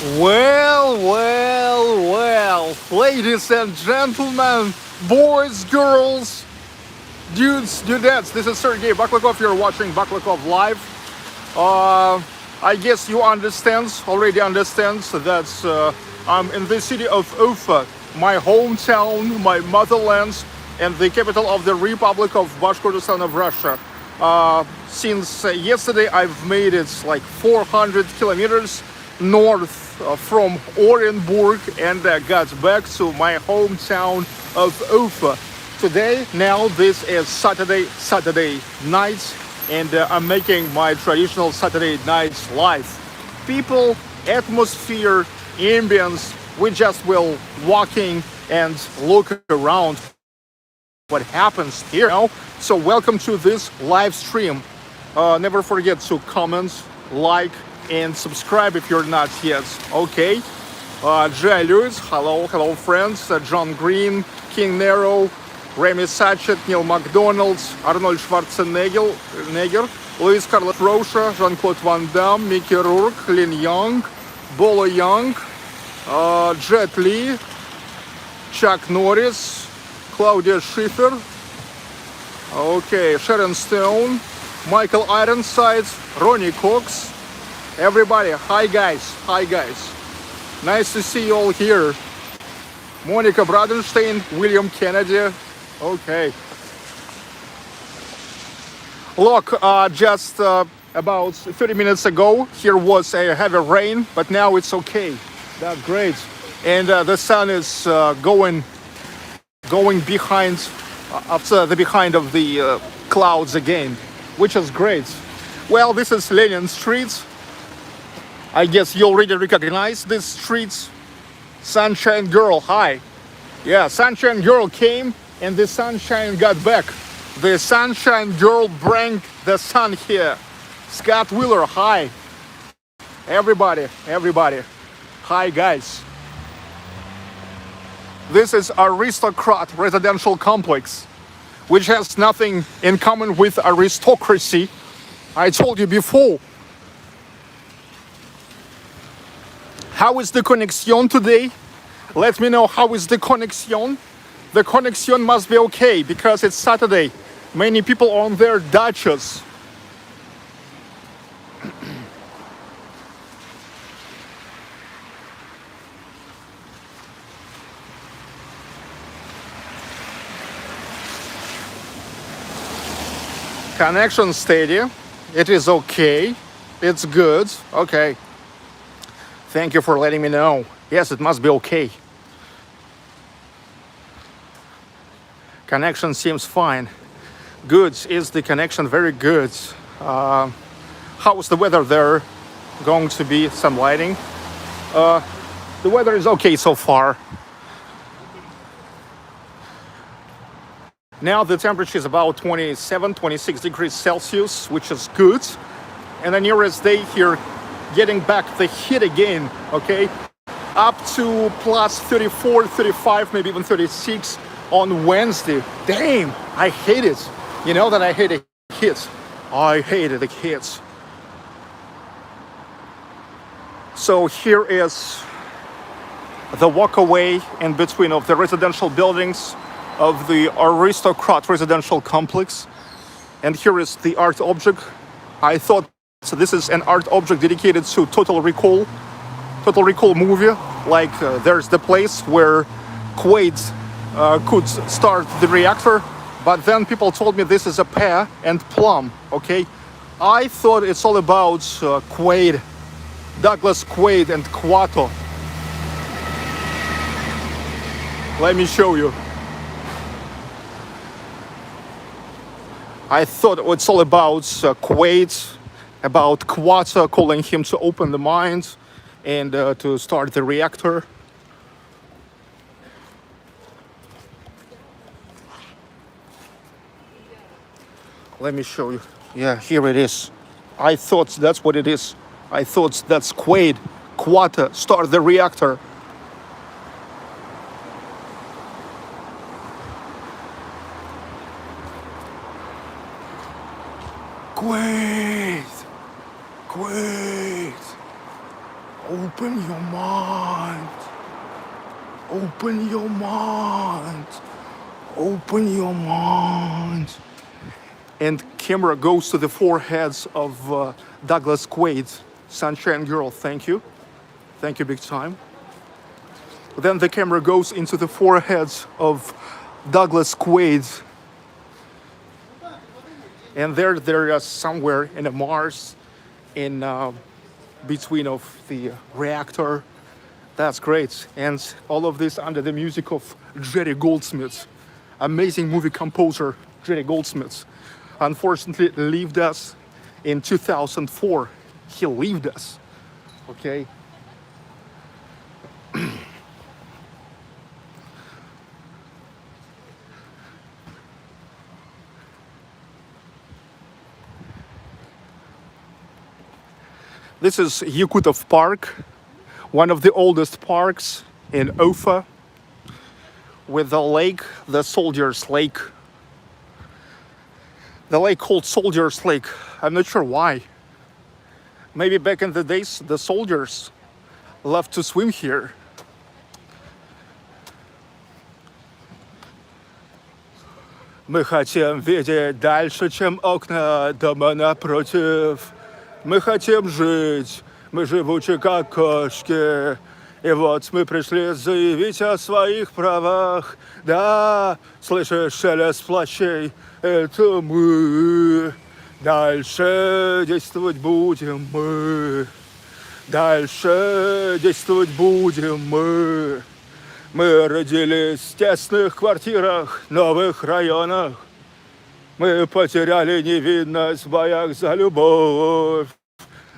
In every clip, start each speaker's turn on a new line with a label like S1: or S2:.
S1: Well, ladies and gentlemen, boys, girls, dudes, dudettes, this is Sergey Baklakov. You're watching Baklakov Live. I guess you already understand that I'm in the city of Ufa, my hometown, my motherland, and the capital of the Republic of Bashkortostan of Russia. Since yesterday, I've made it like 400 kilometers north from Orenburg and got back to my hometown of Ufa. This is Saturday night, and I'm making my traditional Saturday nights live. People, atmosphere, ambience, we just will walking and look around what happens here. So welcome to this live stream. Never forget to comment, like, and subscribe if you're not yet. Okay. Jay Lewis, hello friends. John Green, King Nero, Remy Sachet, Neil McDonald, Arnold Schwarzenegger, Luis Carlos Rocha, Jean-Claude Van Damme, Mickey Rourke, Lin Young, Bolo Young, Jet Li, Chuck Norris, Claudia Schiffer, okay, Sharon Stone, Michael Ironside, Ronnie Cox, everybody, hi guys, nice to see you all here. Monica Bradenstein, William Kennedy, okay. Look, just about 30 minutes ago, here was a heavy rain, but now it's okay. That's great. And the sun is going behind, after the behind of the clouds again, which is great. Well, this is Lenin Street. I guess you already recognize this street. Sunshine Girl, hi. Yeah, Sunshine Girl came and the sunshine got back. The Sunshine Girl bring the sun here. Scott Wheeler, hi. Everybody. Hi guys. This is Aristocrat residential complex, which has nothing in common with aristocracy. I told you before. How is the connection today? Let me know how is the connection. The connection must be okay because it's Saturday. Many people are on their daches. Connection steady. It is okay. It's good. Okay. Thank you for letting me know. Yes, it must be okay. Connection seems fine. Good. Is the connection very good? How's the weather there? Going to be some lighting. The weather is okay so far. Now the temperature is about 27, 26 degrees Celsius, which is good. And the nearest day here, getting back the heat again, okay? Up to plus 34, 35, maybe even 36 on Wednesday. Damn, I hate it. You know that I hate the heat. I hated the heat. So here is the walkway in between of the residential buildings of the Aristocrat residential complex. And here is the art object. I thought so this is an art object dedicated to Total Recall movie. Like there's the place where Quaid could start the reactor, but then people told me this is a pear and plum, okay? I thought it's all about Quaid, Douglas Quaid and Quato. Let me show you. I thought it's all about Quaid, about Quato calling him to open the mines and to start the reactor. Let me show you. Yeah, here it is. I thought that's what it is. I thought that's Quaid, Quato, start the reactor. Quaid! Open your mind. Open your mind. Open your mind. And camera goes to the foreheads of Douglas Quaid. Sunshine Girl, thank you. Thank you big time. Then the camera goes into the foreheads of Douglas Quaid. And they're somewhere in a Mars, in between of the Reactor. That's great. And all of this under the music of Jerry Goldsmith. Amazing movie composer, Jerry Goldsmith. Unfortunately, left us in 2004. He left us, okay? This is Yakutov Park, one of the oldest parks in UFA, with the lake, the Soldiers Lake. The lake called Soldiers Lake. I'm not sure why. Maybe back in the days, the soldiers loved to swim here. Мы хотим видеть дальше, чем окна дома напротив. Мы хотим жить, мы живучи как кошки. И вот мы пришли заявить о своих правах. Да, слышишь шелест плащей, это мы. Дальше действовать будем мы. Дальше действовать будем мы. Мы родились в тесных квартирах, новых районах. Мы потеряли невинность в боях за любовь.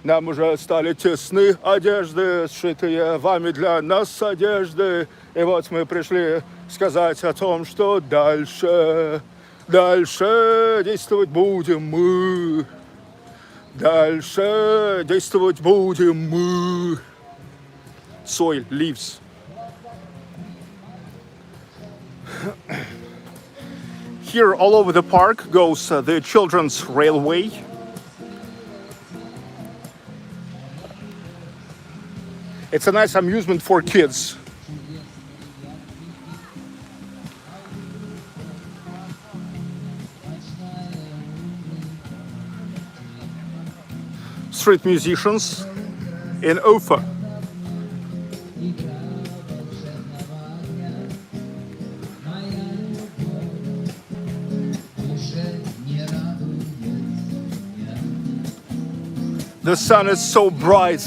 S1: Нам уже стали тесны одежды, сшитые вами для нас одежды. И вот мы пришли сказать о том, что дальше действовать будем мы. Дальше действовать будем мы. Soil, leaves. Here, all over the park, goes the children's railway. It's a nice amusement for kids. Street musicians in UFA. The sun is so bright.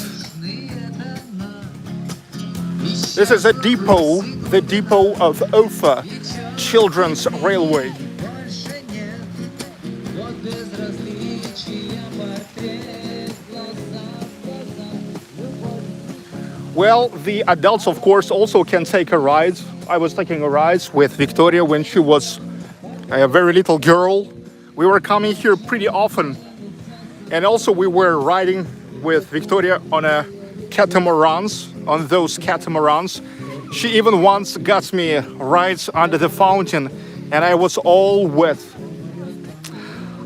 S1: This is a depot, the depot of UFA Children's Railway. Well, the adults, of course, also can take a ride. I was taking a ride with Victoria when she was a very little girl. We were coming here pretty often. And also we were riding with Victoria on those catamarans. She even once got me rides under the fountain and I was all wet.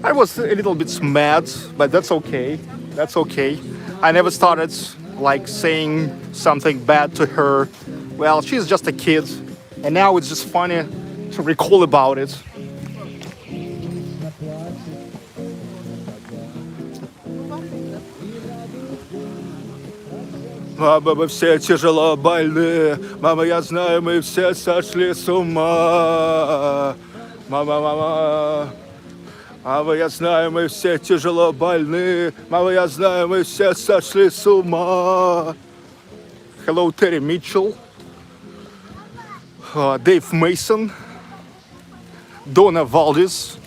S1: I was a little bit mad, but that's okay. That's okay. I never started like saying something bad to her. Well, she's just a kid. And now it's just funny to recall about it. Мама, мы все тяжело больны. Мама, я знаю, мы все сошли с ума. Мама. Мама, я знаю, мы все тяжело больны. Мама, я знаю, мы все сошли с ума. Hello, Terry Mitchell. Dave Mason. Donna Valdez.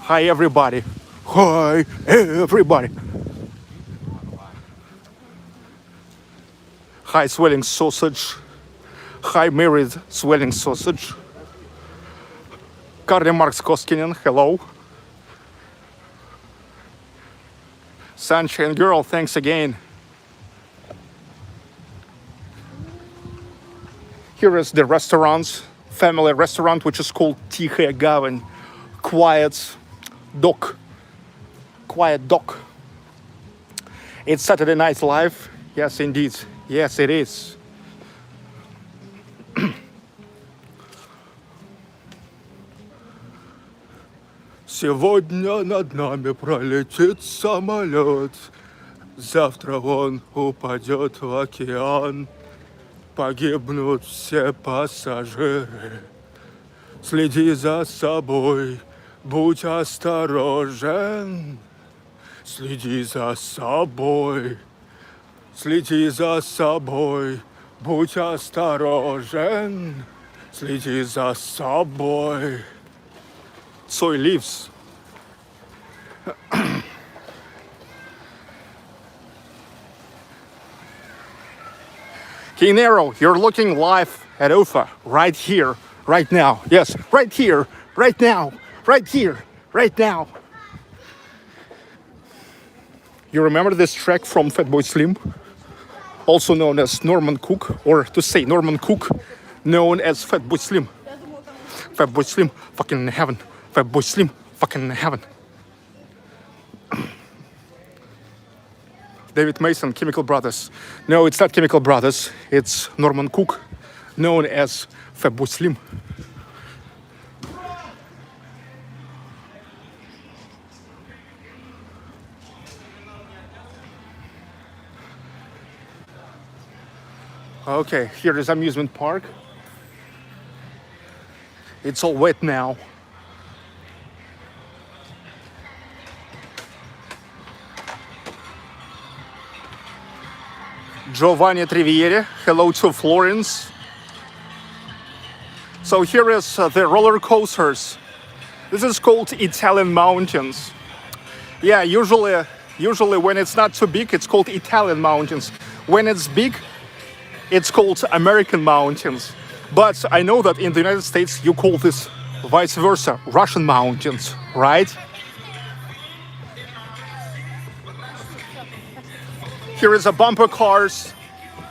S1: Hi, everybody. Hi, everybody. Hi, swelling sausage. Hi, married swelling sausage. Karli Marks Koskinen, hello. Sunshine Girl, thanks again. Here is the restaurant, family restaurant, which is called Тихая Гавань. Quiet dock. Quiet dock. It's Saturday Night Live. Yes, indeed. Yes, it is. Сегодня над нами пролетит самолет, завтра он упадет в океан, погибнут все пассажиры. Следи за собой, будь осторожен. Следи за собой, следи за собой, будь осторожен. Следи за собой. Soy lives. Kinero, you're looking live at UFA right here, right now. Yes, right here, right now, right here, right now. You remember this track from Fatboy Slim? Also known as Norman Cook, or to say Norman Cook, known as Fatboy Slim. Fatboy Slim, fucking in heaven. Fatboy Slim, fucking in heaven. David Mason, Chemical Brothers. No, it's not Chemical Brothers. It's Norman Cook, known as Fatboy Slim. Okay, here is Amusement Park. It's all wet now. Giovanni Trivieri, hello to Florence. So here is the roller coasters. This is called Italian Mountains. Yeah, usually when it's not too big, it's called Italian Mountains. When it's big, it's called American Mountains. But I know that in the United States, you call this vice versa, Russian Mountains, right? Here is a bumper cars.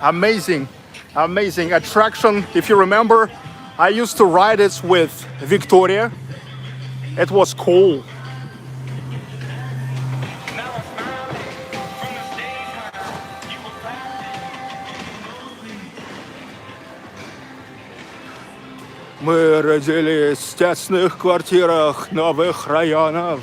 S1: Amazing, amazing attraction. If you remember, I used to ride it with Victoria. It was cool. Мы родились в тесных квартирах новых районов.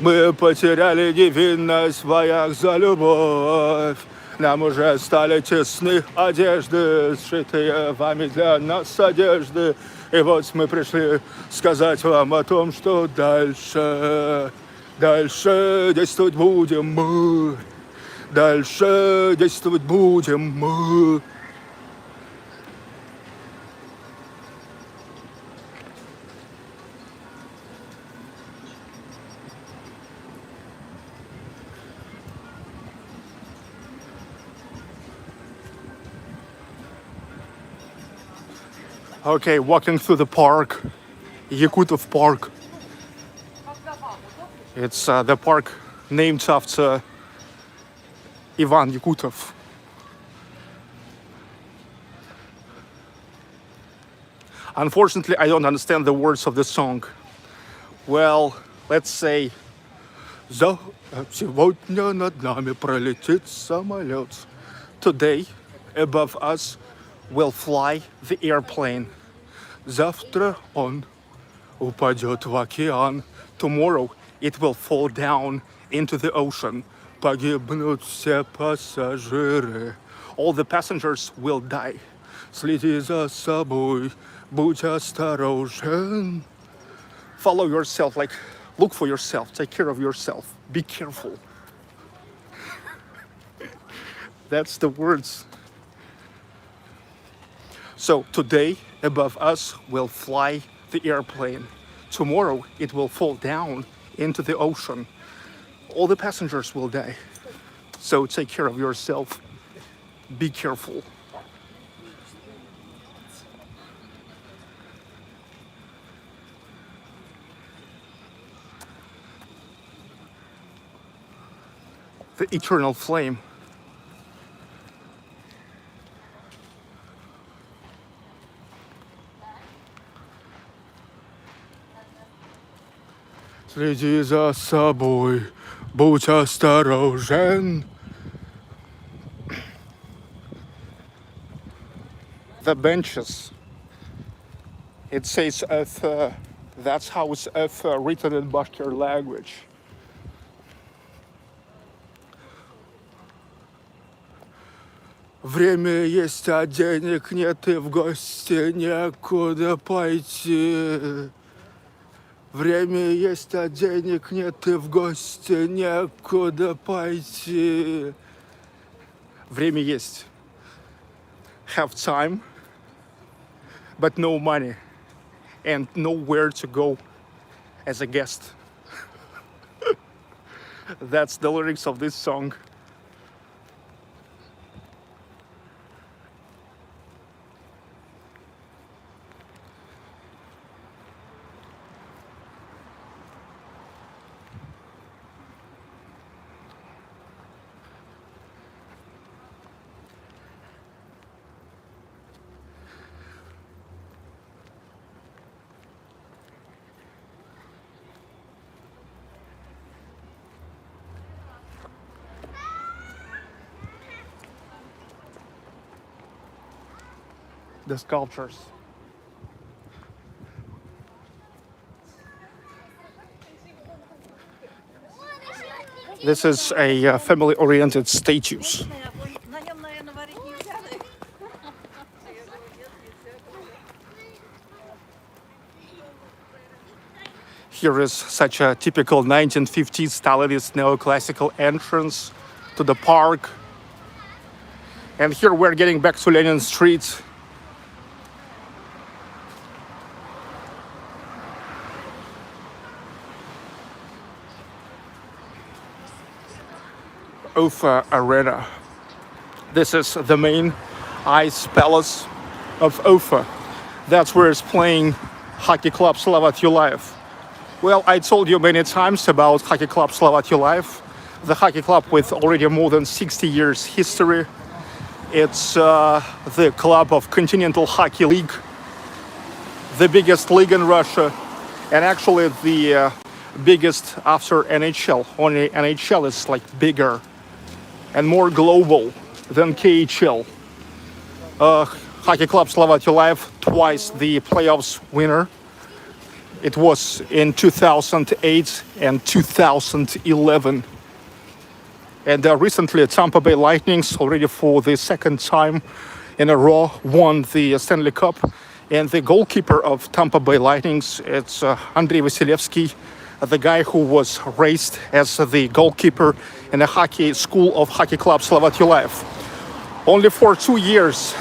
S1: Мы потеряли невинность в боях за любовь. Нам уже стали тесны одежды, сшитые вами для нас одежды. И вот мы пришли сказать вам о том, что дальше действовать будем мы. Дальше действовать будем мы. Okay, walking through the park, Yakutov Park. It's the park named after Ivan Yakutov. Unfortunately, I don't understand the words of the song. Well, let's say... Сегодня над нами пролетит самолет. Today, above us, will fly the airplane. Завтра он упадет в океан. Tomorrow it will fall down into the ocean. Погибнут все пассажиры. All the passengers will die. Следи за собой, будь осторожен. Follow yourself, like look for yourself, take care of yourself, be careful. That's the words. So today, above us will fly the airplane. Tomorrow, it will fall down into the ocean. All the passengers will die. So take care of yourself. Be careful. The eternal flame. Следи за собой, будь осторожен. The benches. It says F. That's how it's F written in Bashkir language. Время есть, а денег нет, и в гости некуда пойти. Время есть, а денег нет, и в гости некуда пойти. Время есть. Have time, but no money, and nowhere to go as a guest. That's the lyrics of this song. The sculptures. This is a family-oriented statues. Here is such a typical 1950s Stalinist neoclassical entrance to the park. And here we're getting back to Lenin Street. UFA Arena. This is the main ice palace of UFA. That's where it's playing Hockey Club Slavat Yulife. Well, I told you many times about Hockey Club Slavat Yulife, the hockey club with already more than 60 years history. It's the club of Continental Hockey League, the biggest league in Russia, and actually the biggest after NHL. Only NHL is like bigger and more global than KHL. Hockey Club Slavat Yulife, twice the playoffs winner. It was in 2008 and 2011. And recently Tampa Bay Lightnings, already for the second time in a row, won the Stanley Cup. And the goalkeeper of Tampa Bay Lightnings, it's Andrei Vasilevsky, the guy who was raised as the goalkeeper in the hockey school of Hockey Club Slavat Yulife. Only for 2 years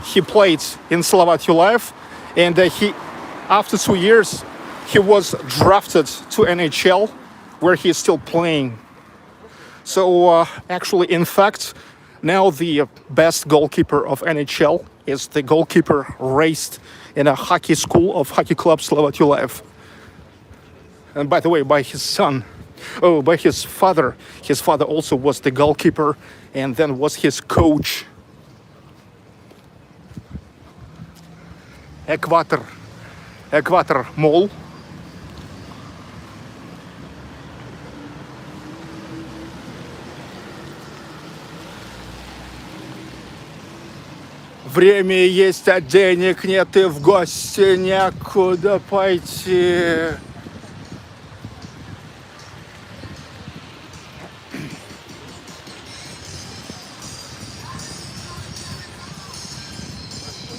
S1: he played in Slavat Yulife, and after 2 years he was drafted to NHL, where he is still playing. So actually, in fact, now the best goalkeeper of NHL is the goalkeeper raised in a hockey school of Hockey Club Slavat Yulife. And by the way, by his son, by his father. His father also was the goalkeeper and then was his coach. Экватор Mall. Время есть, а денег нет, и в гости некуда пойти.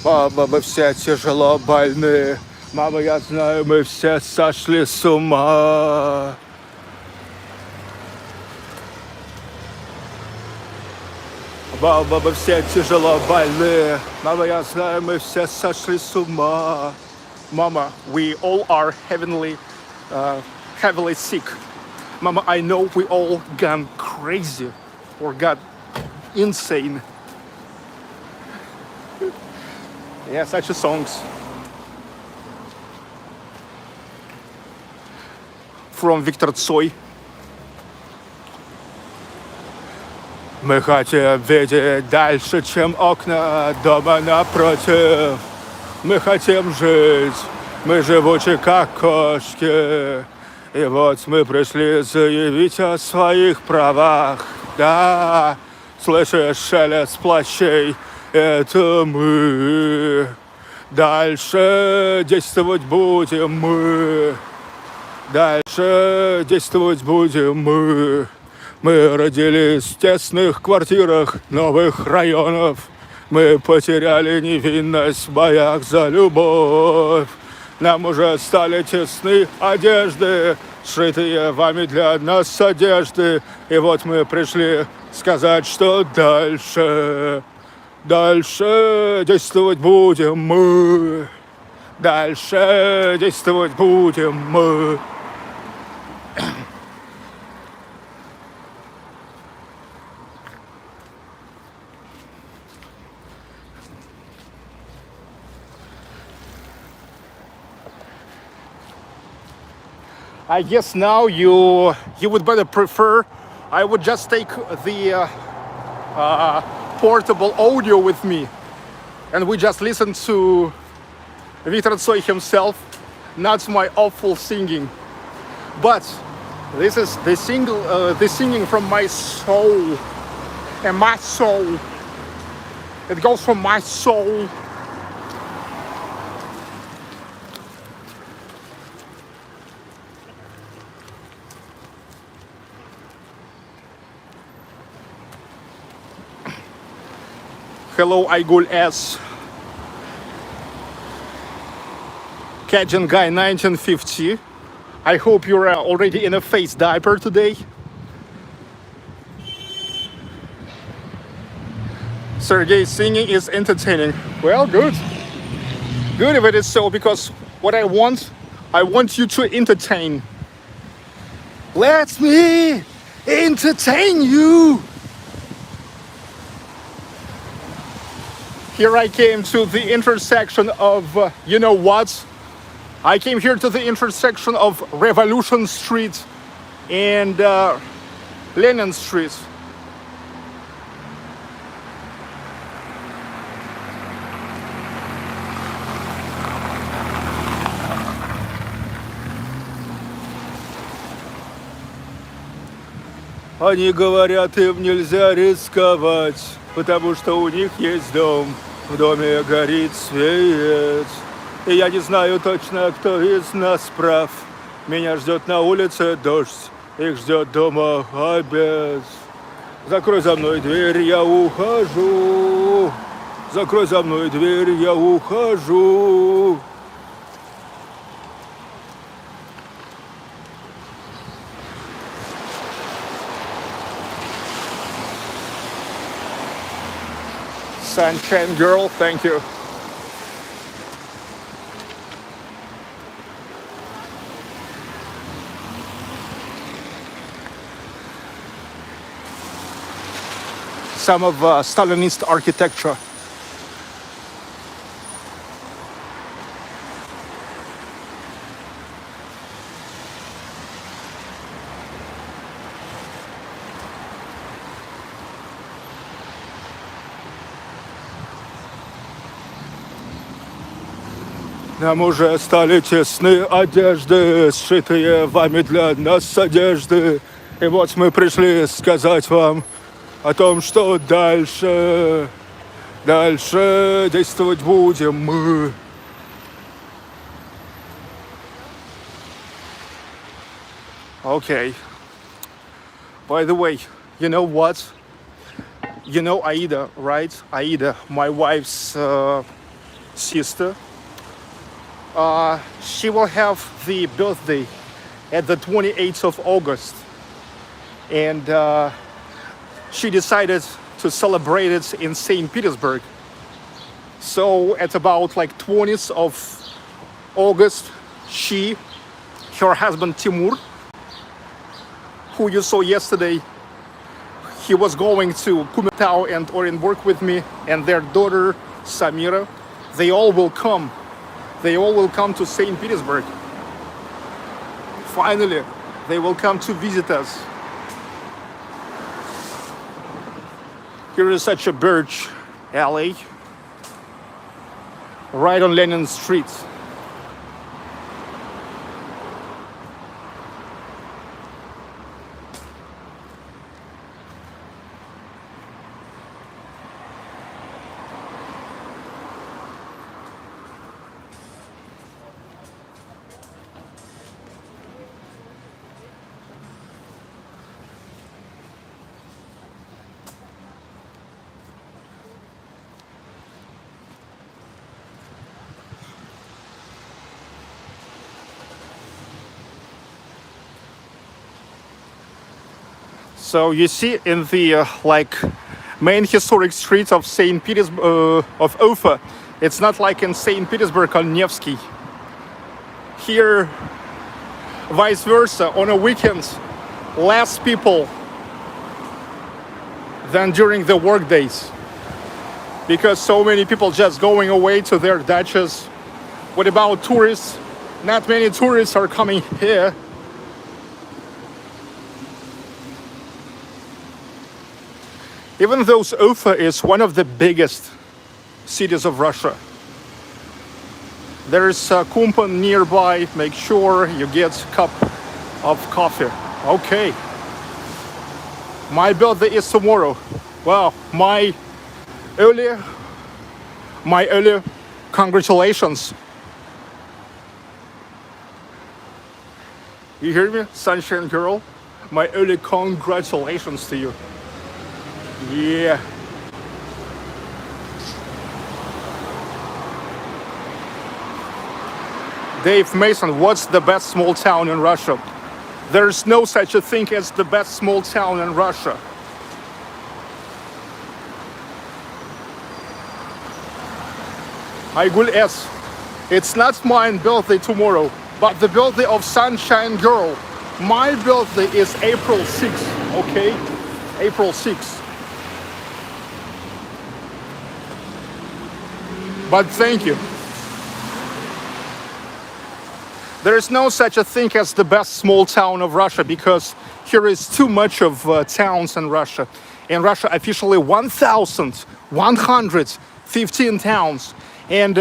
S1: Мама, мы все тяжело больны. Мама, я знаю, мы все сошли с ума. Мама, мы все тяжело больны. Мама, я знаю, мы все сошли с ума. Mama, we all are heavily sick. Mama, I know we all gone crazy or got insane. Yeah, such a songs. From Victor Tsoi. Мы хотим видеть дальше, чем окна дома напротив. Мы хотим жить, мы живучи как кошки. И вот мы пришли заявить о своих правах. Да, слышишь шелест плащей, это мы. Дальше действовать будем мы. Дальше действовать будем мы. Мы родились в тесных квартирах новых районов. Мы потеряли невинность в боях за любовь. Нам уже стали тесны одежды, сшитые вами для нас одежды. И вот мы пришли сказать, что дальше действовать будем мы. Дальше действовать будем мы. I guess now you would better prefer. I would just take the portable audio with me, and we just listen to Victor Tsoi himself, not my awful singing. But this is the singing from my soul, and my soul. It goes from my soul. Hello, Aigul S. Cajun Guy 1950. I hope you're already in a face diaper today. Sergey singing is entertaining. Well, good. Good if it is so, because what I want you to entertain. Let me entertain you. Here I came to the intersection of, you know what? I came here to the intersection of Revolution Street and Lenin Street. Они говорят, им нельзя рисковать, потому что у них есть дом. В доме горит свет. И я не знаю точно, кто из нас прав. Меня ждет на улице дождь, их ждет дома обед. Закрой за мной дверь, я ухожу. Закрой за мной дверь, я ухожу. Sunshine girl, thank you. Some of Stalinist architecture. Нам уже стали тесны одежды, сшитые вами для нас одежды. И вот мы пришли сказать вам о том, что дальше действовать будем мы. Okay. By the way, you know what? You know Aida, right? Aida, my wife's sister. She will have the birthday at the 28th of August. And she decided to celebrate it in St. Petersburg. So at about like 20th of August, her husband Timur, who you saw yesterday, he was going to Kumitau and Orenburg with me, and their daughter Samira. They all will come. They all will come to St. Petersburg. Finally, they will come to visit us. Here is such a birch alley, right on Lenin Street. So you see in the like main historic streets of St. Petersburg, of UFA, it's not like in St. Petersburg on Nevsky. Here, vice versa, on a weekend, less people than during the work days, because so many people just going away to their dachas. What about tourists? Not many tourists are coming here. Even though Ufa is one of the biggest cities of Russia, there's a Kumpan nearby. Make sure you get a cup of coffee. Okay. My birthday is tomorrow. Well, my early congratulations. You hear me, sunshine girl? My early congratulations to you. Yeah. Dave Mason, what's the best small town in Russia? There's no such a thing as the best small town in Russia. Aygul S. It's not my birthday tomorrow, but the birthday of Sunshine Girl. My birthday is April 6th, okay? April 6th. But thank you. There is no such a thing as the best small town of Russia, because here is too much of towns in Russia. In Russia, officially 1,115 towns. And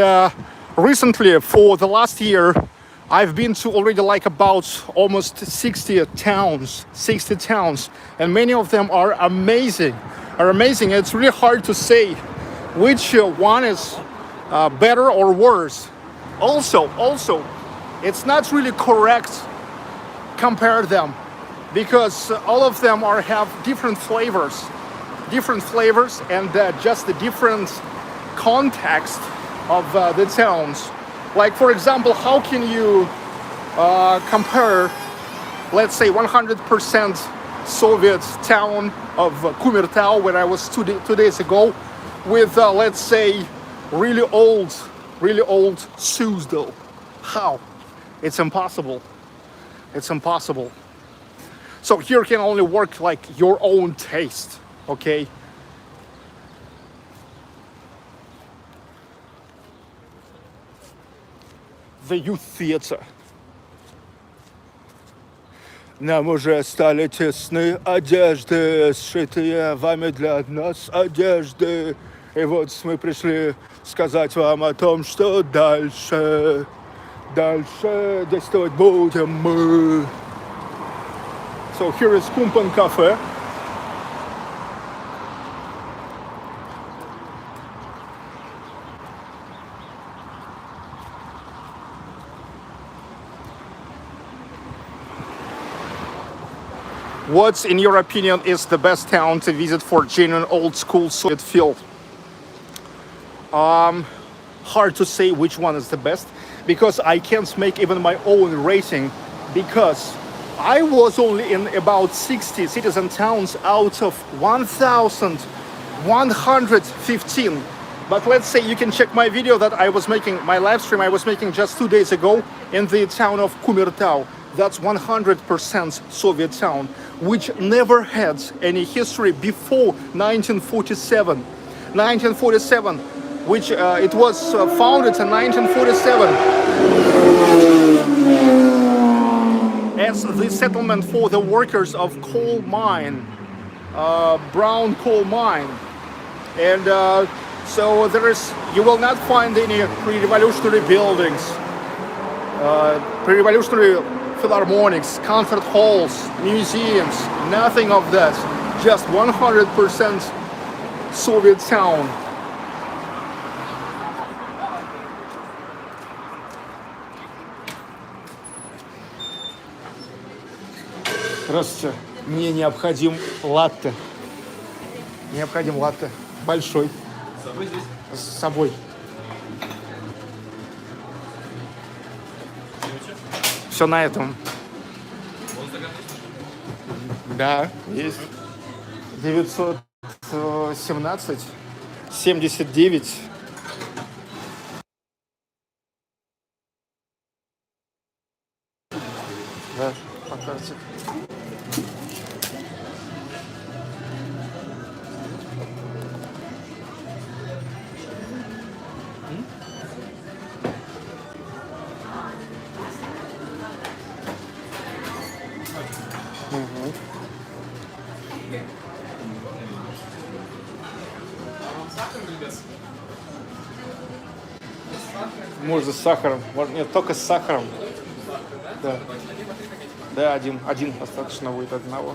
S1: recently, for the last year, I've been to already like about almost 60 towns, and many of them are amazing. It's really hard to say which one is better or worse. Also, it's not really correct compare them, because all of them have different flavors, and just a different context of the towns. Like, for example, how can you compare, let's say, 100% Soviet town of Kumirtau, where I was 2 days ago, with let's say really old Suzdal? How? It's impossible. So here can only work like your own taste, okay? The Youth Theater. Нам уже стали тесны одежды, сшитые вами для нас одежды. И вот мы пришли сказать вам о том, что дальше действовать будем мы. So here is Kumpan Cafe. What, in your opinion, is the best town to visit for genuine old school Soviet feel? Hard to say which one is the best, because I can't make even my own rating, because I was only in about 60 cities and towns out of 1,115. But let's say you can check my video that I was making, my live stream I was making just 2 days ago in the town of Kumirtau. That's 100% Soviet town, which never had any history before 1947. 1947, which it was founded in 1947 as the settlement for the workers of coal mine, brown coal mine. And so you will not find any pre-revolutionary buildings, pre-revolutionary philharmonics, concert halls, museums, nothing of that. Just 100% Soviet town. Здравствуйте. Мне необходим латте. Необходим латте. Большой. С собой здесь? С собой. Все на этом. Да, есть. 917 79. Да, по карте. Может, с сахаром. Нет, только с сахаром. Да. Да, один достаточно будет одного.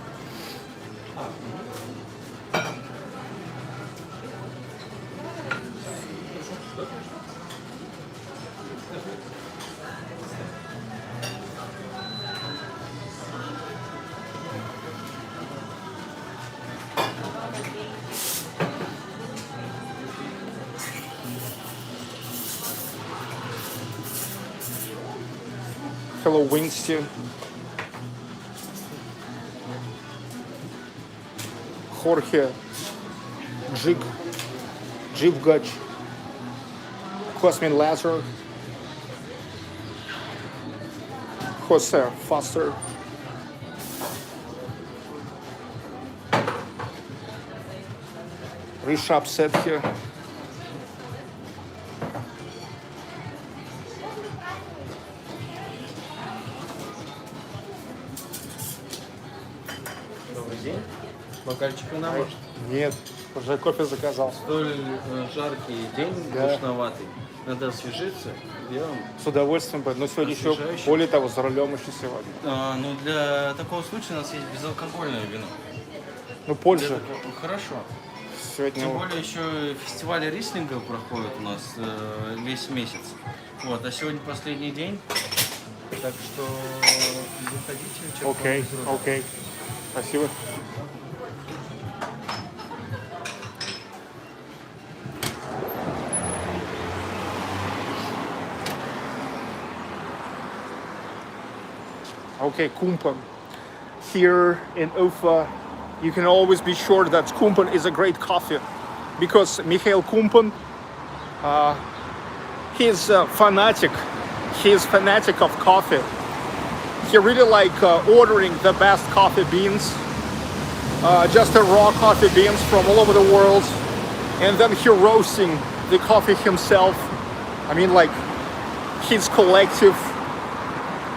S1: Hello, Winston. Jorge, Jivgach, Cosmin Lazar, Jose Foster, Rishabh Sethi,
S2: Добрый день. Бокальчика нам?
S1: Нет, уже кофе заказал.
S2: Столь жаркий день, душноватый. Надо освежиться. Я вам
S1: С удовольствием, но сегодня еще, более того, за рулем еще сегодня.
S2: ну, для такого случая у нас есть безалкогольное вино.
S1: Ну, позже.
S2: Хорошо.
S1: Сегодня...
S2: Тем более еще фестиваль рислинга проходит у нас весь месяц. Вот, а сегодня последний день. Так что заходите.
S1: Окей. Спасибо. Okay, Kumpan. Here in UFA, you can always be sure that Kumpan is a great coffee because Mikhail Kumpan, he's a fanatic. He's fanatic of coffee. He really like ordering the best coffee beans, just the raw coffee beans from all over the world, and then he roasting the coffee himself. I mean, like his collective.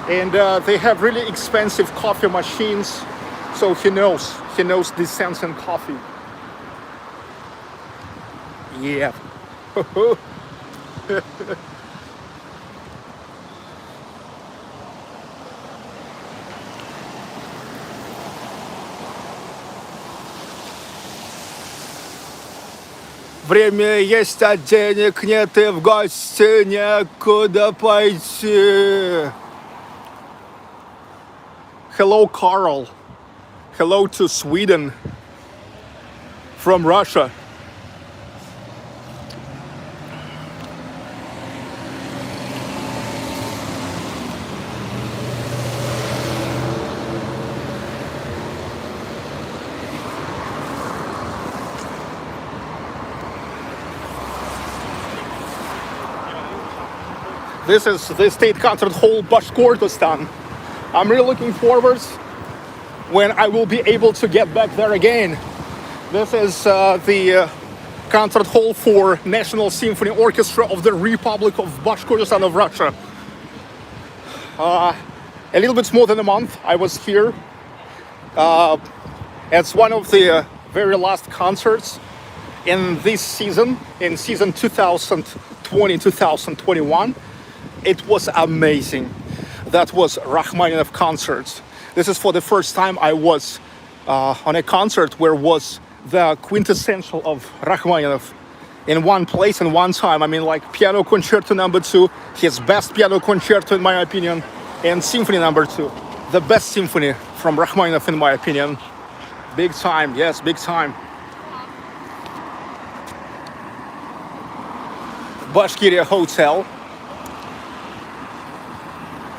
S1: And they have really expensive coffee machines, so he knows the sense in coffee. Yeah. Время есть, а денег нет, и в гости некуда пойти. Hello, Carl. Hello to Sweden from Russia. This is the State Concert Hall, Bashkortostan. I'm really looking forward when I will be able to get back there again. This is the concert hall for National Symphony Orchestra of the Republic of Bashkortostan of Russia. A little bit more than a month I was here. It's one of the very last concerts in this season, in season 2020-2021. It was amazing. That was Rachmaninoff concerts. This is for the first time I was on a concert where was the quintessential of Rachmaninoff in one place and one time. I mean, like Piano Concerto No. 2, his best piano concerto in my opinion, and Symphony No. 2, the best symphony from Rachmaninoff in my opinion. Big time, yes, big time. Bashkiri Hotel.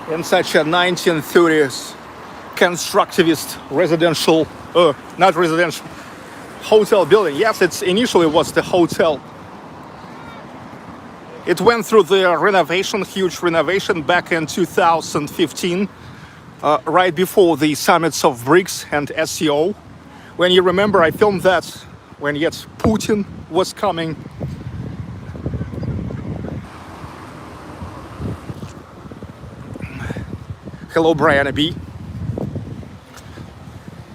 S1: In such a 1930s constructivist residential, not residential, hotel building. Yes, it initially was the hotel. It went through the renovation, huge renovation back in 2015, right before the summits of BRICS and SCO. When you remember, I filmed that when yet Putin was coming. Hello, Brianna B.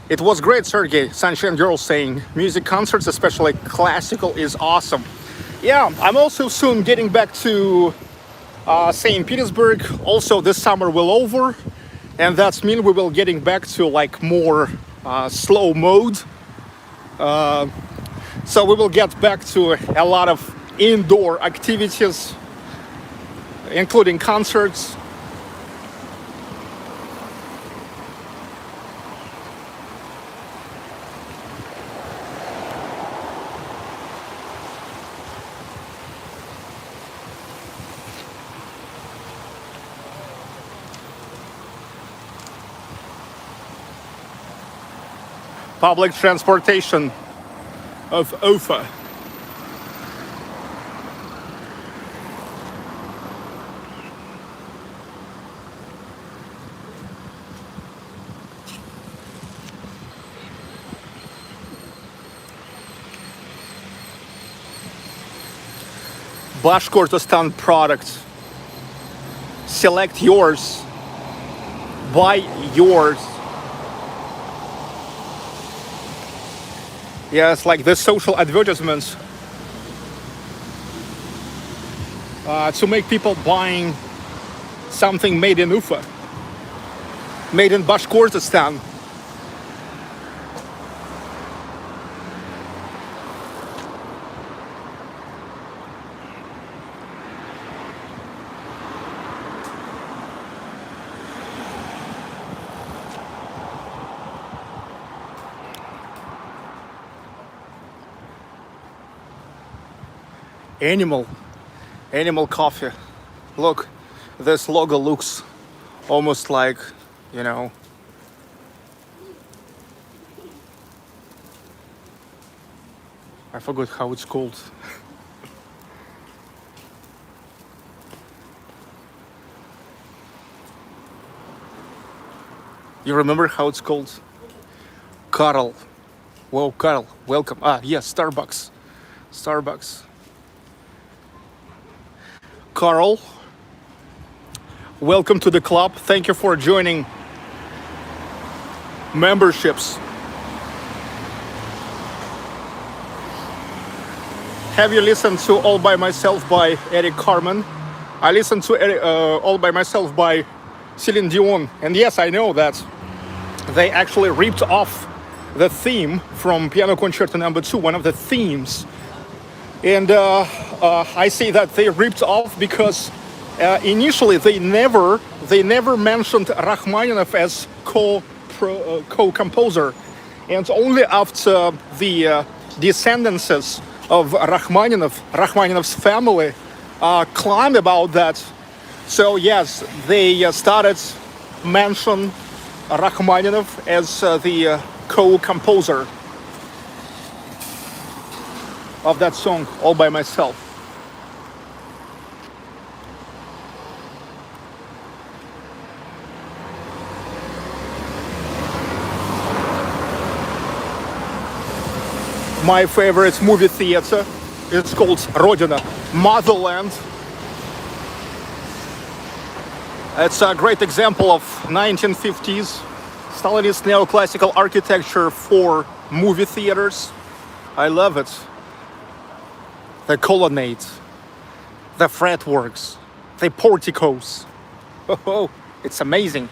S1: It was great, Sergey. Sunshine Girl saying, music concerts, especially classical, is awesome. Yeah, I'm also soon getting back to St. Petersburg. Also, this summer will over, and that's mean we will getting back to like more slow mode. So we will get back to a lot of indoor activities, including concerts. Public transportation of UFA. Bashkortostan product. Select yours. Buy yours. Yeah, it's like the social advertisements to make people buying something made in UFA, made in Bashkortostan. Animal coffee. Look, this logo looks almost like, you know, I forgot how it's called. You remember how it's called? Carl. Whoa, Carl, welcome. Ah, yes, Starbucks. Carl, welcome to the club. Thank you for joining memberships. Have you listened to All By Myself by Eric Carmen? I listened to All By Myself by Celine Dion. And yes, I know that they actually ripped off the theme from Piano Concerto No. 2, one of the themes. And I say that they ripped off because initially they never mentioned Rachmaninoff as co-composer, and only after the descendants of Rachmaninoff's family claimed about that. So yes, they started mention Rachmaninoff as the co-composer of that song, All By Myself. My favorite movie theater, it's called Rodina, Motherland. It's a great example of 1950s Stalinist neoclassical architecture for movie theaters. I love it. The colonnades, the fretworks, the porticos. Oh, it's amazing.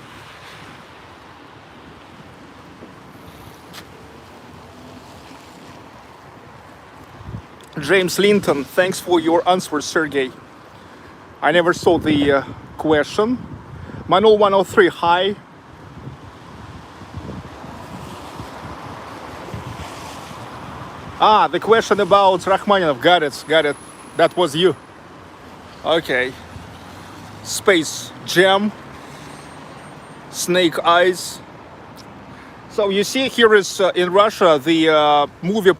S1: James Linton, thanks for your answer, Sergey. I never saw the question. Manuel 103, hi. Ah, the question about Rachmaninoff. Got it. That was you. Okay. Space Jam. Snake Eyes. So you see here is in Russia the movie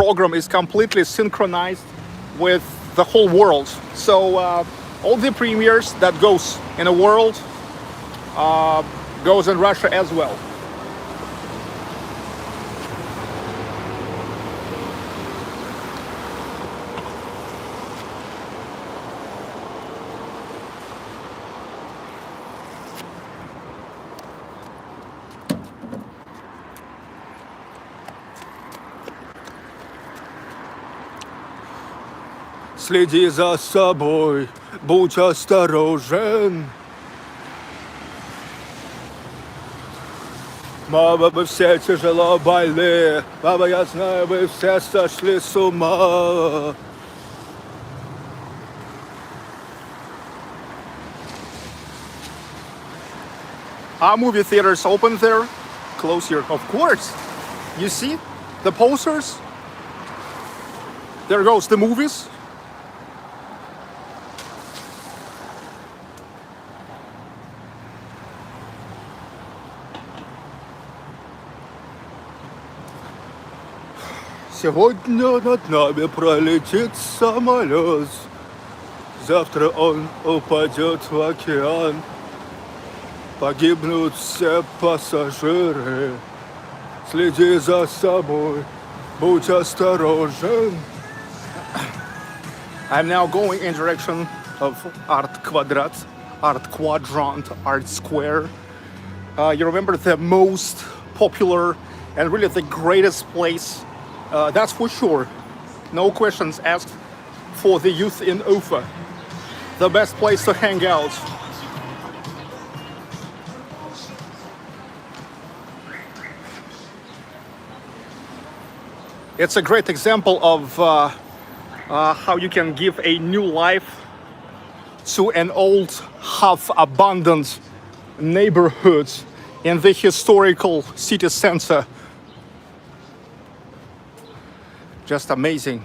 S1: program is completely synchronized with the whole world. So all the premieres that goes in the world goes in Russia as well. Следи за собой, будь осторожен. Мама, вы все тяжело больны, мама, я знаю, вы все сошли с ума. Are movie theaters open there? Close here, of course. You see the posters? There goes the movies. Сегодня над нами пролетит самолет, завтра он упадет в океан, погибнут все пассажиры, следи за собой, будь осторожен. I'm now going in direction of Art Quadrat, Art Quadrant, Art Square. You remember the most popular and really the greatest place. That's for sure. No questions asked for the youth in UFA. The best place to hang out. It's a great example of how you can give a new life to an old, half-abandoned neighborhood in the historical city center. Just amazing.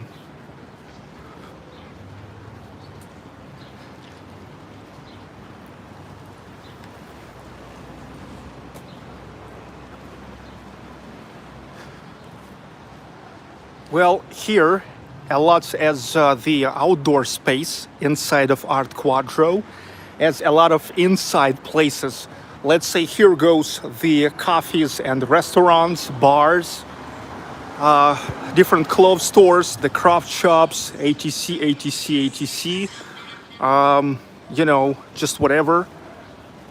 S1: Well, here, a lot as the outdoor space inside of Art Quadro, as a lot of inside places. Let's say here goes the cafes and restaurants, bars, different clothes stores, the craft shops, ATC, you know, just whatever.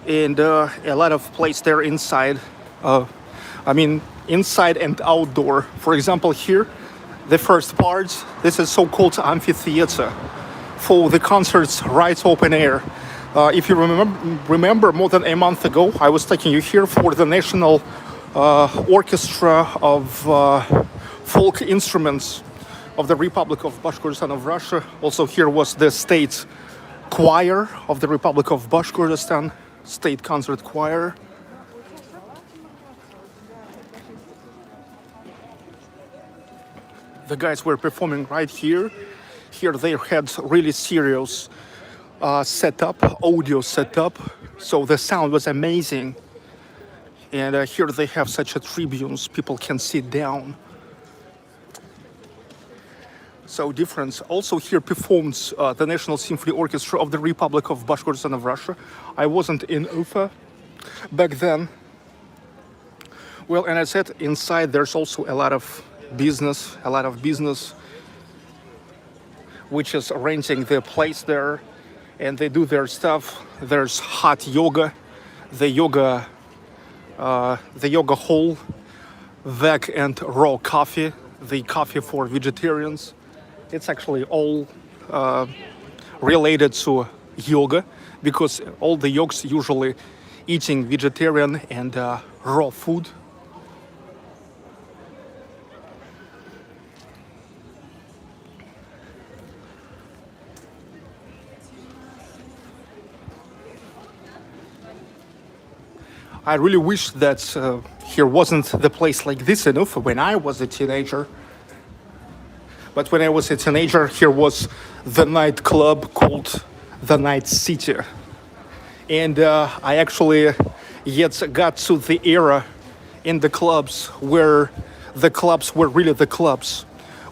S1: And a lot of place there inside. I mean, inside and outdoor. For example, here, the first part, this is so-called Amphitheater for the concerts right open air. If you remember, more than a month ago, I was taking you here for the National Orchestra of folk instruments of the Republic of Bashkortostan of Russia. Also here was the state choir of the Republic of Bashkortostan, state concert choir. The guys were performing right here. Here they had really serious setup, audio setup, so the sound was amazing. And here they have such a tribunes, people can sit down. So different. Also here performs the National Symphony Orchestra of the Republic of Bashkortostan of Russia. I wasn't in UFA back then. Well, and I said inside there's also a lot of business, which is renting the place there, and they do their stuff. There's hot yoga, the yoga hall, veg and raw coffee, the coffee for vegetarians. It's actually all related to yoga, because all the yogis usually eating vegetarian and raw food. I really wish that here wasn't the place like this enough when I was a teenager. But when I was a teenager, here was the nightclub called the Night City. And I actually yet got to the era in the clubs where the clubs were really the clubs,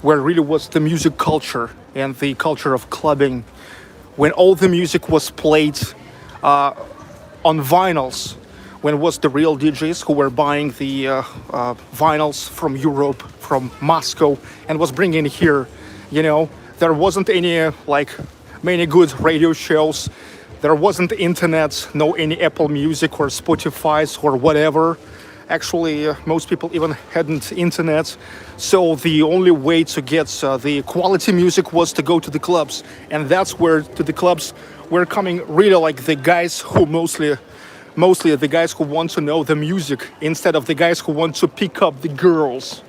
S1: where really was the music culture and the culture of clubbing, when all the music was played on vinyls, when it was the real DJs who were buying the vinyls from Europe, from Moscow, and was bringing it here. You know, there wasn't any like many good radio shows. There wasn't internet, no any Apple Music or Spotify's or whatever. Actually, most people even hadn't internet. So the only way to get the quality music was to go to the clubs. And that's where to the clubs were coming really like the guys who mostly the guys who want to know the music instead of the guys who want to pick up the girls.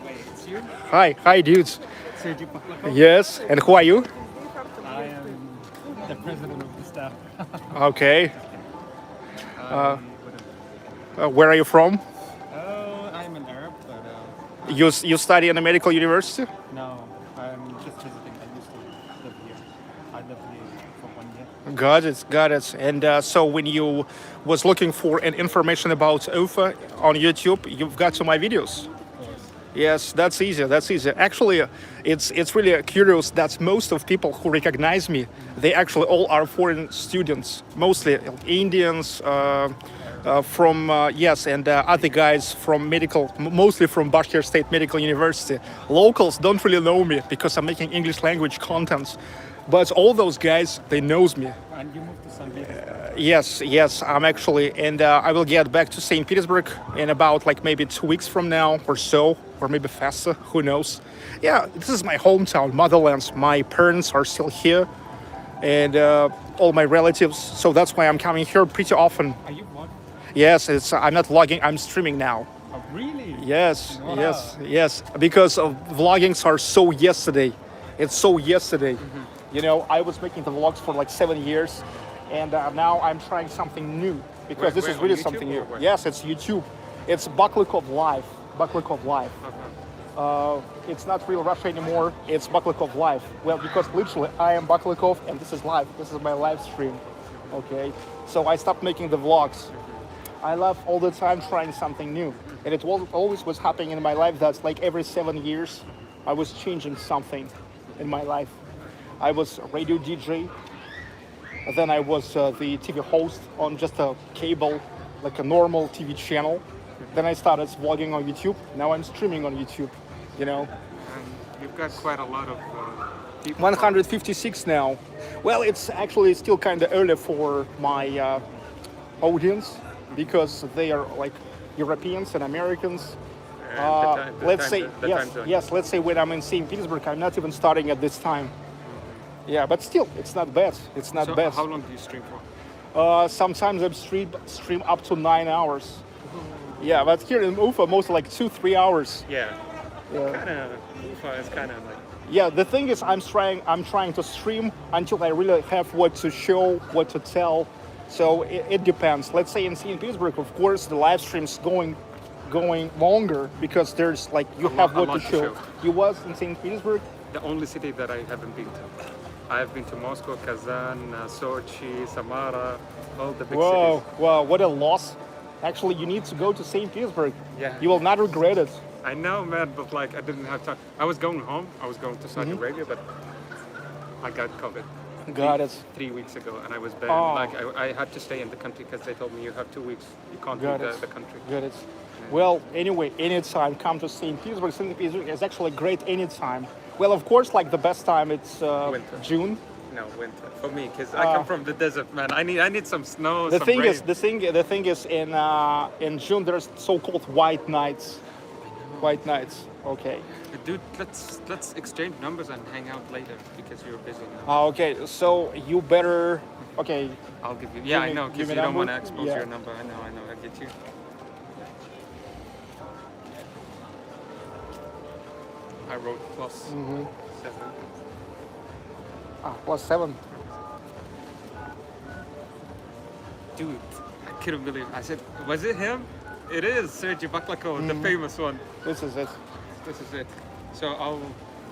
S3: Wait, it's you?
S1: Hi dudes.
S3: Sergey Paklakov?
S1: Yes, and who are you?
S3: I am the president of the staff.
S1: Okay. Where are you from?
S3: Oh, I'm an Arab, but
S1: You study in a medical university?
S3: no, I'm just visiting. I used to live here. I lived here for 1 year.
S1: Got it. And so when you was looking for an information about UFA on YouTube, you've got to my videos.
S3: Of course.
S1: Yes, that's easy. Actually, it's really curious that most of people who recognize me, they actually all are foreign students, mostly Indians, from and other guys from mostly from Bashkir State Medical University. Locals don't really know me because I'm making English language content, but all those guys, they knows me.
S3: And you moved to St. Petersburg?
S1: Yes, I'm actually, and I will get back to St. Petersburg in about like maybe 2 weeks from now or so, or maybe faster, who knows. Yeah, this is my hometown, Motherland. My parents are still here, and all my relatives, so that's why I'm coming here pretty often.
S3: Are you vlogging?
S1: Yes, I'm not vlogging, I'm streaming now.
S3: Oh, really?
S1: Yes,
S3: Wow.
S1: yes, because vloggings are so yesterday. It's so yesterday. You know, I was making the vlogs for like 7 years, and now I'm trying something new because this is really something new. Yes, it's YouTube. It's Baklakov Live. It's not real Russia anymore. It's Baklakov Live. Well, because literally I am Baklakov, and this is live. This is my live stream. Okay, so I stopped making the vlogs. I love all the time trying something new, and it always was happening in my life. That's like every 7 years, I was changing something in my life. I was a radio DJ, then I was the TV host on just a cable, like a normal TV channel. Then I started vlogging on YouTube. Now I'm streaming on YouTube, you know.
S3: You've got quite a lot of people.
S1: 156 now. Well, it's actually still kind of early for my audience because they are like Europeans and Americans. Let's say when I'm in St. Petersburg, I'm not even starting at this time. Yeah, but still, it's not bad. It's not bad.
S3: How long do you stream for?
S1: Sometimes I stream up to 9 hours. Yeah, but here in UFA, mostly like 2-3 hours.
S3: Yeah. Kind of. UFA is kind of like.
S1: Yeah, the thing is, I'm trying to stream until I really have what to show, what to tell. So it depends. Let's say in St. Petersburg, of course, the live stream's going longer because there's like you have what to show. You was in St. Petersburg?
S3: The only city that I haven't been to. I have been to Moscow, Kazan, Sochi, Samara, all the big cities.
S1: Wow, what a loss. Actually, you need to go to St. Petersburg.
S3: Yeah.
S1: You will not regret it.
S3: I know, man, but like I didn't have time. I was going home. I was going to Saudi Arabia, but I got COVID.
S1: Got it.
S3: 3 weeks ago, and I was banned.
S1: Oh.
S3: Like I had to stay in the country because they told me you have 2 weeks. You can't
S1: Got
S3: leave
S1: it.
S3: the country.
S1: Got it. Well, anyway, anytime come to St. Petersburg. St. Petersburg is actually great anytime. Well, of course, like the best time it's
S3: Winter.
S1: June.
S3: No, winter for me because I come from the desert, man. I need some snow.
S1: The
S3: some
S1: thing
S3: rain.
S1: is, the thing is, in June there's so-called white nights. White nights. Okay.
S3: Dude, let's exchange numbers and hang out later because you're busy now.
S1: Okay. So you better. Okay.
S3: I'll give you. Yeah, I know
S1: give
S3: because
S1: me
S3: you don't
S1: number.
S3: want to expose
S1: Yeah.
S3: your number. I know. I get you. I wrote +7.
S1: +7.
S3: Dude, I couldn't believe it. I said, was it him? It is Sergey Baklakov, the famous one.
S1: This is it.
S3: This is it. So I'll.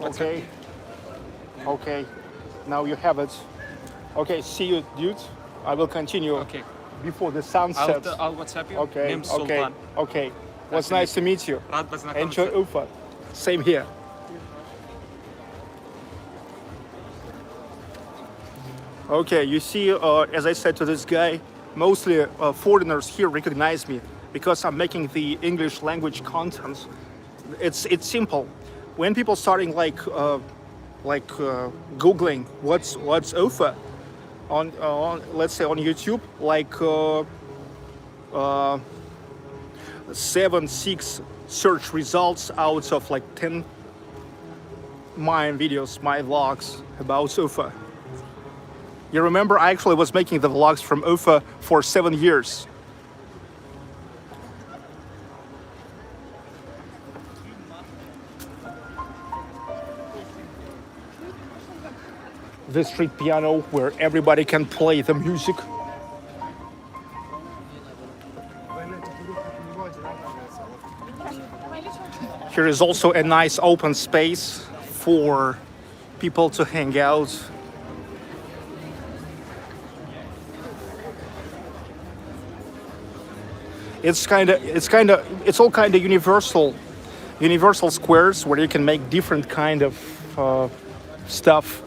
S1: Okay. Okay. Now you have it. Okay. See you, dude. I will continue.
S3: Okay.
S1: Before the sun sets.
S3: I'll WhatsApp you.
S1: Okay.
S3: Name's
S1: Okay.
S3: Sultan.
S1: Okay. Was nice to meet you.
S3: Rad was not
S1: Enjoy UFA. Same here. Okay, you see, as I said to this guy, mostly foreigners here recognize me because I'm making the English language content. It's simple. When people starting googling what's UFA on let's say on YouTube, like 7-6 search results out of like 10 my videos, my vlogs about UFA. You remember I actually was making the vlogs from UFA for 7 years. The street piano where everybody can play the music. Here is also a nice open space for people to hang out. It's all kind of universal squares where you can make different kind of stuff.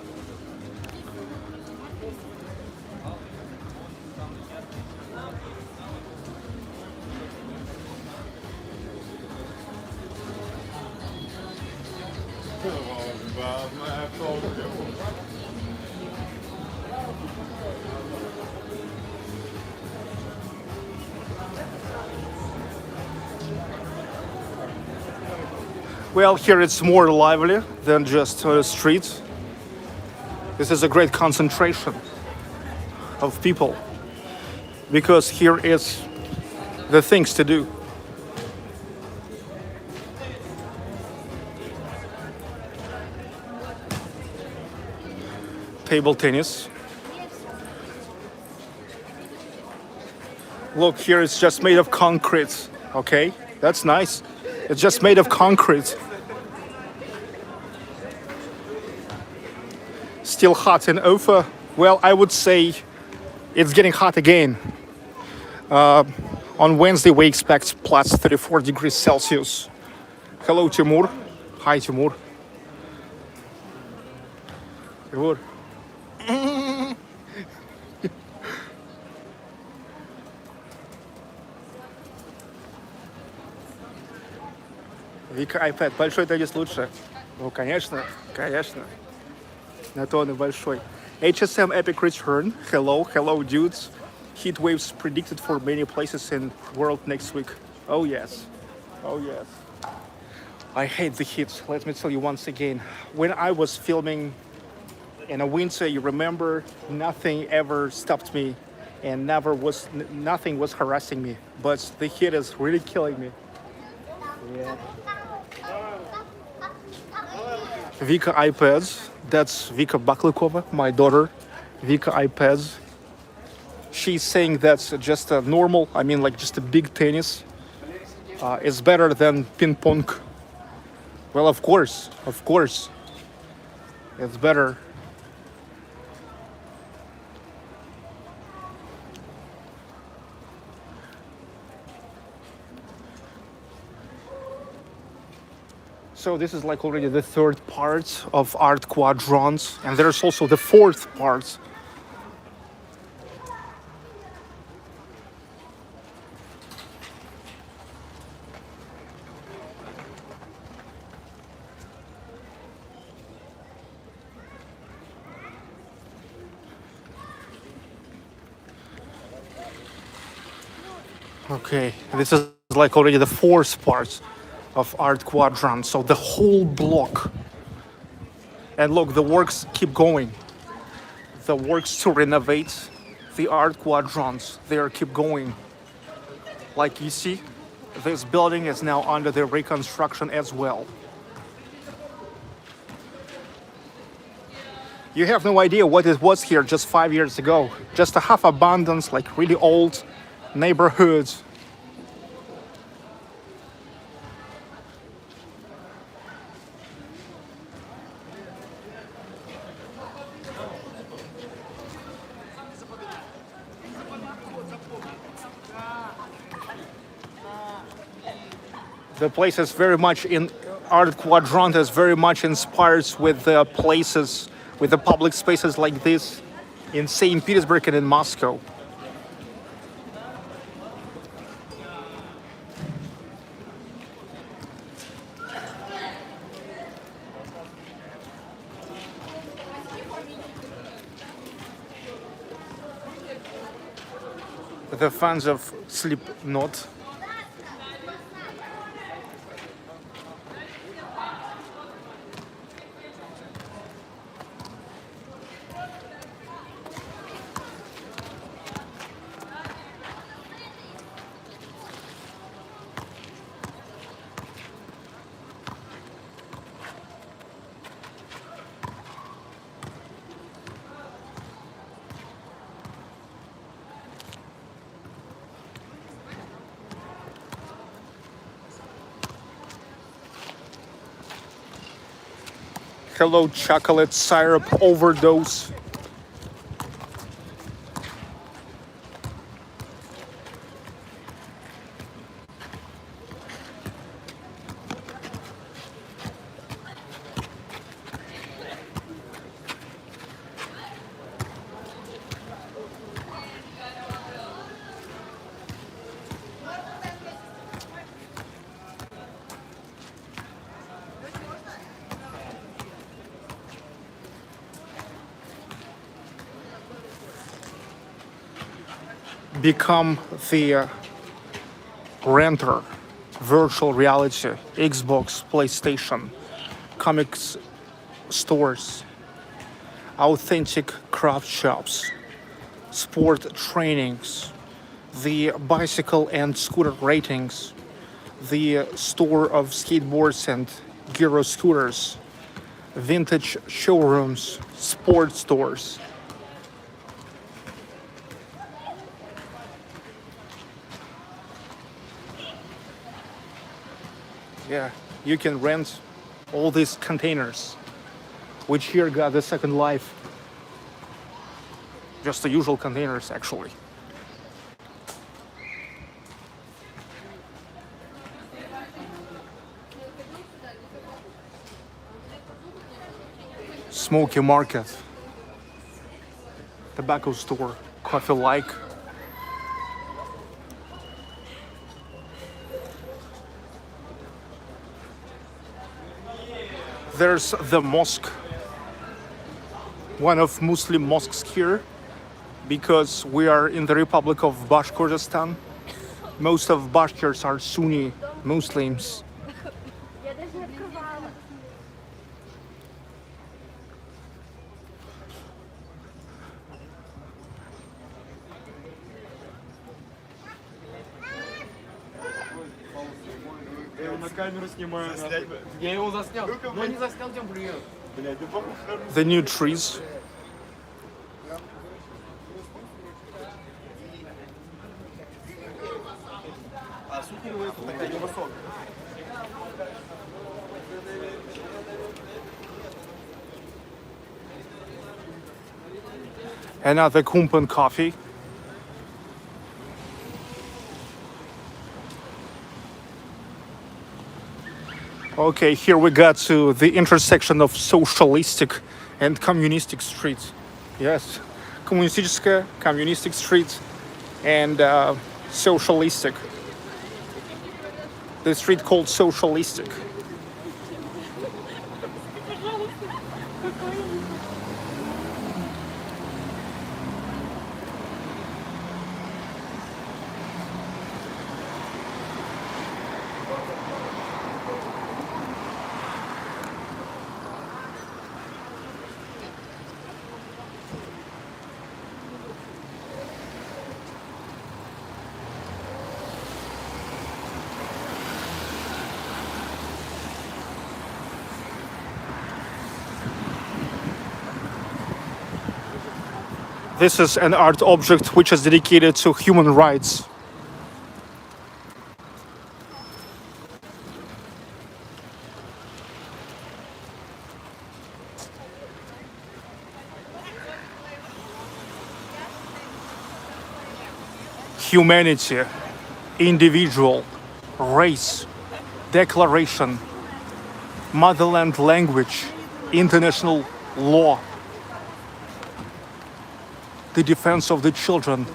S1: Well, here it's more lively than just a street. This is a great concentration of people because here is the things to do. Table tennis. Look, here it's just made of concrete. Okay, that's nice. It's just made of concrete. Still hot in UFA. Well, I would say it's getting hot again. On Wednesday, we expect plus 34 degrees Celsius. Hello, Timur. Hi, Timur. Timur. Вика, iPad. Большой теннис лучше. Ну, конечно, конечно. На то он и большой. HSM Epic Return. Hello, hello, dudes. Heat waves predicted for many places in world next week. Oh, yes. Oh, yes. I hate the heat. Let me tell you once again. When I was filming in a winter, you remember, nothing ever stopped me and nothing was harassing me. But the heat is really killing me. Yeah. Vika iPads. That's Vika Baklikova, my daughter. Vika iPads. She's saying that's just a normal, just a big tennis. It's better than ping pong. Well, of course. It's better. So this is like already the third part of Art Quadrants, and there's also the fourth part. Okay, this is like already the fourth part of Art Quadrant, so the whole block. And look, the works keep going. The works to renovate the Art Quadrants, they keep going. Like you see, this building is now under the reconstruction as well. You have no idea what it was here just 5 years ago. Just a half abandoned, like really old neighborhoods. The place is very much in Art Quadrant is very much inspired with the places, with the public spaces like this. in St. Petersburg and in Moscow. The fans of Slipknot. Hello, chocolate syrup overdose. Become the renter, virtual reality, Xbox, PlayStation, comics stores, authentic craft shops, sport trainings, the bicycle and scooter ratings, the store of skateboards and gyro scooters, vintage showrooms, sports stores. Yeah, you can rent all these containers, which here got the second life. Just the usual containers, actually. Smoky market, tobacco store, coffee-like. There's the mosque, one of Muslim mosques here, because we are in the Republic of Bashkortostan. Most of Bashkirs are Sunni Muslims. The new trees. Another Kumpan coffee. Okay, here we got to the intersection of socialistic and communistic streets. Yes, коммунистическая, communistic street, and socialistic. The street called socialistic. This is an art object which is dedicated to human rights. Humanity, individual, race, declaration, motherland language, international law. the defense of the children,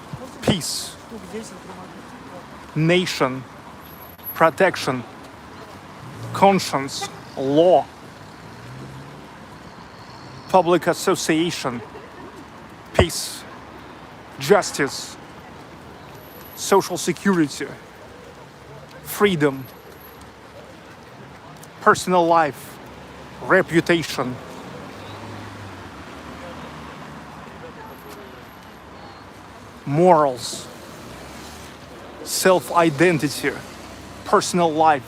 S1: peace, nation, protection, conscience, law, public association, peace, justice, social security, freedom, personal life, reputation, morals, self-identity, personal life.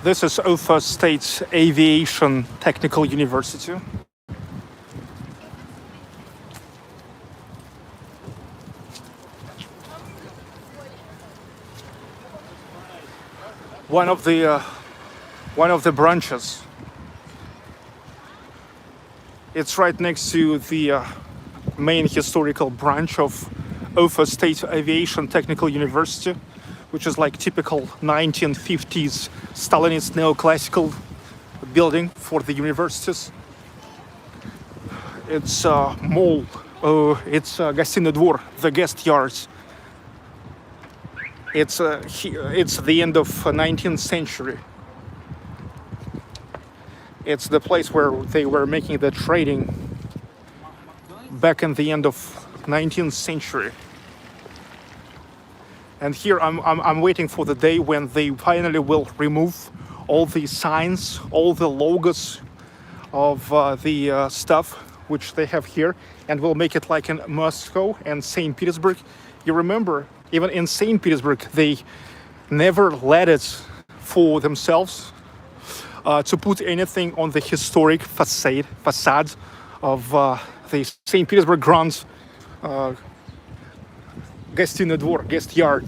S1: This is UFA State Aviation Technical University. One of the branches. It's right next to the main historical branch of UFA State Aviation Technical University, which is like typical 1950s Stalinist neoclassical building for the universities. It's a mall, it's Гостиный двор, the guest yards. It's the end of 19th century. It's the place where they were making the trading back in the end of 19th century. And here I'm waiting for the day when they finally will remove all the signs, all the logos of the stuff which they have here, and will make it like in Moscow and St. Petersburg. You remember, even in St. Petersburg, they never let it for themselves to put anything on the historic facade of the St. Petersburg Grand Гостиный двор, guest yard.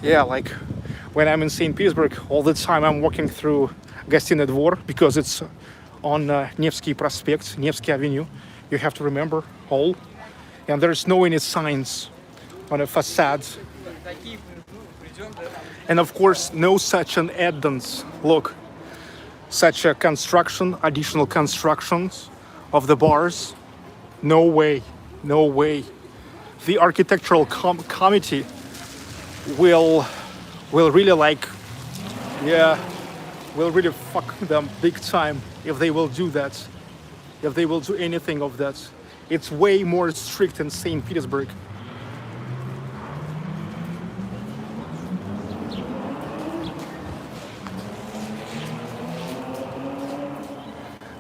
S1: Yeah, like when I'm in St. Petersburg, all the time I'm walking through Гостиный двор because it's on Nevsky Prospect, Nevsky Avenue. You have to remember all. And there's no any signs on a facade. And of course, no such an add-ons. Look, such a construction, additional constructions of the bars. No way, no way. The architectural committee will really like, yeah, will really fuck them big time if they will do that, if they will do anything of that. It's way more strict in St. Petersburg.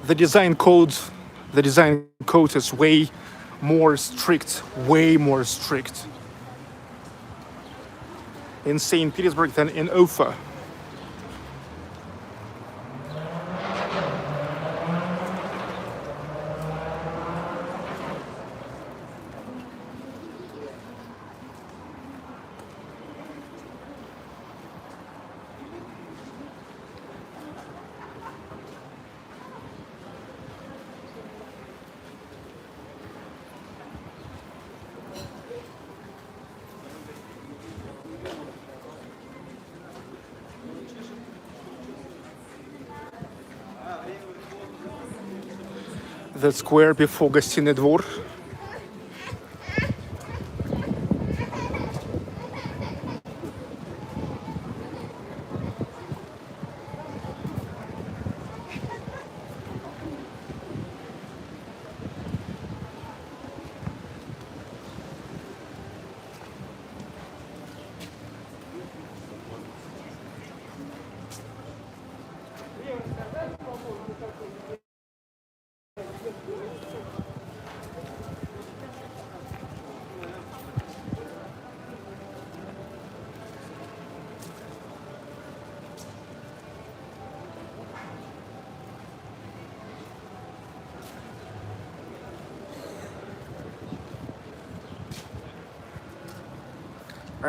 S1: The design code is way more strict in St. Petersburg than in UFA. The square before Гостиный двор.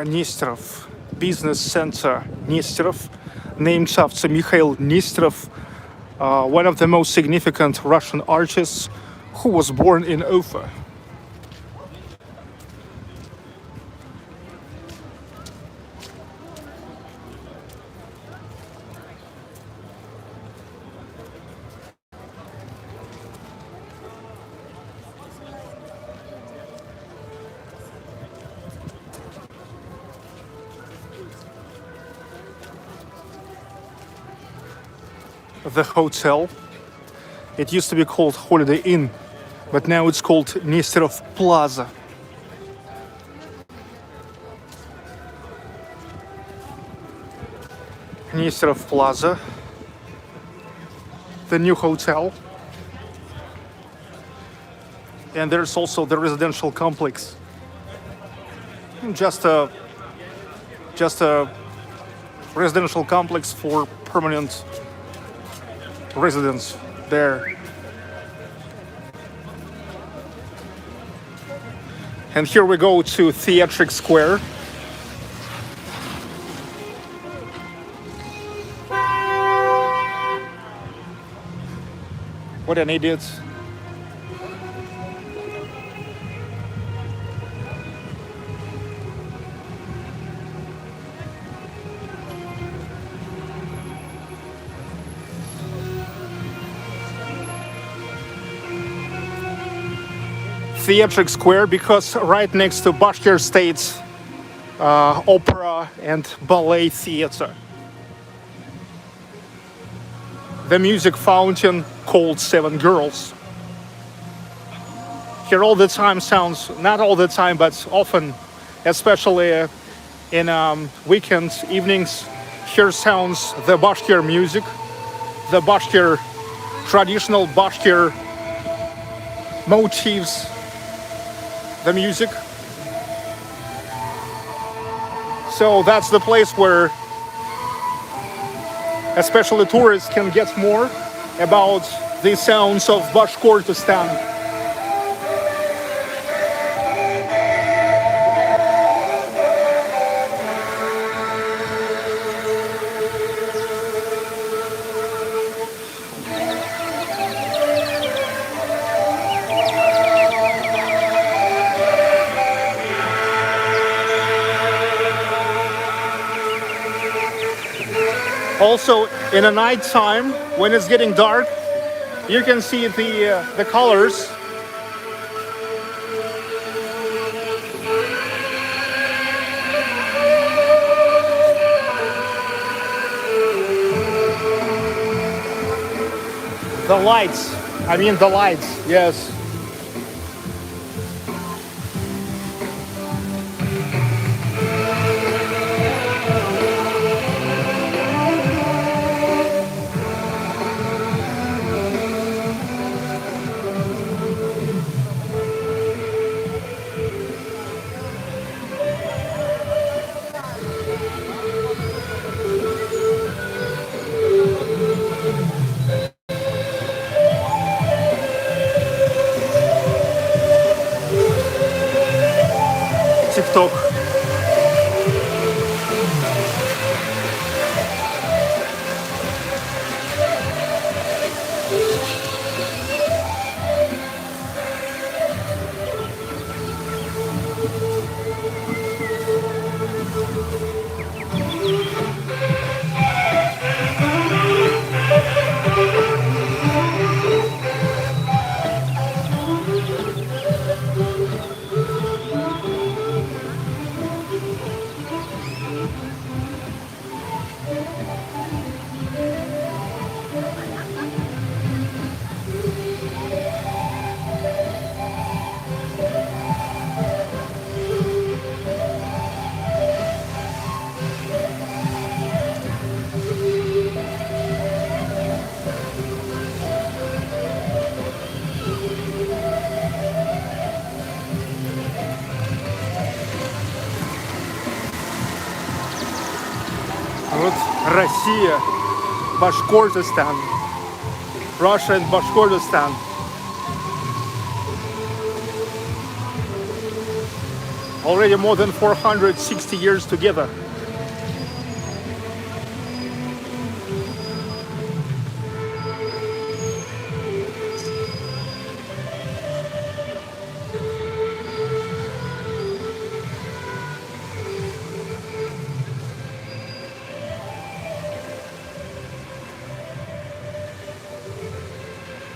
S1: Nesterov Business Center Nesterov, named after Mikhail Nesterov, one of the most significant Russian artists who was born in UFA. the hotel. It used to be called Holiday Inn, but now it's called Nesterov Plaza. Nesterov Plaza, the new hotel. And there's also the residential complex. Just a residential complex for permanent residents there. And here we go to Theatric Square. What an idiot. Theatric Square, because right next to Bashkir State's opera and ballet theater. The music fountain called Seven Girls. Here all the time sounds, not all the time, but often, especially in weekend evenings, here sounds the Bashkir music, the Bashkir, traditional Bashkir motifs, the music. So that's the place where especially tourists can get more about the sounds of Bashkortostan. Also, in the night time, when it's getting dark, you can see the colors. The lights. I mean the lights, yes. TikTok. Вот Россия, Bashkortostan, Russia and Bashkortostan. Already more than 460 years together.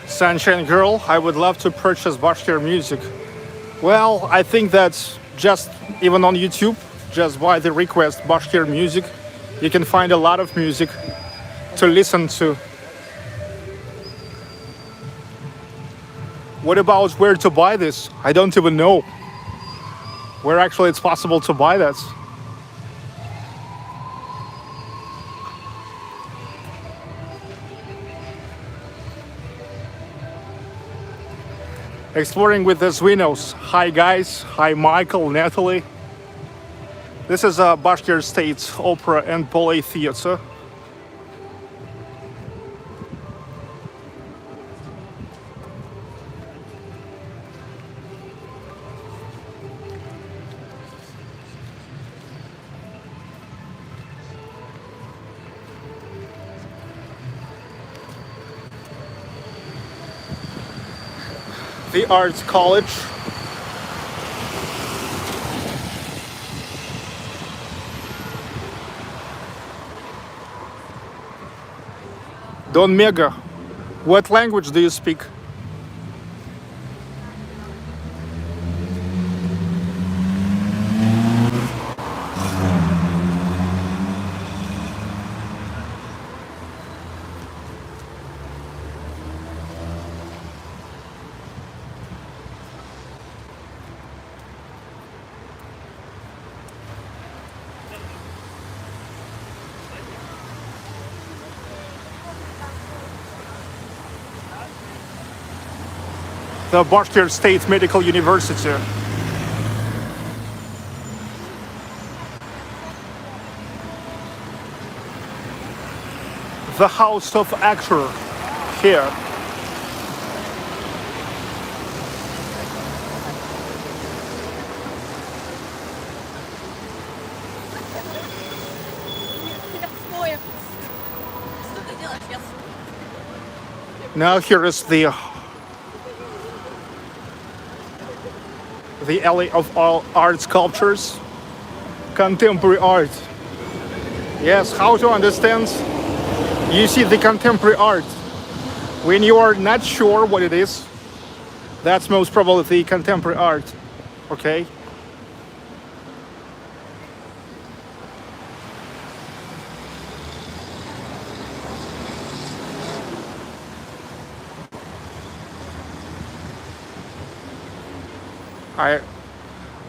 S1: Sunshine Girl, I would love to purchase Bashkir music. Well, I think that's just even on YouTube, just by the request Bashkir music, you can find a lot of music to listen to. What about where to buy this? I don't even know where actually it's possible to buy that. Exploring with the Zwinos. Hi guys, hi Michael, Natalie. This is a Bashkir State Opera and Ballet Theater. The Arts College. Don Mega, what language do you speak? The Bashkir State Medical University. The House of Actor here. Now here is the alley of all art sculptures, contemporary art. Yes, how to understand? You see the contemporary art. When you are not sure what it is, that's most probably the contemporary art, okay?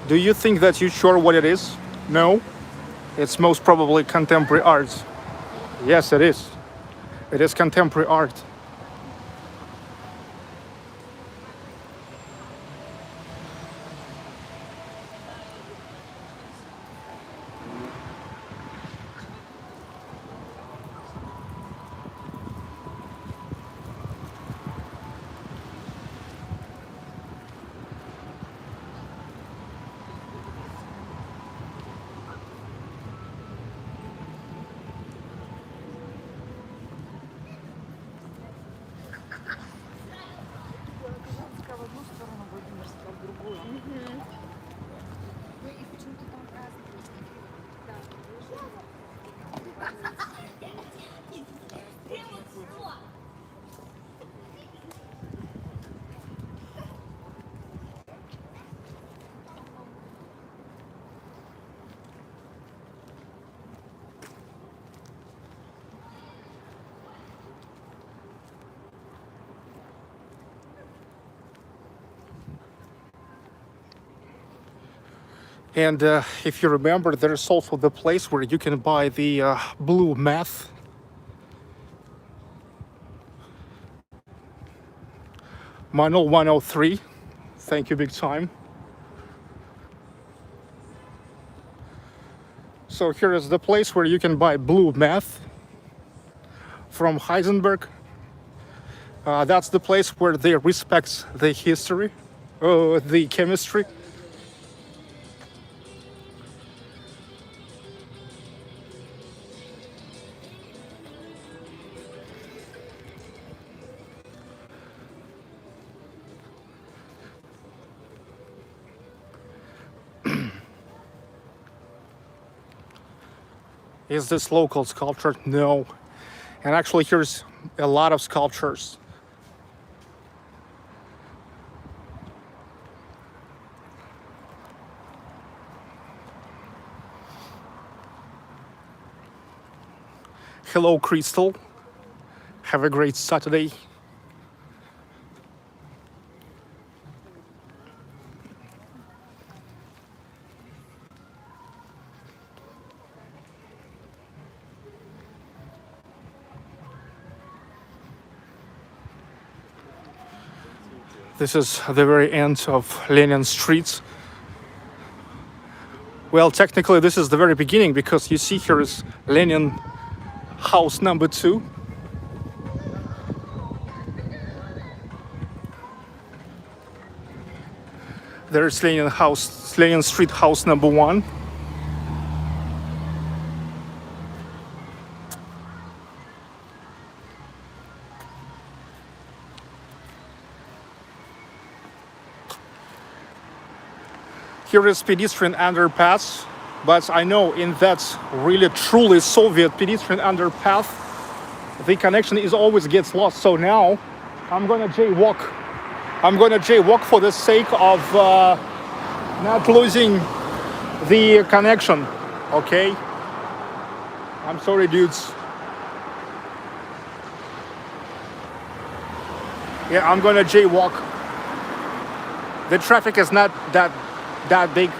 S1: Do you think that you're sure what it is? No? It's most probably contemporary art. Yes, it is. It is contemporary art. And if you remember, there's also the place where you can buy the blue meth. Manual 103. Thank you big time. So here is the place where you can buy blue meth from Heisenberg. That's the place where they respect the history, the chemistry. Is this local sculpture? No. And actually here's a lot of sculptures. Hello, Crystal. Have a great Saturday. This is the very end of Lenin Street. Well, technically this is the very beginning, because you see here is Lenin house number 2. There's Lenin Street house number 1. Here is pedestrian underpass, but I know in that really truly Soviet pedestrian underpass, the connection is always gets lost. So now I'm gonna jaywalk. I'm gonna jaywalk for the sake of not losing the connection. Okay? I'm sorry, dudes. Yeah, I'm gonna jaywalk. The traffic is not that big.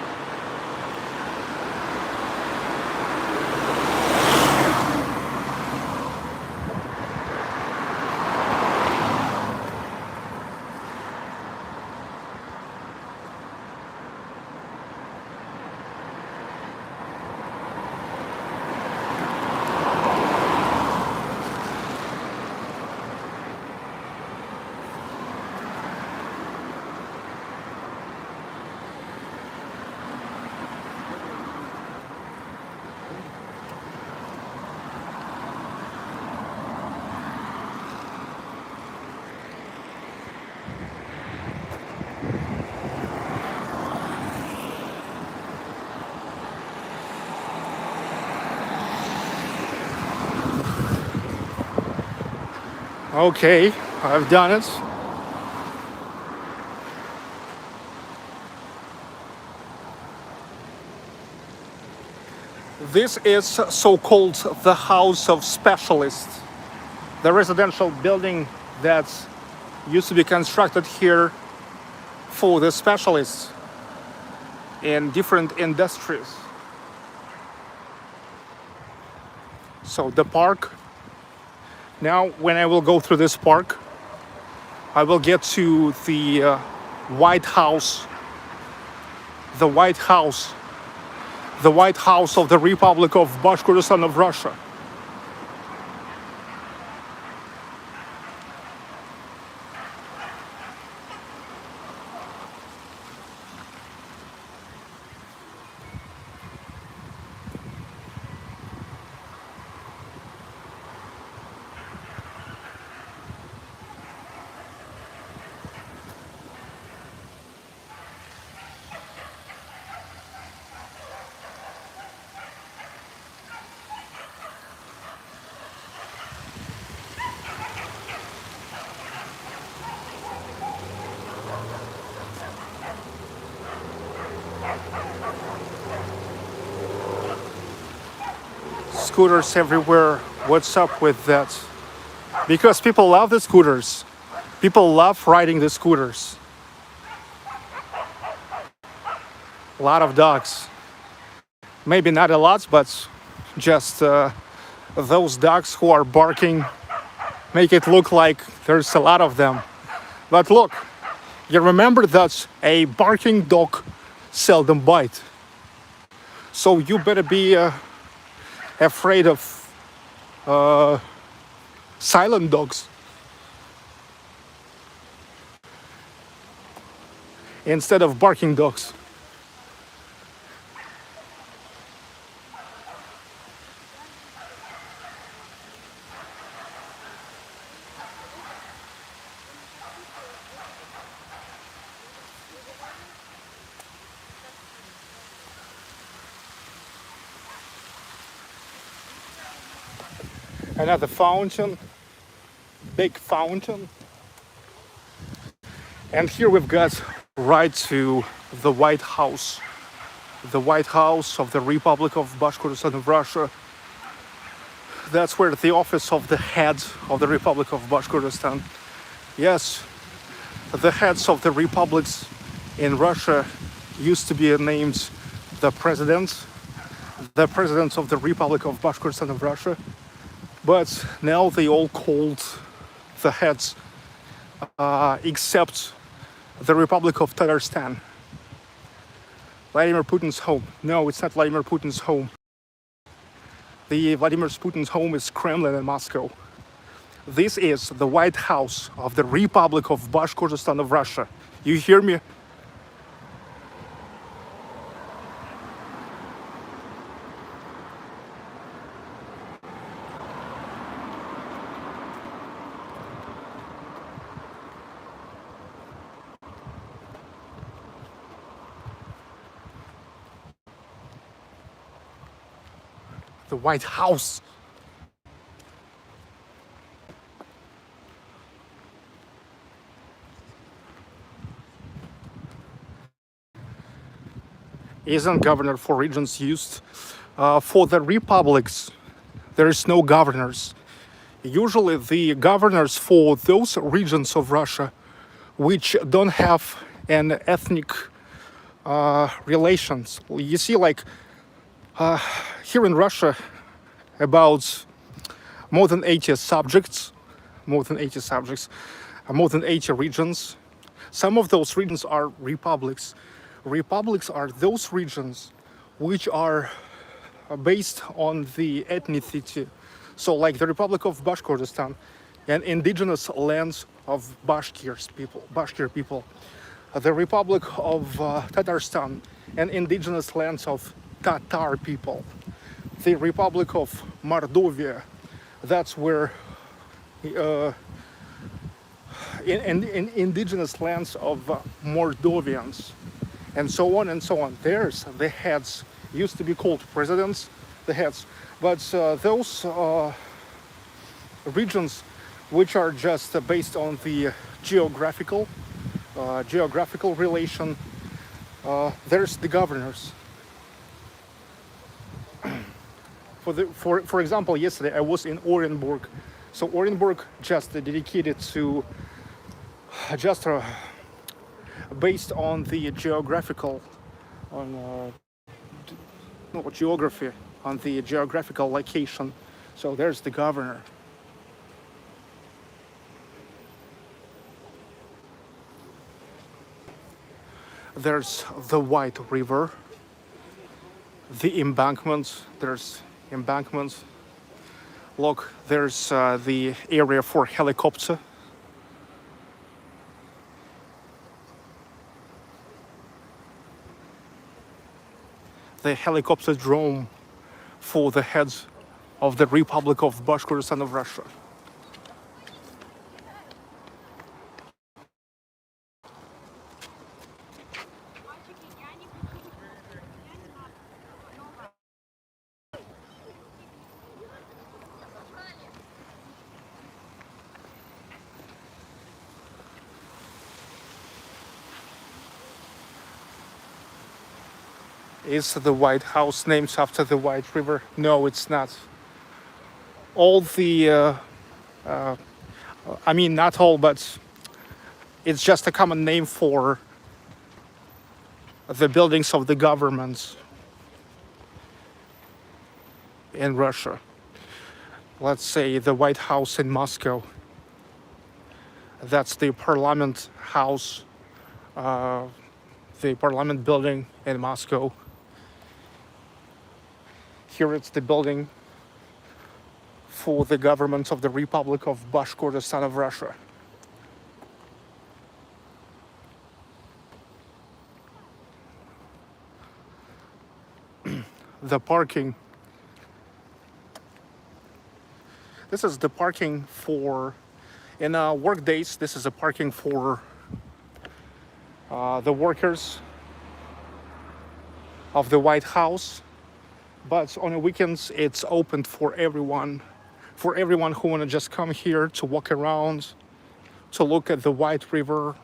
S1: Okay, I've done it. This is so-called the House of Specialists, the residential building that used to be constructed here for the specialists in different industries. So the park. Now, when I will go through this park, I will get to the White House, the White House of the Republic of Bashkortostan of Russia. Scooters everywhere. What's up with that? Because people love the scooters. People love riding the scooters. A lot of dogs. Maybe not a lot, but just those dogs who are barking make it look like there's a lot of them. But look, you remember that a barking dog seldom bites. So you better be afraid of silent dogs instead of barking dogs. Another fountain, big fountain. And here we've got right to the White House of the Republic of Bashkortostan of Russia. That's where the office of the head of the Republic of Bashkortostan. Yes, the heads of the republics in Russia used to be named the presidents of the Republic of Bashkortostan of Russia. But now they all called the heads, except the Republic of Tatarstan. Vladimir Putin's home. No, it's not Vladimir Putin's home. The Vladimir Putin's home is Kremlin in Moscow. This is the White House of the Republic of Bashkortostan of Russia. You hear me? The White House. Isn't governor for regions used? For the republics, there is no governors. Usually the governors for those regions of Russia which don't have an ethnic relations. You see, like here in Russia, about more than 80 subjects, more than 80 regions. Some of those regions are republics. Republics are those regions which are based on the ethnicity. So like the Republic of Bashkortostan and indigenous lands of Bashkir people. The Republic of Tatarstan and indigenous lands of Tatar people. The Republic of Mordovia, that's where in indigenous lands of Moldovians, and so on and so on. There's the heads, used to be called presidents, the heads, but those regions which are just based on the geographical relation, there's the governors. For example, yesterday I was in Orenburg. So Orenburg just dedicated to based on the geography, on the geographical location. So there's the governor. There's the White River, the embankments. There's embankments. Look, there's the area for helicopter. The helicopter drone for the heads of the Republic of Bashkortostan of Russia. Is the White House named after the White River? No, it's not. All the, I mean, not all, but it's just a common name for the buildings of the governments in Russia. Let's say the White House in Moscow. That's the Parliament House, the Parliament building in Moscow. Here it's the building for the government of the Republic of Bashkortostan of Russia. The parking. This is the parking for, in work days, this is a parking for the workers of the White House. But on the weekends, it's open for everyone who want to just come here to walk around, to look at the White River.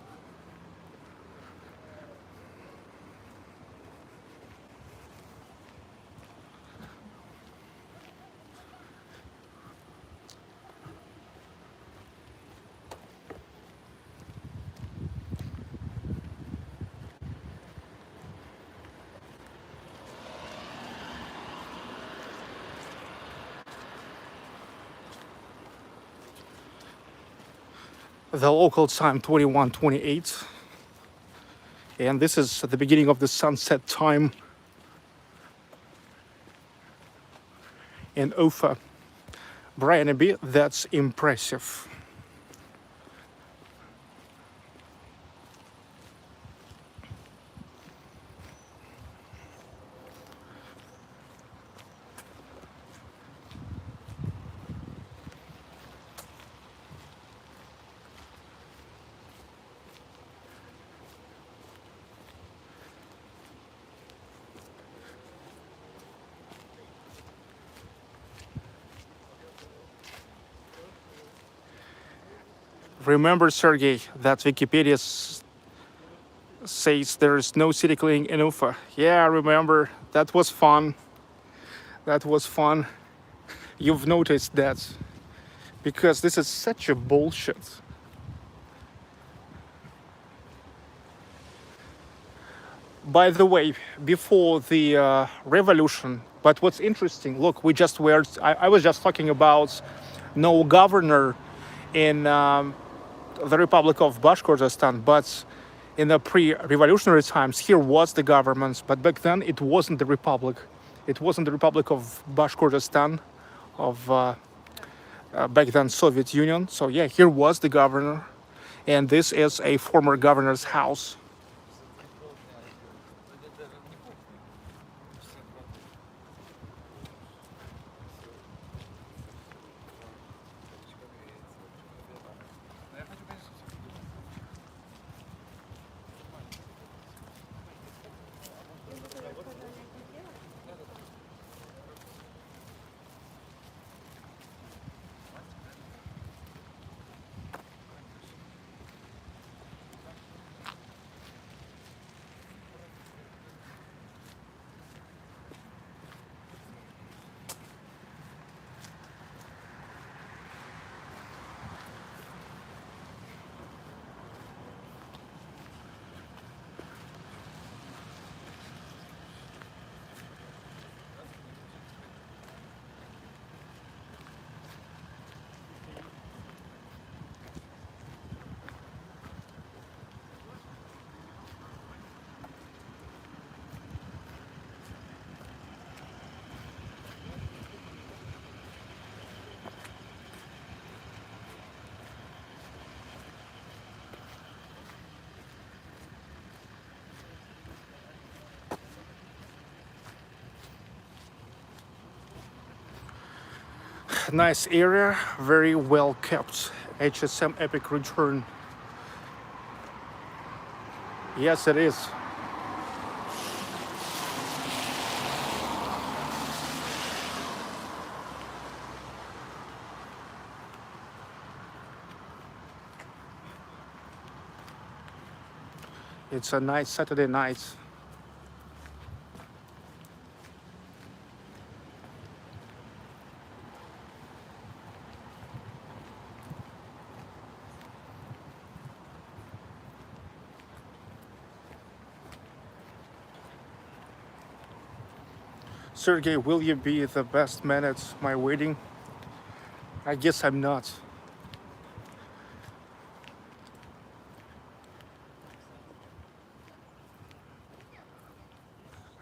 S1: The local time 21:28. And this is the beginning of the sunset time in UFA. Brian B, that's impressive. Remember, Sergey, that Wikipedia says there is no city cleaning in Ufa. Yeah, I remember. That was fun. That was fun. You've noticed that. Because this is such a bullshit. By the way, before the revolution, but what's interesting, look, I was just talking about no governor in the Republic of Bashkortostan, but in the pre-revolutionary times, here was the government, but back then it wasn't the republic. It wasn't the Republic of Bashkortostan, of back then Soviet Union. So yeah, here was the governor, and this is a former governor's house. Nice area, very well kept. HSM Epic Return. Yes, it is. It's a nice Saturday night. Sergey, will you be the best man at my wedding? I guess I'm not.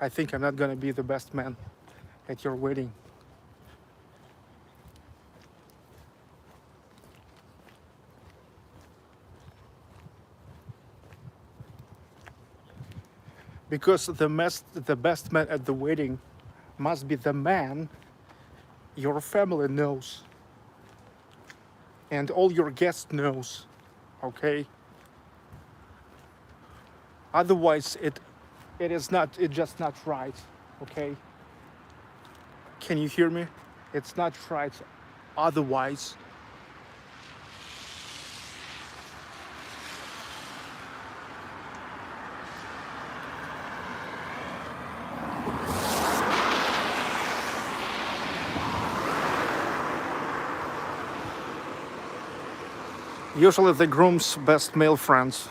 S1: I think I'm not gonna be the best man at your wedding. Because the best man at the wedding must be the man your family knows and all your guests knows, okay? Otherwise it's just not right, okay? Can you hear me? It's not right otherwise. Usually the groom's best male friends.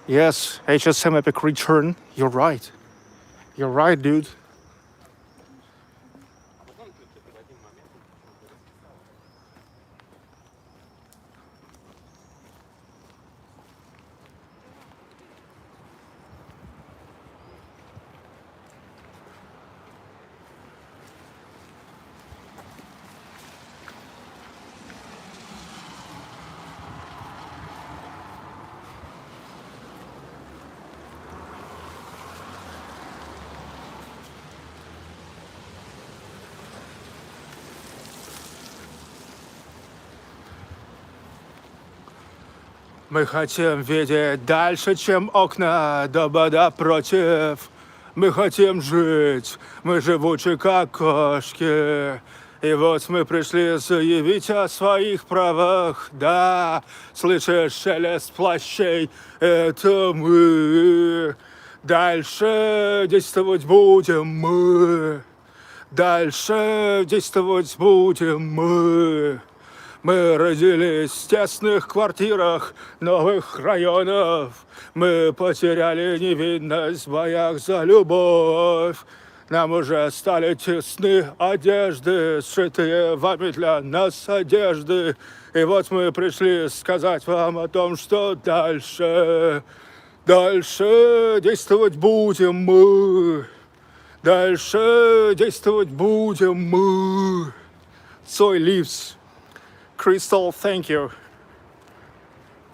S1: Yes, HSM Epic Return. You're right. You're right, dude. Мы хотим видеть дальше, чем окна, дома напротив. Мы хотим жить, мы живучи, как кошки. И вот мы пришли заявить о своих правах. Да, слышишь шелест плащей, это мы. Дальше действовать будем мы. Дальше действовать будем мы. Мы родились в тесных квартирах новых районов. Мы потеряли невинность в боях за любовь. Нам уже стали тесны одежды, сшитые вами для нас одежды. И вот мы пришли сказать вам о том, что дальше действовать будем мы. Дальше действовать будем мы. Soy lives. Crystal, thank you.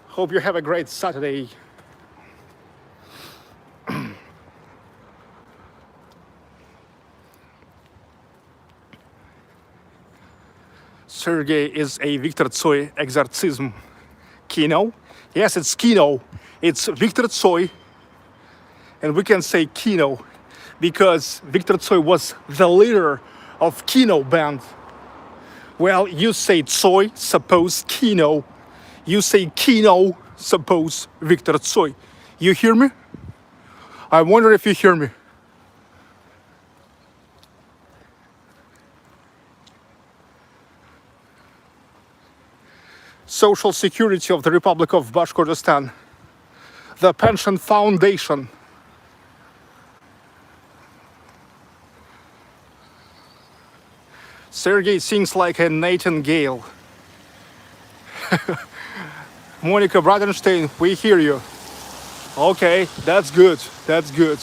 S1: Hope you have a great Saturday. Sergey is a Victor Tsoi exorcism. Kino? Yes, it's Kino. It's Victor Tsoi. And we can say Kino because Victor Tsoi was the leader of Kino band. Well, you say Tsoi, suppose Kino. You say Kino, suppose Victor Tsoi. You hear me? I wonder if you hear me. Social Security of the Republic of Bashkortostan. The Pension Foundation. Sergey sings like a nightingale. Monica Bradenstein, we hear you. Okay, that's good. That's good.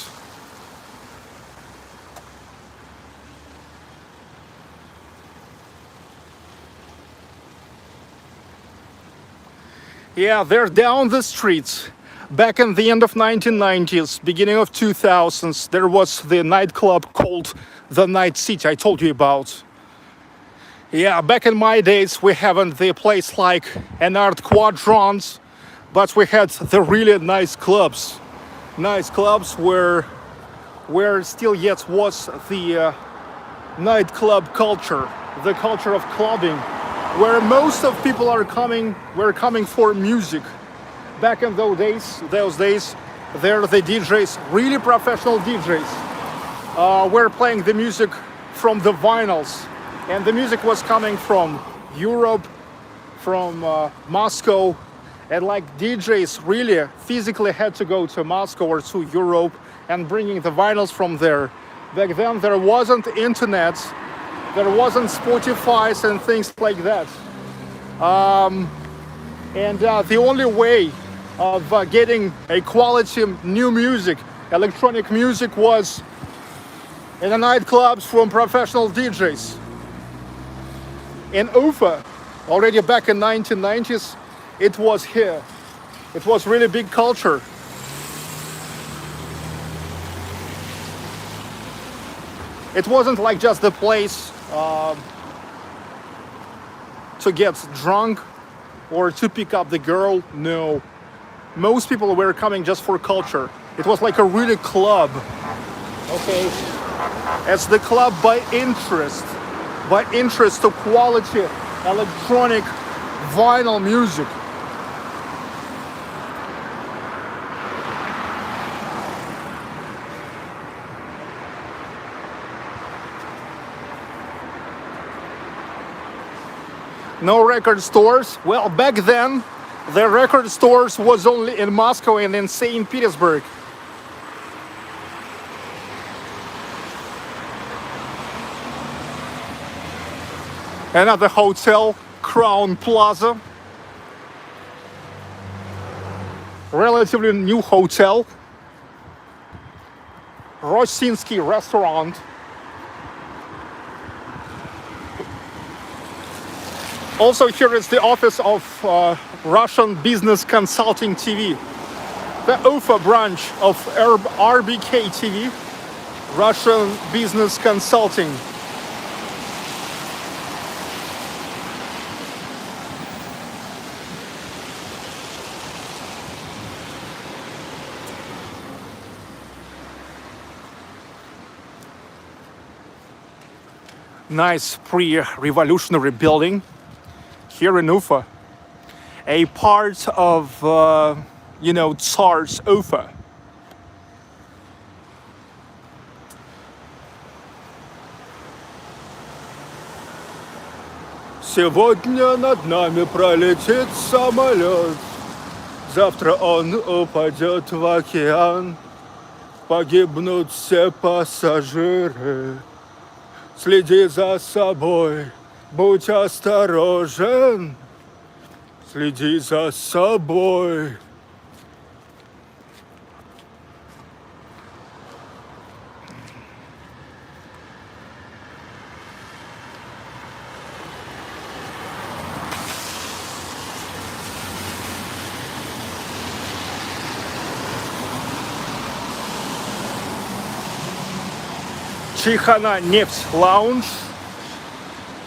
S1: Yeah, they're down the streets. Back in the end of 1990s, beginning of 2000s, there was the nightclub called the Night City I told you about. Yeah, back in my days, we haven't the place like an art quadrant, but we had the really nice clubs. Nice clubs where still yet was the nightclub culture, the culture of clubbing, where most of people were coming for music. Back in those days, there the DJs, really professional DJs, were playing the music from the vinyls. And the music was coming from Europe, from Moscow, and like DJs really physically had to go to Moscow or to Europe and bringing the vinyls from there. Back then there wasn't internet, there wasn't Spotify and things like that. The only way of getting a quality new music, electronic music, was in the nightclubs from professional DJs. In UFA, already back in 1990s, it was here. It was really big culture. It wasn't like just the place to get drunk or to pick up the girl. No. Most people were coming just for culture. It was like a really club. Okay. It's the club by interest to quality electronic vinyl music. No record stores. Well, back then, the record stores was only in Moscow and in St. Petersburg. Another hotel, Crown Plaza. Relatively new hotel. Rosinsky restaurant. Also here is the office of Russian Business Consulting TV. The UFA branch of RBK TV, Russian Business Consulting. Nice pre-revolutionary building here in Ufa. A part of, Tsar's Ufa. Сегодня над нами пролетит самолет, завтра он упадет в океан, погибнут все пассажиры. Следи за собой, будь осторожен, следи за собой. Chihana Neft Lounge,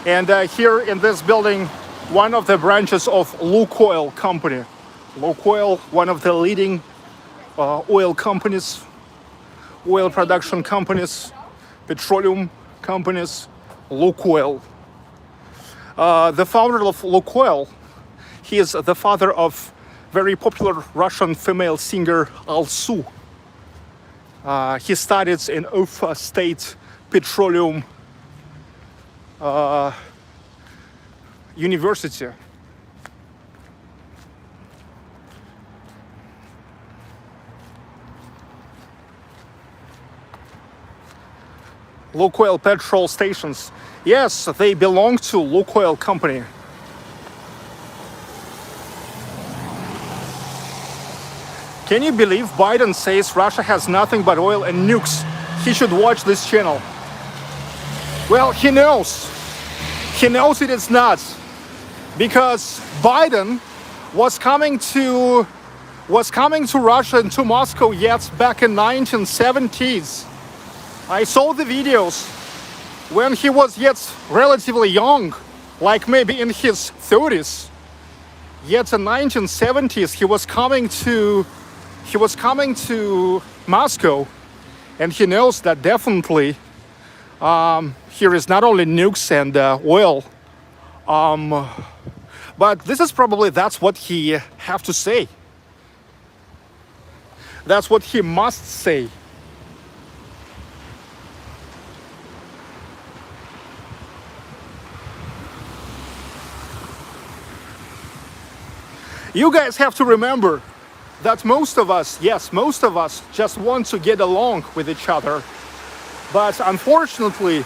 S1: and here in this building, one of the branches of Lukoil company. Lukoil, one of the leading oil companies, oil production companies, petroleum companies, Lukoil. The founder of Lukoil, he is the father of very popular Russian female singer Alsu. He studied in Ufa State Petroleum University. Lukoil petrol stations. Yes, they belong to Lukoil company. Can you believe Biden says Russia has nothing but oil and nukes? He should watch this channel. Well, he knows. He knows it is not. Because Biden was coming to Russia and to Moscow yet back in 1970s. I saw the videos when he was yet relatively young, like maybe in his 30s. Yet in 1970s he was coming to Moscow, and he knows that definitely here is not only nukes and oil, but this is probably, that's what he have to say. That's what he must say. You guys have to remember that most of us just want to get along with each other. But unfortunately,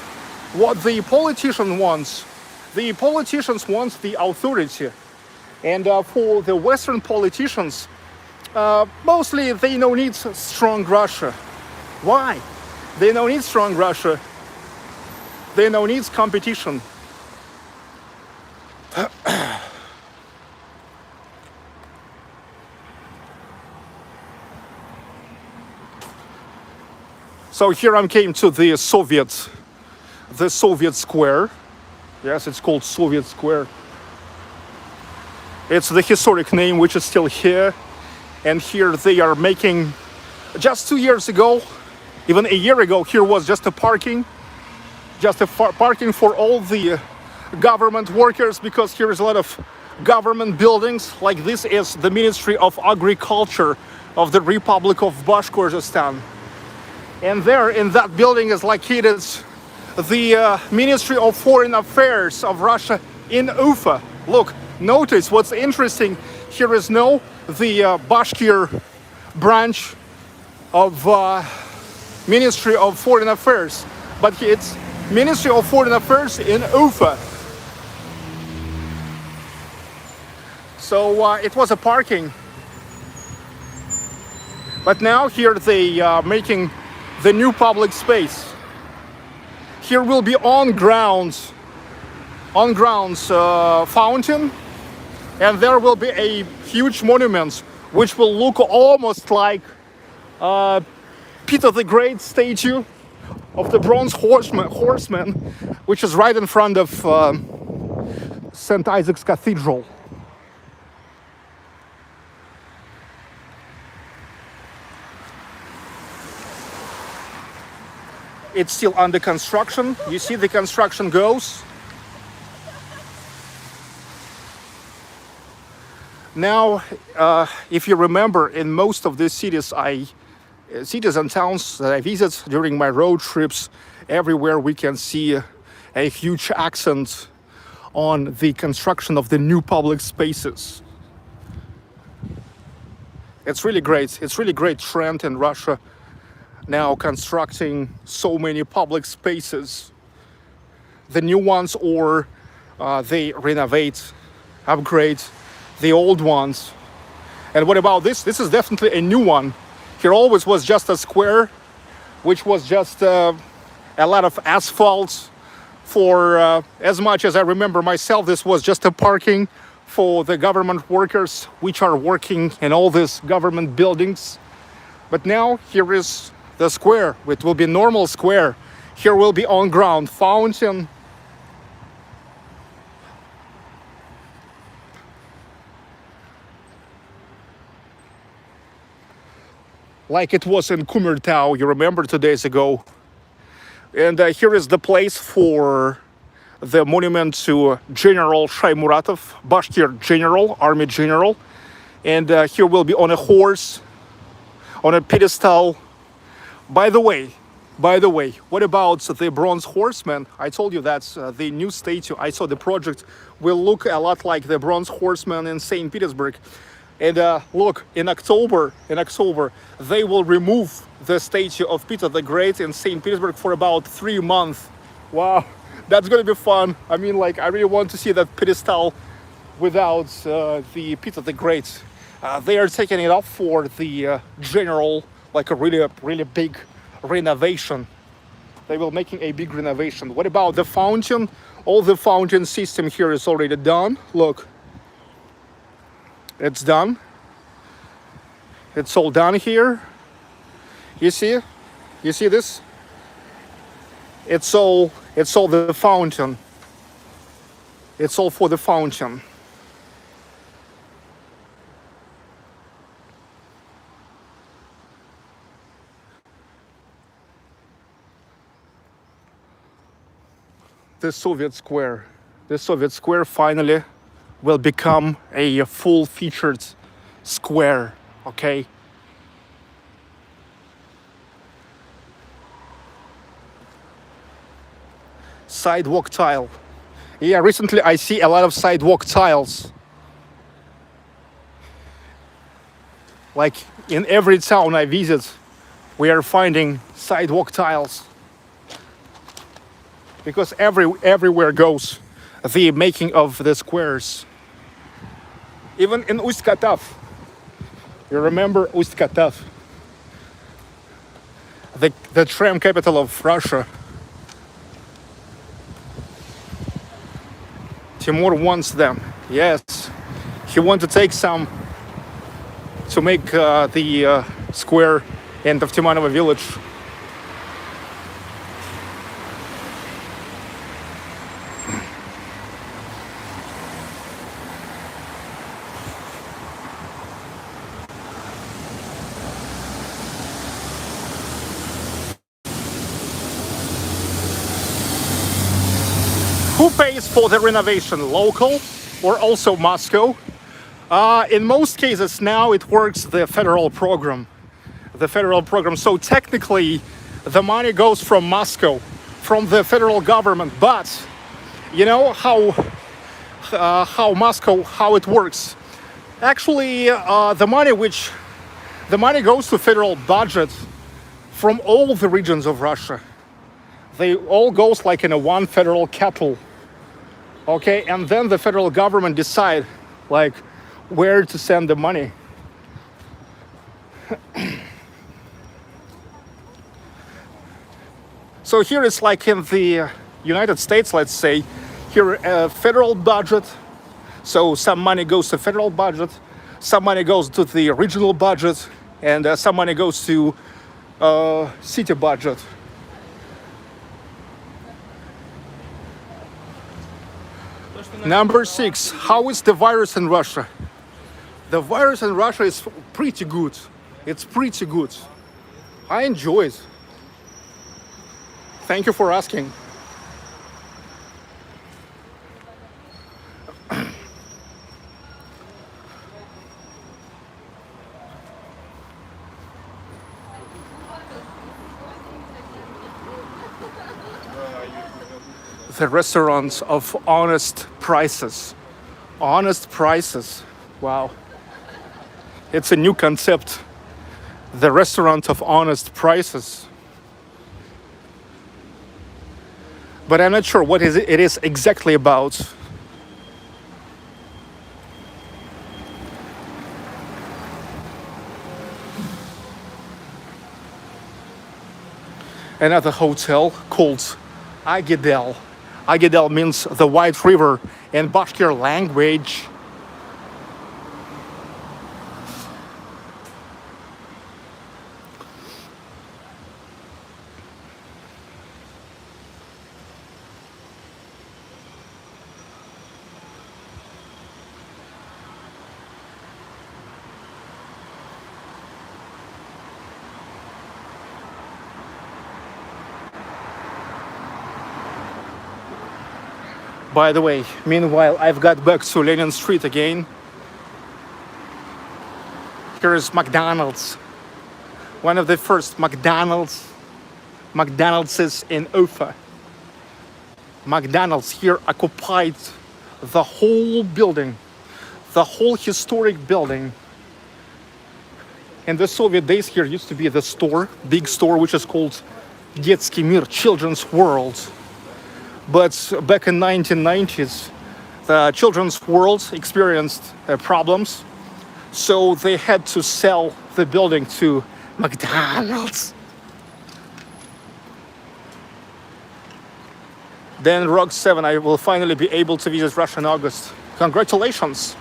S1: what the politicians want the authority. And for the Western politicians, mostly they don't need strong Russia. Why? They don't need strong Russia. They don't need competition. So here I came to the Soviet Square. Yes, it's called Soviet Square. It's the historic name which is still here. And here they are making, just 2 years ago, even a year ago, here was just a parking for all the government workers, because here is a lot of government buildings. Like this is the Ministry of Agriculture of the Republic of Bashkortostan. And there in that building is located the Ministry of Foreign Affairs of Russia in Ufa. Look, notice what's interesting. Here is the Bashkir branch of Ministry of Foreign Affairs, but it's Ministry of Foreign Affairs in Ufa. So it was a parking. But now here they are making the new public space. Here will be on grounds fountain, and there will be a huge monument which will look almost like Peter the Great statue of the bronze horseman, which is right in front of St. Isaac's Cathedral. It's still under construction. You see the construction goes. Now, if you remember, in most of these cities and towns that I visit during my road trips, everywhere we can see a huge accent on the construction of the new public spaces. It's really great. It's really great trend in Russia now, constructing so many public spaces. The new ones, or they renovate, upgrade the old ones. And what about this? This is definitely a new one. Here always was just a square, which was just a lot of asphalt. For as much as I remember myself, this was just a parking for the government workers which are working in all these government buildings. But now here is the square. It will be normal square. Here will be on ground fountain. Like it was in Kumurtau, you remember, 2 days ago. And here is the place for the monument to General Shaymuratov, Bashkir general, army general. And here will be on a horse, on a pedestal. By the way, what about the bronze horseman? I told you that the new statue, I saw the project, will look a lot like the bronze horseman in St. Petersburg. And look, in October, they will remove the statue of Peter the Great in St. Petersburg for about 3 months. Wow, that's gonna be fun. I mean, like, I really want to see that pedestal without the Peter the Great. They are taking it up for the general, like a really big renovation. They will making a big renovation. What about the fountain? All the fountain system here is already done. Look. It's done. It's all done here. You see this? It's all the fountain. It's all for the fountain. The Soviet Square finally will become a full-featured square, okay? Sidewalk tile. Yeah, recently I see a lot of sidewalk tiles. Like in every town I visit, we are finding sidewalk tiles. Because everywhere goes the making of the squares. Even in Ust-Katav. You remember Ust-Katav? The tram capital of Russia. Timur wants them. Yes. He wants to take some to make the square end of Timanovo village. Who pays for the renovation? Local or also Moscow? In most cases now it works the federal program. So technically the money goes from Moscow, from the federal government. But you know how it works. Actually, the money goes to federal budget from all the regions of Russia. They all goes like in a one federal kettle. Okay, and then the federal government decide like where to send the money. So here it's like in the United States, let's say, here a federal budget. So some money goes to federal budget, some money goes to the regional budget, and some money goes to city budget. Number 6, how is the virus in Russia? The virus in Russia is pretty good. It's pretty good. I enjoy it. Thank you for asking. The restaurants of honest prices. Honest prices. Wow. It's a new concept. The restaurant of honest prices. But I'm not sure what it is exactly about. Another hotel called Agidel. Agidel means the White River in Bashkir language. By the way, meanwhile, I've got back to Lenin Street again. Here is McDonald's. One of the first McDonald's in UFA. McDonald's here occupied the whole building, the whole historic building. In the Soviet days, here used to be the store, big store, which is called Детский мир, Children's World. But back in 1990s, the Children's World experienced problems, so they had to sell the building to McDonald's. Then Rock 7, I will finally be able to visit Russia in August. Congratulations,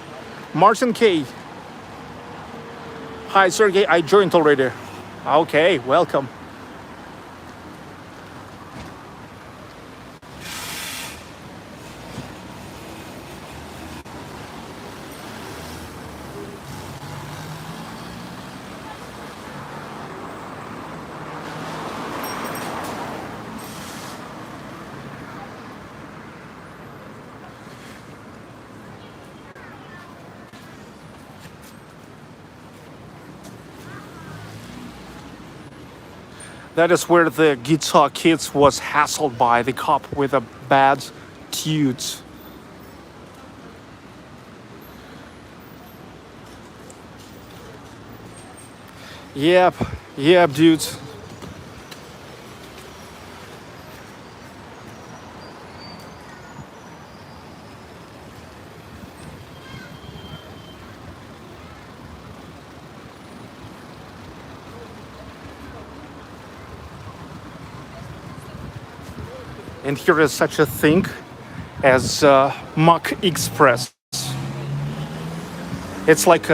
S1: Martin K. Hi, Sergey, I joined already. Okay, welcome. That is where the Guitar Kids was hassled by the cop with a bad tooth. Yep, dude. And here is such a thing as Mac Express. It's like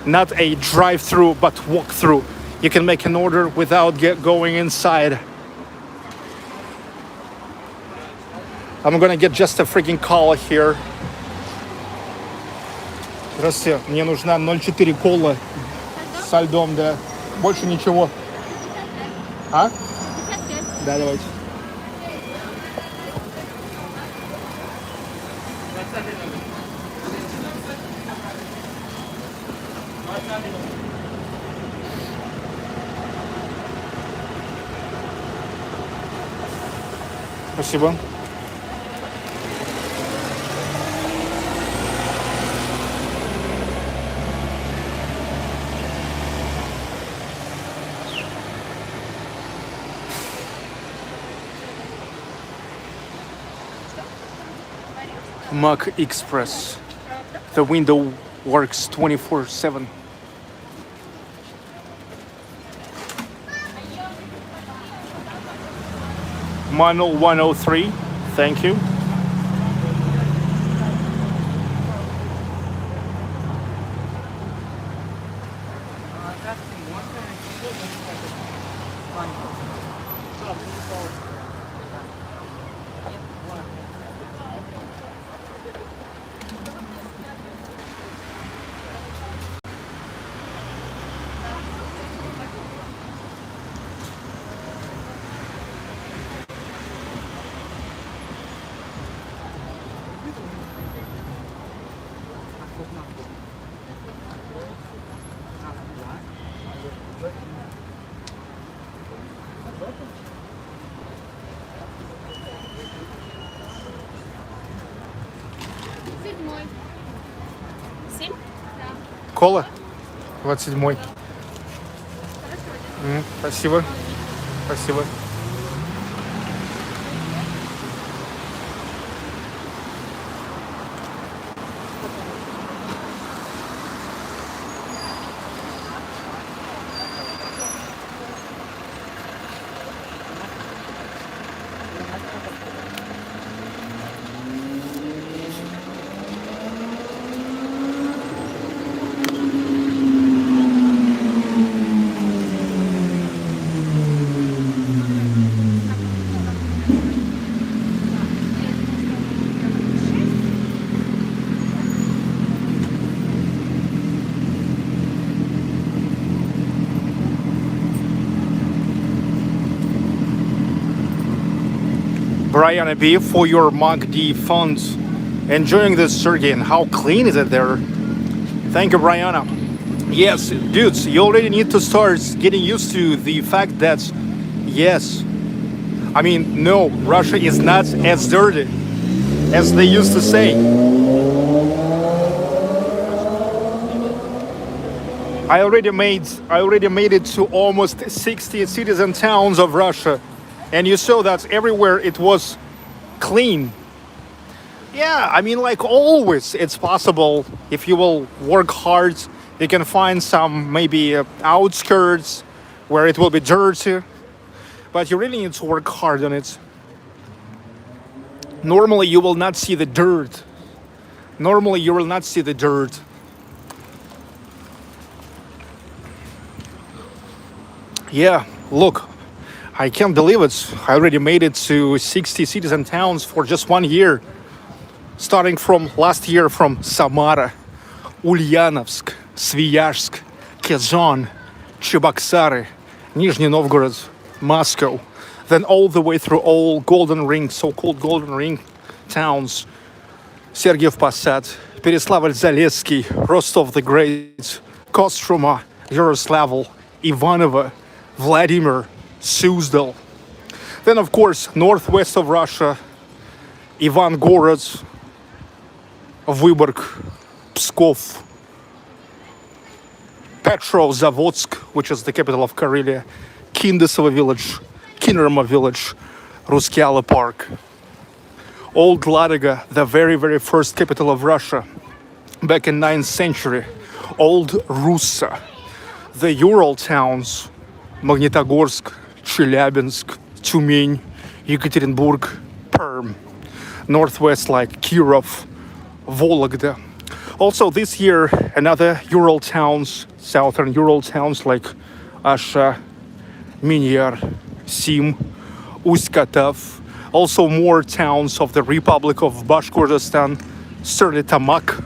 S1: not a drive-through, but walk-through. You can make an order without going inside. I'm gonna get just a freaking cola here. Здравствуйте, мне нужна 0,4 кола со льдом, да. Больше ничего. А? Да, давайте. Спасибо. Mac Express. The window works 24/7. Manual 103, thank you. Кока-Кола. 27-й. Спасибо. Спасибо. Brianna B for your Mark D funds. Enjoying this Sergey, and how clean is it there? Thank you, Brianna. Yes, dudes, you already need to start getting used to the fact that, yes, I mean, no, Russia is not as dirty as they used to say. I already made it to almost 60 cities and towns of Russia, and you saw that everywhere it was clean. Yeah, I mean, like always, it's possible if you will work hard. You can find some maybe outskirts where it will be dirty, but you really need to work hard on it. Normally, you will not see the dirt. Normally, you will not see the dirt. Yeah, look, I can't believe it. I already made it to 60 cities and towns for just 1 year. Starting from last year from Samara, Ulyanovsk, Sviazhsk, Kazan, Cheboksary, Nizhny Novgorod, Moscow, then all the way through all Golden Ring, so-called Golden Ring towns, Sergiev Posad, Pereslavl-Zalesky, Rostov the Great, Kostroma, Yaroslavl, Ivanovo, Vladimir, Suzdal. Then, of course, northwest of Russia, Ivangorod, Vyborg, Pskov, Petrozavodsk, which is the capital of Karelia, Kindesovo village, Kinerma village, Ruskiala Park, Old Ladoga, the very, very first capital of Russia, back in 9th century, Old Russa, the Ural towns, Magnitogorsk, Chelyabinsk, Tyumen, Yekaterinburg, Perm, northwest like Kirov, Vologda. Also this year, another Ural towns, southern Ural towns like Asha, Minyar, Sim, Uсть-Katav. Also more towns of the Republic of Bashkortostan, Stерлitamak,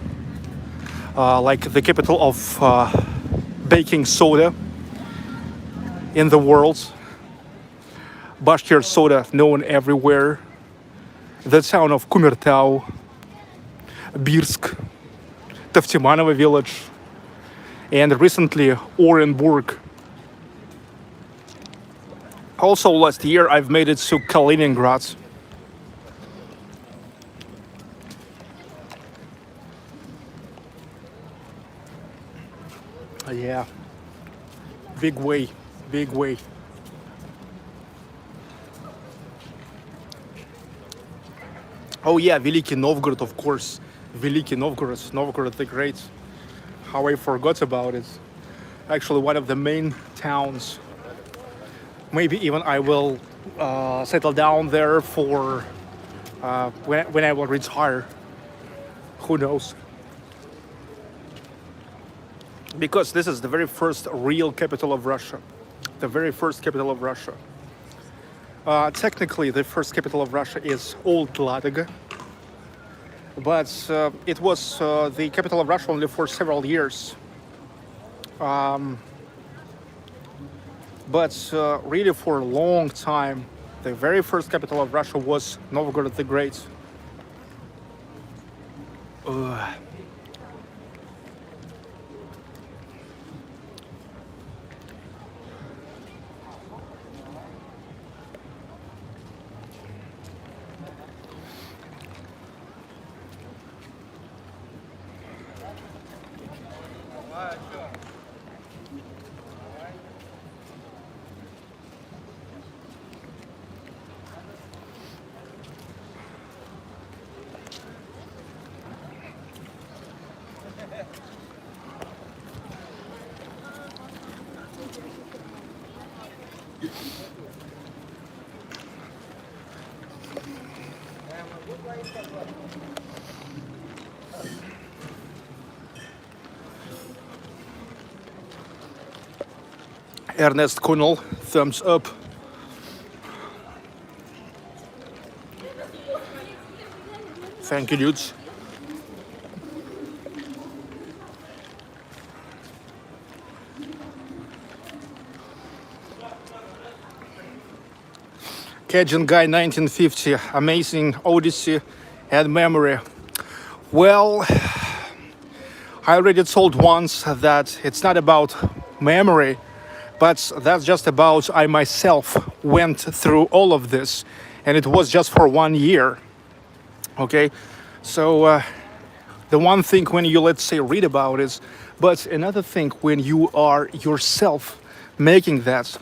S1: like the capital of baking soda in the world. Bashkir soda known everywhere. The town of Kumertau, Birsk, Tavtimanovo village, and recently Orenburg. Also last year I've made it to Kaliningrad. Yeah, big way, big way. Oh yeah, Великий Novgorod, of course. Великий Novgorod, Novgorod the Great. How I forgot about it. Actually, one of the main towns. Maybe even I will settle down there for when I will retire. Who knows? Because this is the very first real capital of Russia. The very first capital of Russia. Technically, the first capital of Russia is Old Ladoga. But it was the capital of Russia only for several years. But really for a long time, the very first capital of Russia was Novgorod the Great. Ernest Kunnel, thumbs up. Thank you, dudes. Cajun Guy 1950, amazing Odyssey and memory. Well, I already told once that it's not about memory, but that's just about I myself went through all of this, and it was just for 1 year. Okay, so the one thing when you, let's say, read about it, but another thing when you are yourself making that.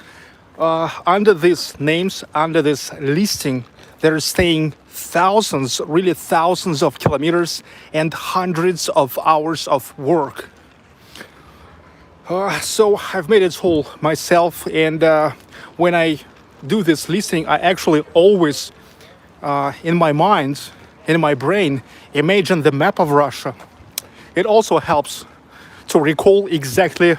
S1: Under these names, under this listing, they're staying thousands, really thousands of kilometers and hundreds of hours of work. So I've made it all myself, and when I do this listing, I actually always, in my mind, in my brain, imagine the map of Russia. It also helps to recall exactly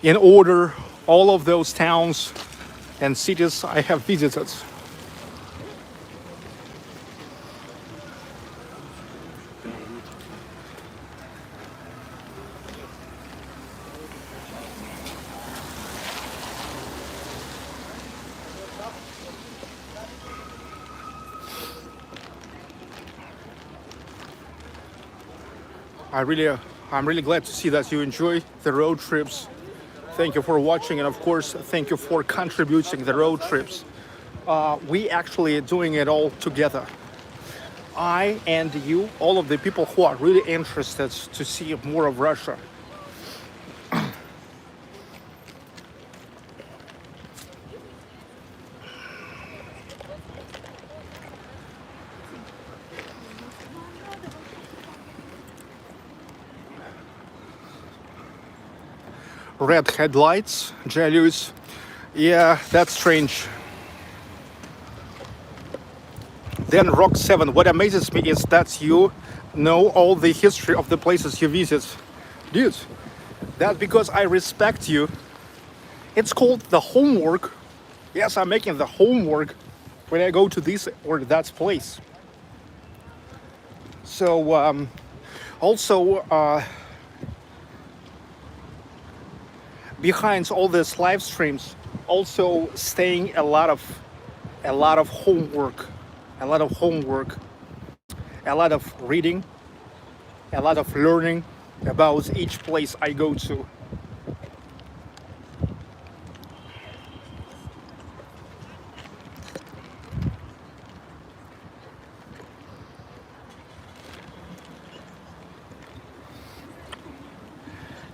S1: in order all of those towns and cities I have visited. I'm really glad to see that you enjoy the road trips. Thank you for watching, and of course, thank you for contributing the road trips. We actually doing it all together. I and you, all of the people who are really interested to see more of Russia. Red headlights, jealous. Yeah, that's strange. Then Rock 7, what amazes me is that you know all the history of the places you visit. Dude, that's because I respect you. It's called the homework. Yes, I'm making the homework when I go to this or that place. So, also, behind all these live streams, also staying a lot of homework, a lot of reading, a lot of learning about each place I go to.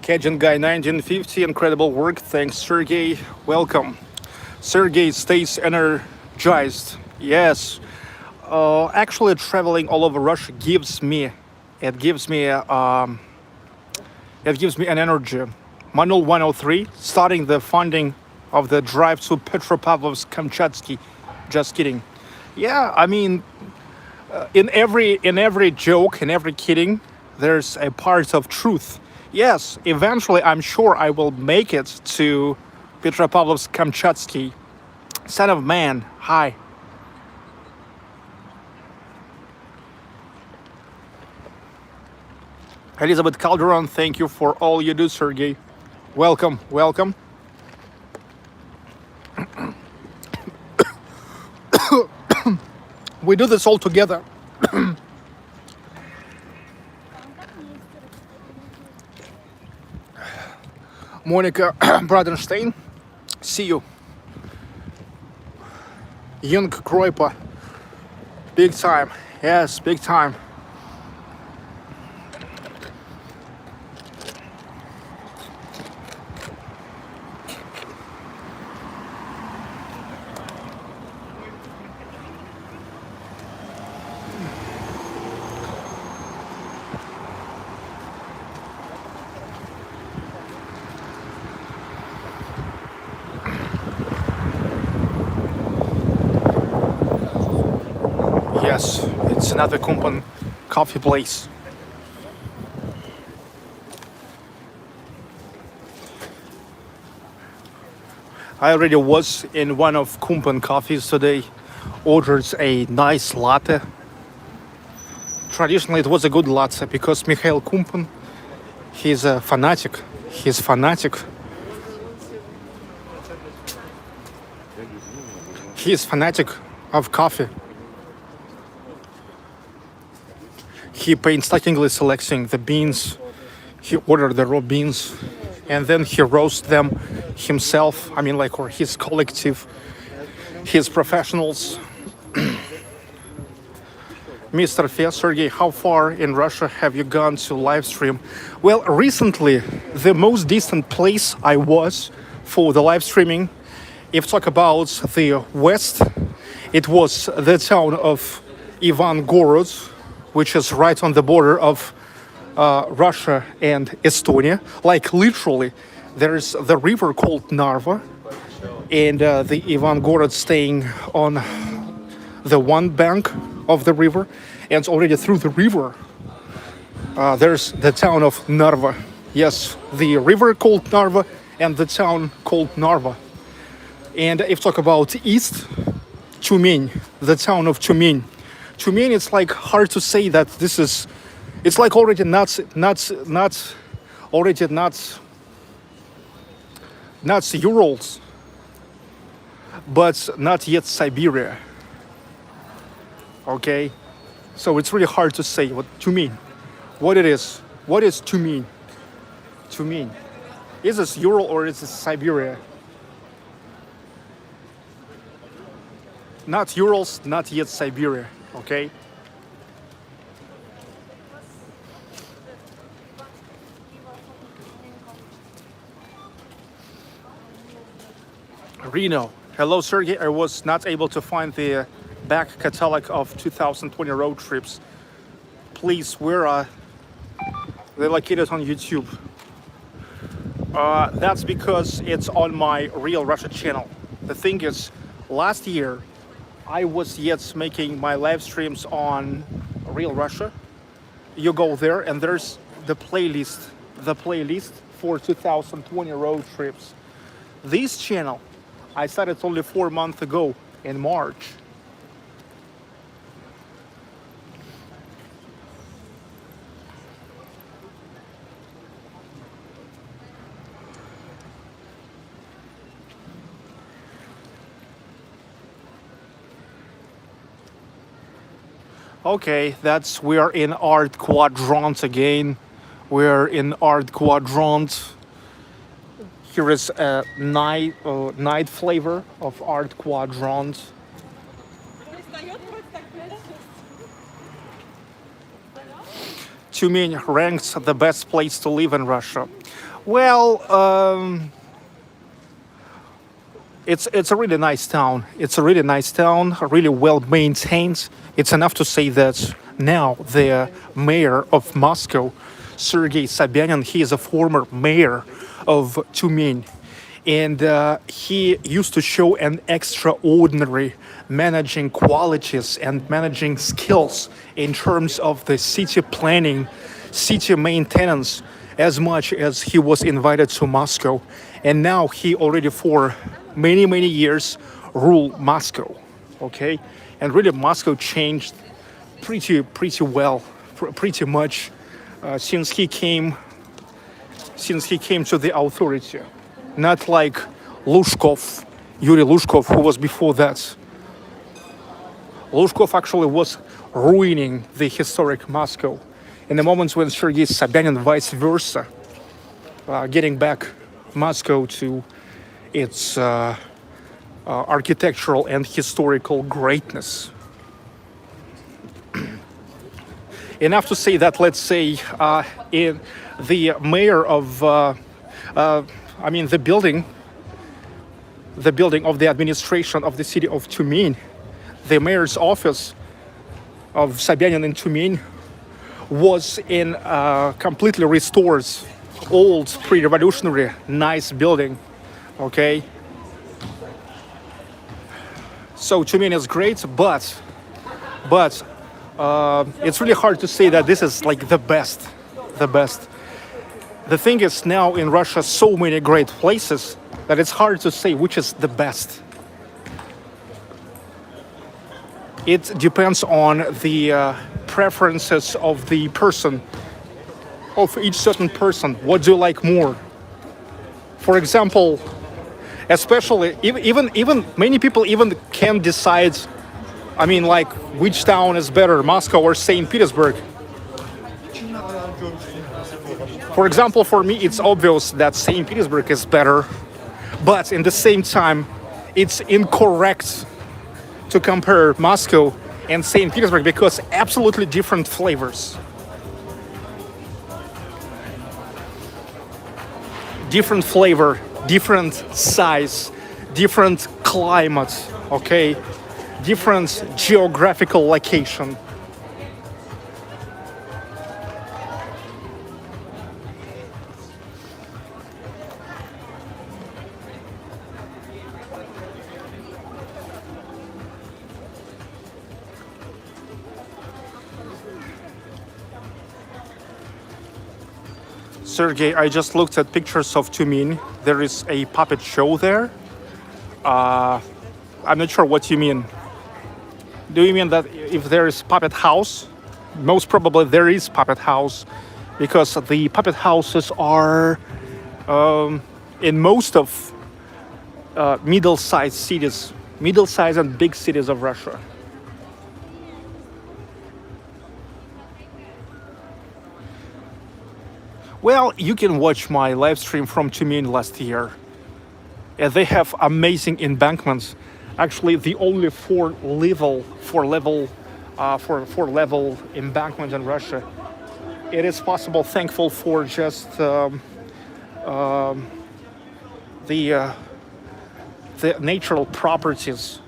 S1: Cajun Guy 1950, incredible work. Thanks, Sergey. Welcome. Sergey stays energized. Yes. Actually, traveling all over Russia gives me an energy. Manual 103, starting the funding of the drive to Petropavlovsk-Kamchatsky. Just kidding. Yeah, I mean, in every joke, in every kidding, there's a part of truth. Yes, eventually I'm sure I will make it to Petropavlovsk-Kamchatsky. Son of man, hi. Elizabeth Calderon, thank you for all you do, Sergey. Welcome, welcome. We do this all together. Monica Bradenstein, see you. Jung Kroipa, big time. Yes, big time. Yes, it's another Kumpan coffee place. I already was in one of Kumpan coffees today, ordered a nice latte. Traditionally it was a good latte because Mikhail Kumpan, he's a fanatic. He's fanatic. He is fanatic of coffee. He painstakingly selecting the beans. He ordered the raw beans, and then he roasts them himself. I mean, like, or his collective, his professionals. Mr. Fia, Sergey, how far in Russia have you gone to live stream? Well, recently, the most distant place I was for the live streaming, if talk about the west, it was the town of Ivangorod, which is right on the border of Russia and Estonia. Like literally, there's the river called Narva, and the Ivangorod staying on the one bank of the river, and already through the river, there's the town of Narva. Yes, the river called Narva and the town called Narva. And if talk about east, Tyumen, the town of Tyumen. Tyumen, it's like hard to say that this is, it's like already not Urals, but not yet Siberia. Okay, so it's really hard to say what Tyumen, what it is. What is Tyumen? Tyumen, is this Ural or is this Siberia? Not Urals, not yet Siberia. Okay. Reno. Hello, Sergey. I was not able to find the back catalog of 2020 road trips. Please, where are they located on YouTube? That's because it's on my Real Russia channel. The thing is, last year I was yet making my live streams on Real Russia. You go there and there's the playlist for 2020 road trips. This channel I started only 4 months ago in March. Okay, we are in Art Quadrant again. We're in Art Quadrant. Here is a night flavor of Art Quadrant. Tyumen ranks the best place to live in Russia. Well, it's a really nice town. It's a really nice town, really well maintained. It's enough to say that now the mayor of Moscow, Sergei Sobyanin, he is a former mayor of Tyumen, and he used to show an extraordinary managing qualities and managing skills in terms of the city planning, city maintenance, as much as he was invited to Moscow. And now he already for many years rule Moscow. Okay, and really Moscow changed pretty well, pretty much since he came to the authority. Not like Lushkov, Yuri Lushkov, who was before that. Lushkov actually was ruining the historic Moscow. In the moments when Sergei Sobyanin, vice versa, getting back Moscow to its architectural and historical greatness. Enough to say that, let's say, in the mayor of, the building of the administration of the city of Tyumen, the mayor's office of Sobyanin in Tyumen was in completely restored, old, pre-revolutionary, nice building. Okay. So Tyumen is great, but it's really hard to say that this is like the best. The best. The thing is, now in Russia, so many great places that it's hard to say which is the best. It depends on the preferences of the person, of each certain person. What do you like more? For example, especially even many people even can decide. I mean, like which town is better, Moscow or St. Petersburg? For example, for me, it's obvious that St. Petersburg is better, but in the same time, it's incorrect to compare Moscow and St. Petersburg because absolutely different flavors. Different flavor, different size, different climate, okay? Different geographical location. Sergey, I just looked at pictures of Tumin. There is a puppet show there. I'm not sure what you mean. Do you mean that if there is puppet house? Most probably there is puppet house, because the puppet houses are in most of middle-sized cities, middle-sized and big cities of Russia. Well, you can watch my live stream from Tumin last year. And they have amazing embankments. Actually, the only four level embankment in Russia. It is possible, thankful for just the natural properties,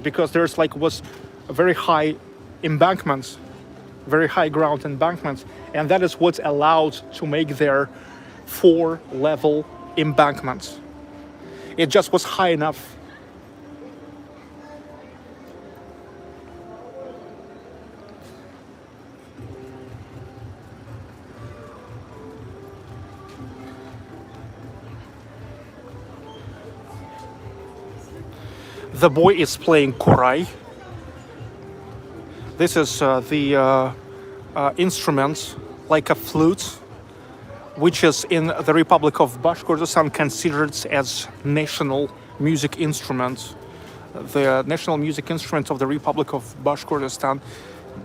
S1: because there's was a very high embankments, very high ground embankments, and that is what's allowed to make their 4-level embankments. It just was high enough. The boy is playing koray. This is the instrument, like a flute, which is in the Republic of Bashkortostan considered as national music instrument. The national music instrument of the Republic of Bashkortostan.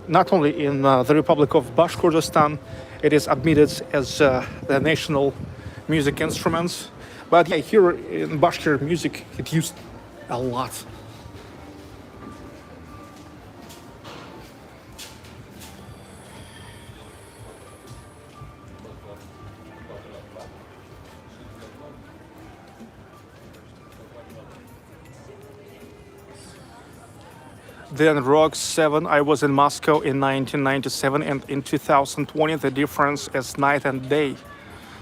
S1: Not only in the Republic of Bashkortostan, it is admitted as the national music instruments. But yeah, here in Bashkir music, it used a lot. Then Rock 7, I was in Moscow in 1997, and in 2020 the difference is night and day.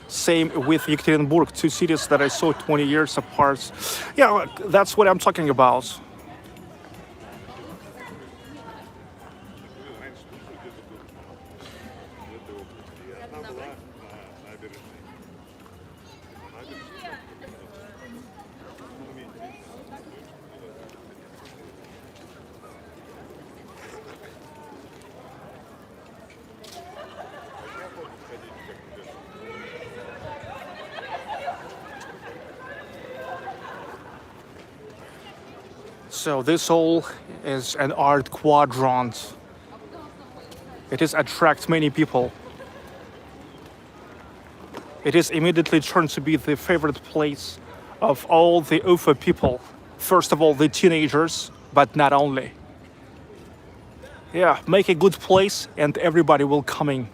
S1: Same with Yekaterinburg, two cities that I saw 20 years apart. Yeah, that's what I'm talking about. So this all is an art quadrant. It is attract many people. It is immediately turned to be the favorite place of all the UFA people. First of all, the teenagers, but not only. Yeah, make a good place and everybody will coming.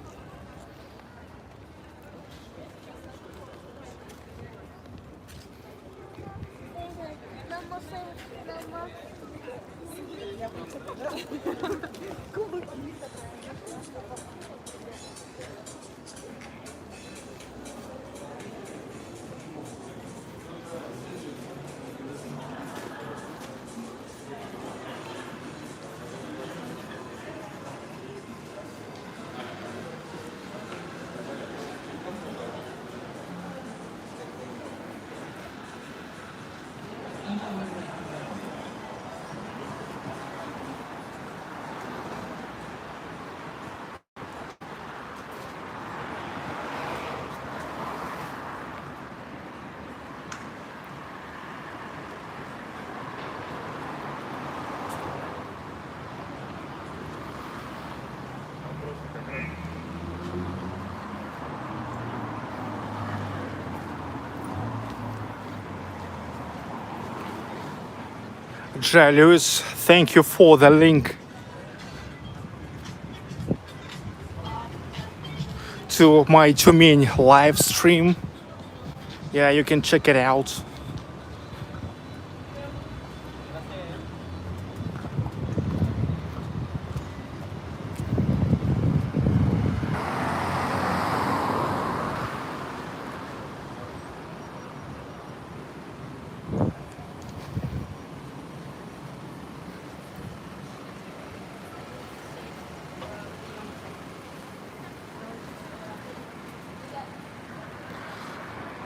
S1: Jalous, thank you for the link to my Tumin live stream. Yeah, you can check it out.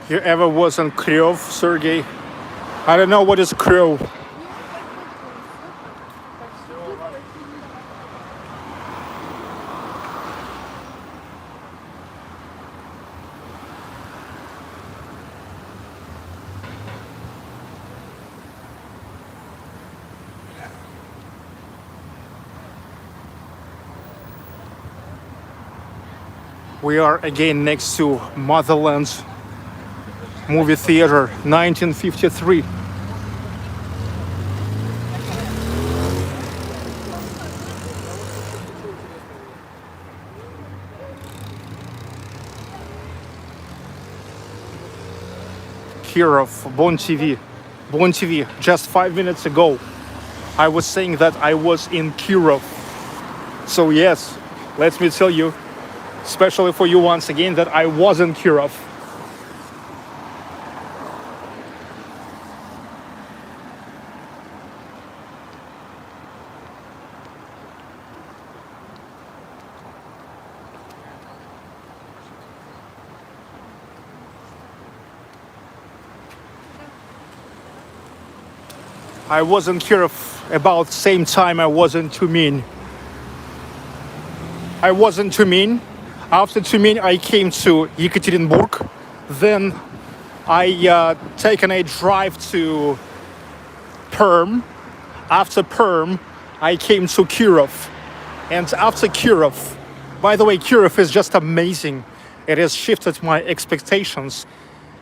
S1: You ever was on Kryov, Sergey? I don't know what is Kryov. We are again next to Motherland movie theater, 1953. Kirov, Bon TV. Bon TV, just 5 minutes ago, I was saying that I was in Kirov. So yes, let me tell you, especially for you once again, that I was in Kirov. I was in Kirov about the same time I was in Tumin. I was in Tumin. After Tumin, I came to Yekaterinburg. Then I taken a drive to Perm. After Perm, I came to Kirov. And after Kirov, by the way, Kirov is just amazing. It has shifted my expectations.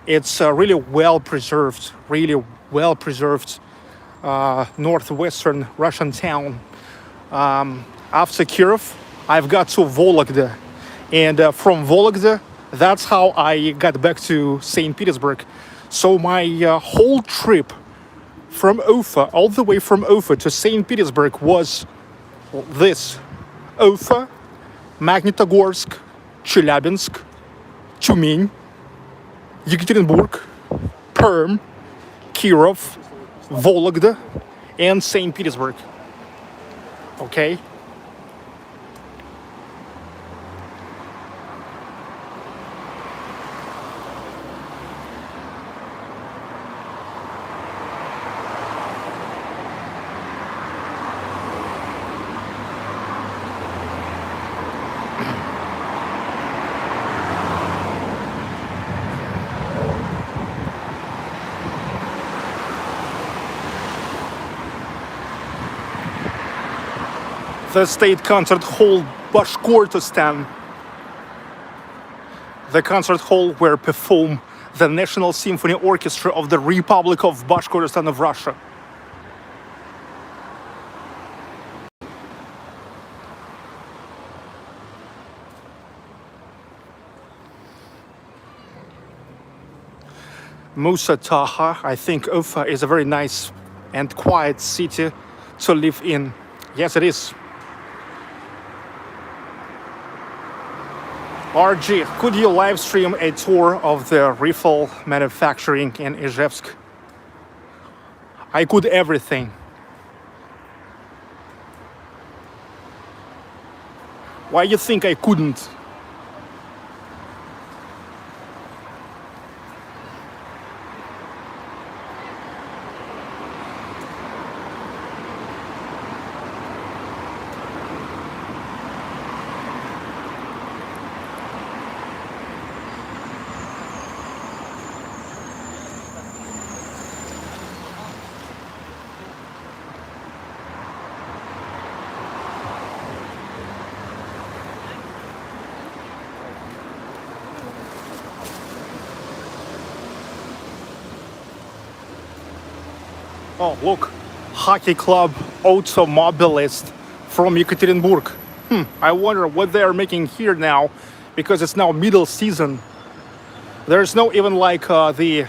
S1: It's really well preserved, northwestern Russian town. After Kirov, I've got to Vologda, and from Vologda, that's how I got back to St. Petersburg. So my whole trip from Ufa, all the way from Ufa to St. Petersburg, was this: Ufa, Magnitogorsk, Chelyabinsk, Tumin, Yekaterinburg, Perm, Kirov, Vologda, and St. Petersburg. Okay? The State Concert Hall, Bashkortostan. The concert hall where perform the National Symphony Orchestra of the Republic of Bashkortostan of Russia. Musa Taha, I think Ufa is a very nice and quiet city to live in. Yes, it is. RG, could you live stream a tour of the rifle manufacturing in Izhevsk? I could everything. Why you think I couldn't? Oh, look, hockey club automobilist from Yekaterinburg. I wonder what they are making here now, because it's now middle season. There's no even like the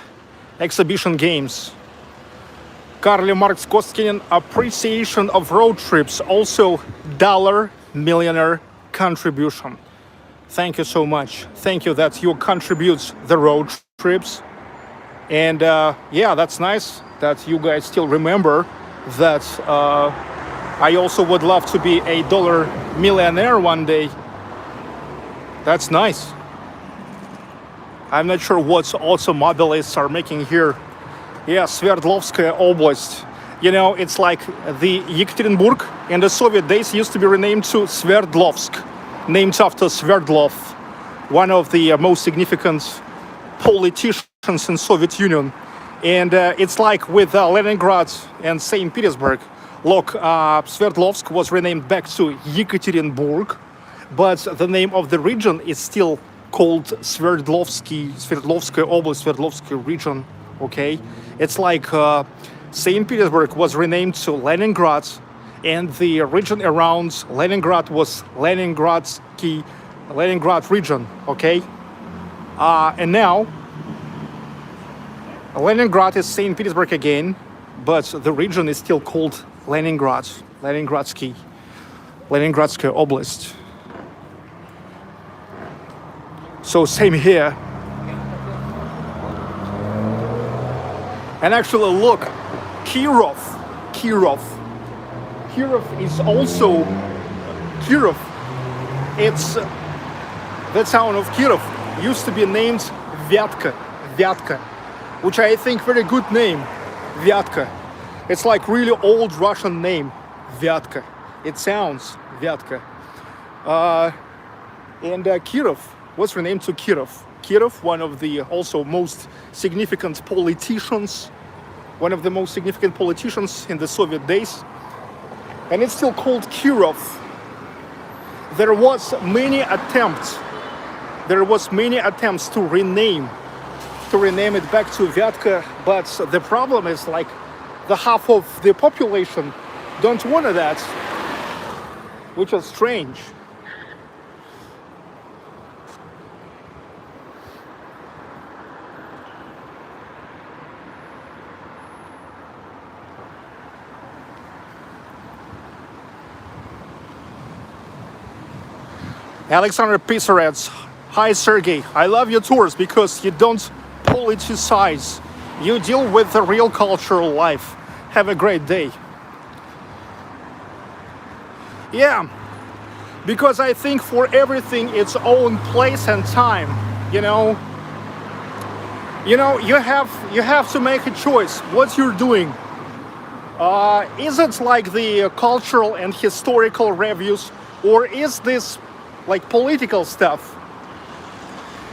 S1: exhibition games. Karli Marx Kostkinin appreciation of road trips, also dollar millionaire contribution. Thank you so much. Thank you that you contribute the road trips. And yeah, that's nice that you guys still remember that I also would love to be a dollar millionaire one day. That's nice. I'm not sure what automobilists are making here. Yeah, Sverdlovskaya Oblast. You know, it's like the Yekaterinburg in the Soviet days used to be renamed to Sverdlovsk, named after Sverdlov, one of the most significant politicians in Soviet Union. And it's like with Leningrad and St. Petersburg. Look, Sverdlovsk was renamed back to Yekaterinburg, but the name of the region is still called Sverdlovskaya Oblast, Sverdlovskaya region. Okay, it's like St. Petersburg was renamed to Leningrad, and the region around Leningrad was Leningrad region. Okay, and now Leningrad is St. Petersburg again, but the region is still called Leningradskaya Oblast. So same here. And actually look, Kirov is also Kirov. It's the town of Kirov used to be named Vyatka, which I think very good name, Vyatka. It's like really old Russian name, Vyatka. It sounds Vyatka. And Kirov was renamed to Kirov. Kirov, one of the also most significant politicians, in the Soviet days, and it's still called Kirov. There was many attempts to rename it back to Vyatka, but the problem is like the half of the population don't want that, which is strange. Alexander Pisarets, hi Sergey, I love your tours because you don't politicize. You deal with the real cultural life. Have a great day. Yeah, because I think for everything its own place and time. You have to make a choice what you're doing. Is it like the cultural and historical reviews, or is this like political stuff?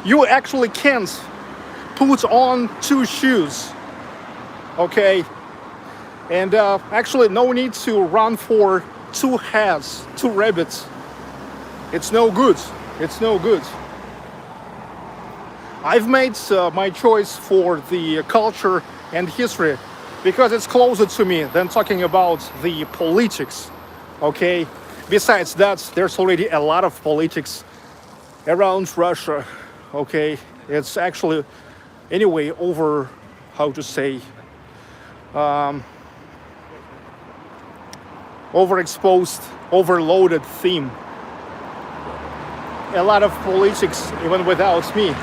S1: You actually can't put on two shoes, okay? And actually no need to run for two heads, two rabbits. It's no good. I've made my choice for the culture and history because it's closer to me than talking about the politics, okay? Besides that, there's already a lot of politics around Russia, okay? It's actually, anyway, overexposed, overloaded theme. A lot of politics, even without me.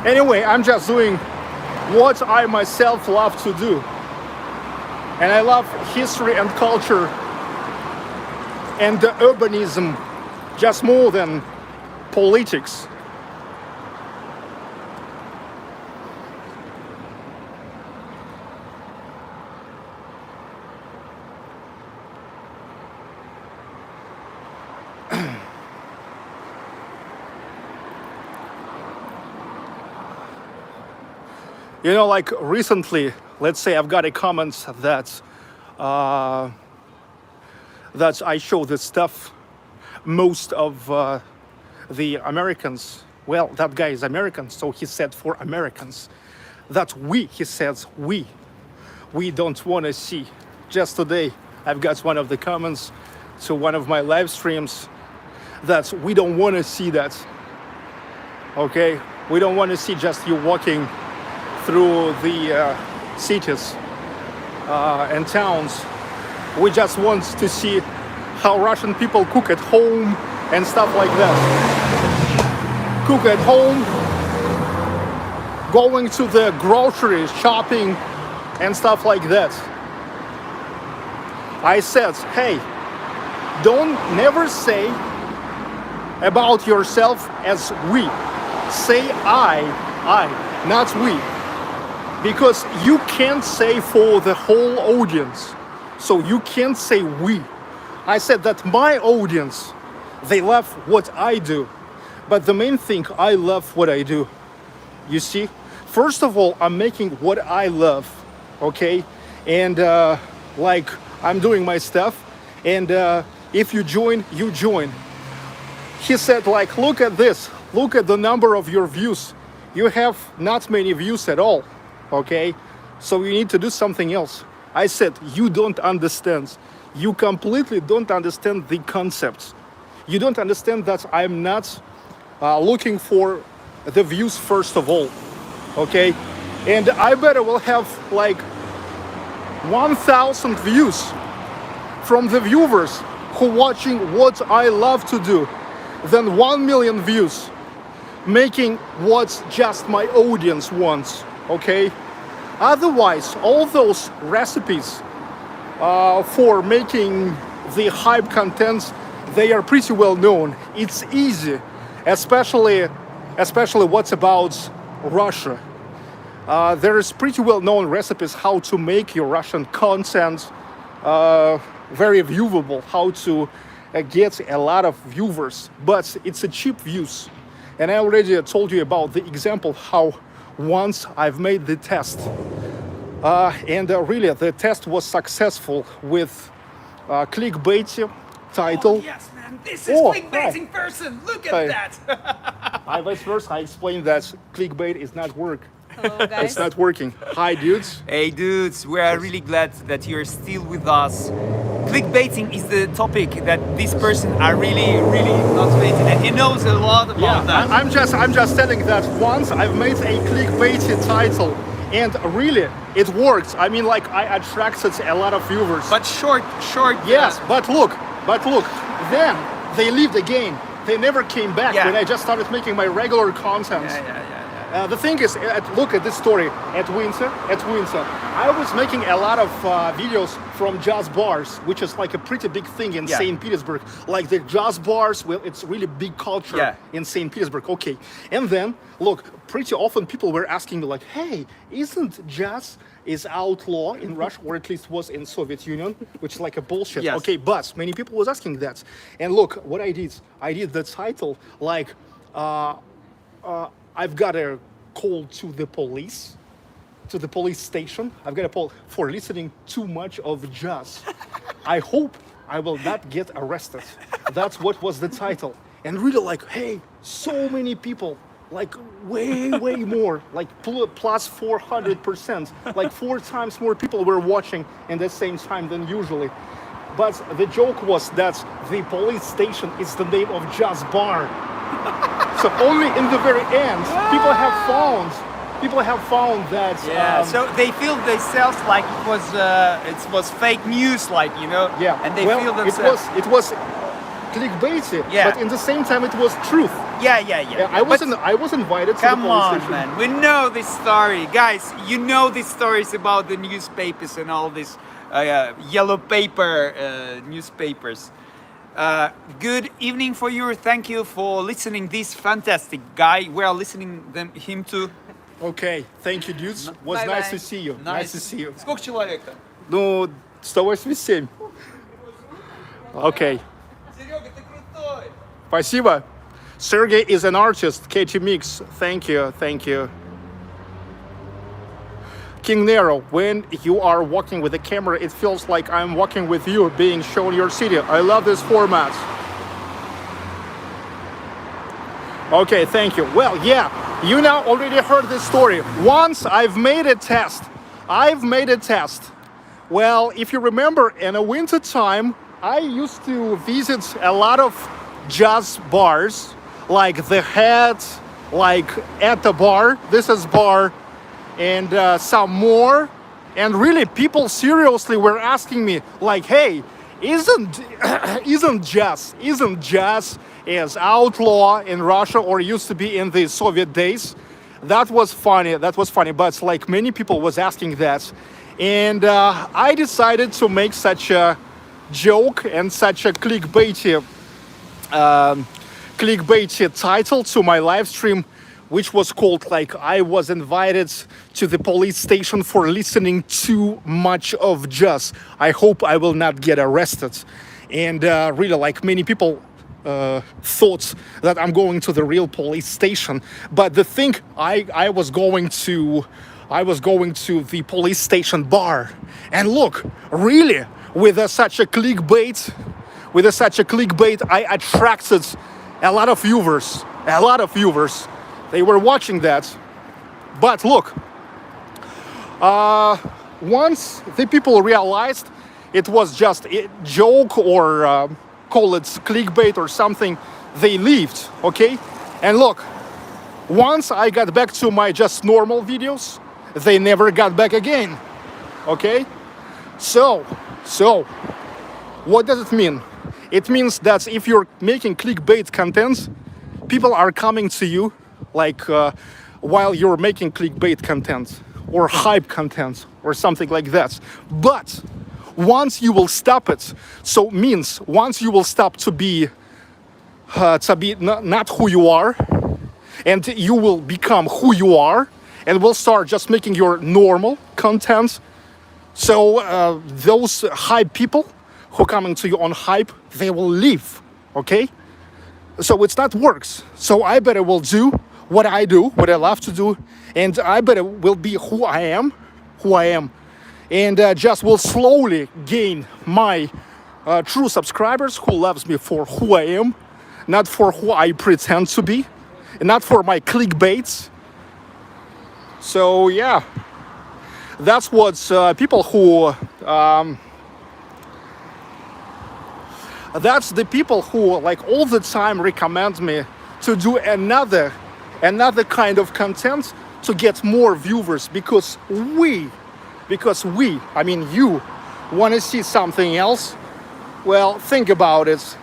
S1: Anyway, I'm just doing what I myself love to do. And I love history and culture and the urbanism just more than politics. Like recently, let's say I've got a comment that I show this stuff. Most of the Americans, well, that guy is American, so he said for Americans, that he says we. we don't want to see. Just today, I've got one of the comments to one of my live streams that we don't want to see that. Okay, we don't want to see just you walking through the cities and towns. We just want to see how Russian people cook at home and stuff like that. Cook at home, going to the grocery shopping and stuff like that. I said, hey, don't never say about yourself as we. Say I, not we. Because you can't say for the whole audience. So you can't say we. I said that my audience, they love what I do. But the main thing, I love what I do. You see? First of all, I'm making what I love, okay? And like, I'm doing my stuff. And if you join, you join. He said, like, look at this. Look at the number of your views. You have not many views at all, okay? So you need to do something else. I said, you don't understand. You completely don't understand the concepts. You don't understand that I'm not looking for the views first of all, okay? And I better will have like 1,000 views from the viewers who watching what I love to do than 1 million views making what just my audience wants, okay? Otherwise, all those recipes for making the hype contents, they are pretty well known. It's easy, especially what's about Russia. There is pretty well known recipes how to make your Russian content very viewable, how to get a lot of viewers, but it's a cheap views. And I already told you about the example how once I've made the test. And really the test was successful with clickbaity title.
S4: Oh, yes, man, this is clickbaiting person. Look at that.
S1: I explained that clickbait is not work.
S5: Hello, guys.
S1: It's not working. Hi, dudes.
S4: Hey, dudes, we are really glad that you're still with us. Clickbaiting is the topic that this person are really motivated, and he knows a lot about that.
S1: I'm just telling that once I've made a clickbaity title, and really it worked. I mean, like I attracted a lot of viewers.
S4: But short.
S1: Yes, but look, then they leave the game. They never came back when I just started making my regular content. The thing is, look at this story at winter. I was making a lot of videos from jazz bars, which is like a pretty big thing in St. Petersburg. Like the jazz bars, well, it's really big culture in St. Petersburg. Okay, and then look, pretty often people were asking me like, "Hey, isn't jazz is outlaw in Russia, or at least was in Soviet Union?" Which is like a bullshit.
S4: Yes.
S1: Okay, but many people was asking that, and look what I did. I did the title like. I've got a call to the police station. I've got a call for listening too much of jazz. I hope I will not get arrested. That's what was the title. And really like, hey, so many people, like way more, like plus 400%, like 4 times more people were watching in the same time than usually. But the joke was that the police station is the name of jazz bar. So only in the very end, people have found that.
S4: So they feel themselves like it was fake news, like, you know.
S1: Yeah.
S4: And they feel themselves.
S1: It was clickbaity.
S4: Yeah.
S1: But in the same time, it was truth.
S4: Yeah.
S1: I was invited to the
S4: Come
S1: police
S4: on,
S1: station.
S4: man. We know this story, guys. You know these stories about the newspapers and all this yellow paper newspapers. Good evening for you. Thank you for listening. This fantastic guy. We are listening him to.
S1: Okay, thank you, dudes. Was
S5: Bye-bye.
S1: nice to see you. Nice to see you.
S4: Сколько человек-то?
S1: Ну, 187. Okay.
S4: Серега, ты крутой.
S1: Спасибо. Sergey is an artist. Katie Mix. Thank you. King Nero, when you are walking with the camera, it feels like I'm walking with you, being shown your city. I love this format. Okay, thank you. Well, yeah, you now already heard this story. Once I've made a test. I've made a test. Well, if you remember, in the winter time, I used to visit a lot of jazz bars, like The Head, like At the Bar, This Is Bar, and some more. And really, people seriously were asking me, like, hey, isn't jazz as outlaw in Russia or used to be in the Soviet days? That was funny, but like many people was asking that. And I decided to make such a joke and such a clickbaity title to my live stream, which was called like I was invited to the police station for listening too much of jazz. I hope I will not get arrested. And really, like many people thought that I'm going to the real police station. But the thing, I was going to the police station bar. And look, really, with such a clickbait, I attracted a lot of viewers. They were watching that. But look, once the people realized it was just a joke or call it clickbait or something, they left, okay? And look, once I got back to my just normal videos, they never got back again, okay? So, what does it mean? It means that if you're making clickbait content, people are coming to you like while you're making clickbait content or hype content or something like that. But once you will stop it, so means once you will stop to be not who you are, and you will become who you are, and will start just making your normal content. So those hype people who coming to you on hype, they will leave, okay? So it's not works. So I better will do what I do, what I love to do, and I better will be who I am, and just will slowly gain my true subscribers who loves me for who I am, not for who I pretend to be, and not for my clickbaits. So yeah, that's what people who that's the people who like all the time recommend me to do another kind of content to get more viewers, because we, I mean you, want to see something else. Well, think about it.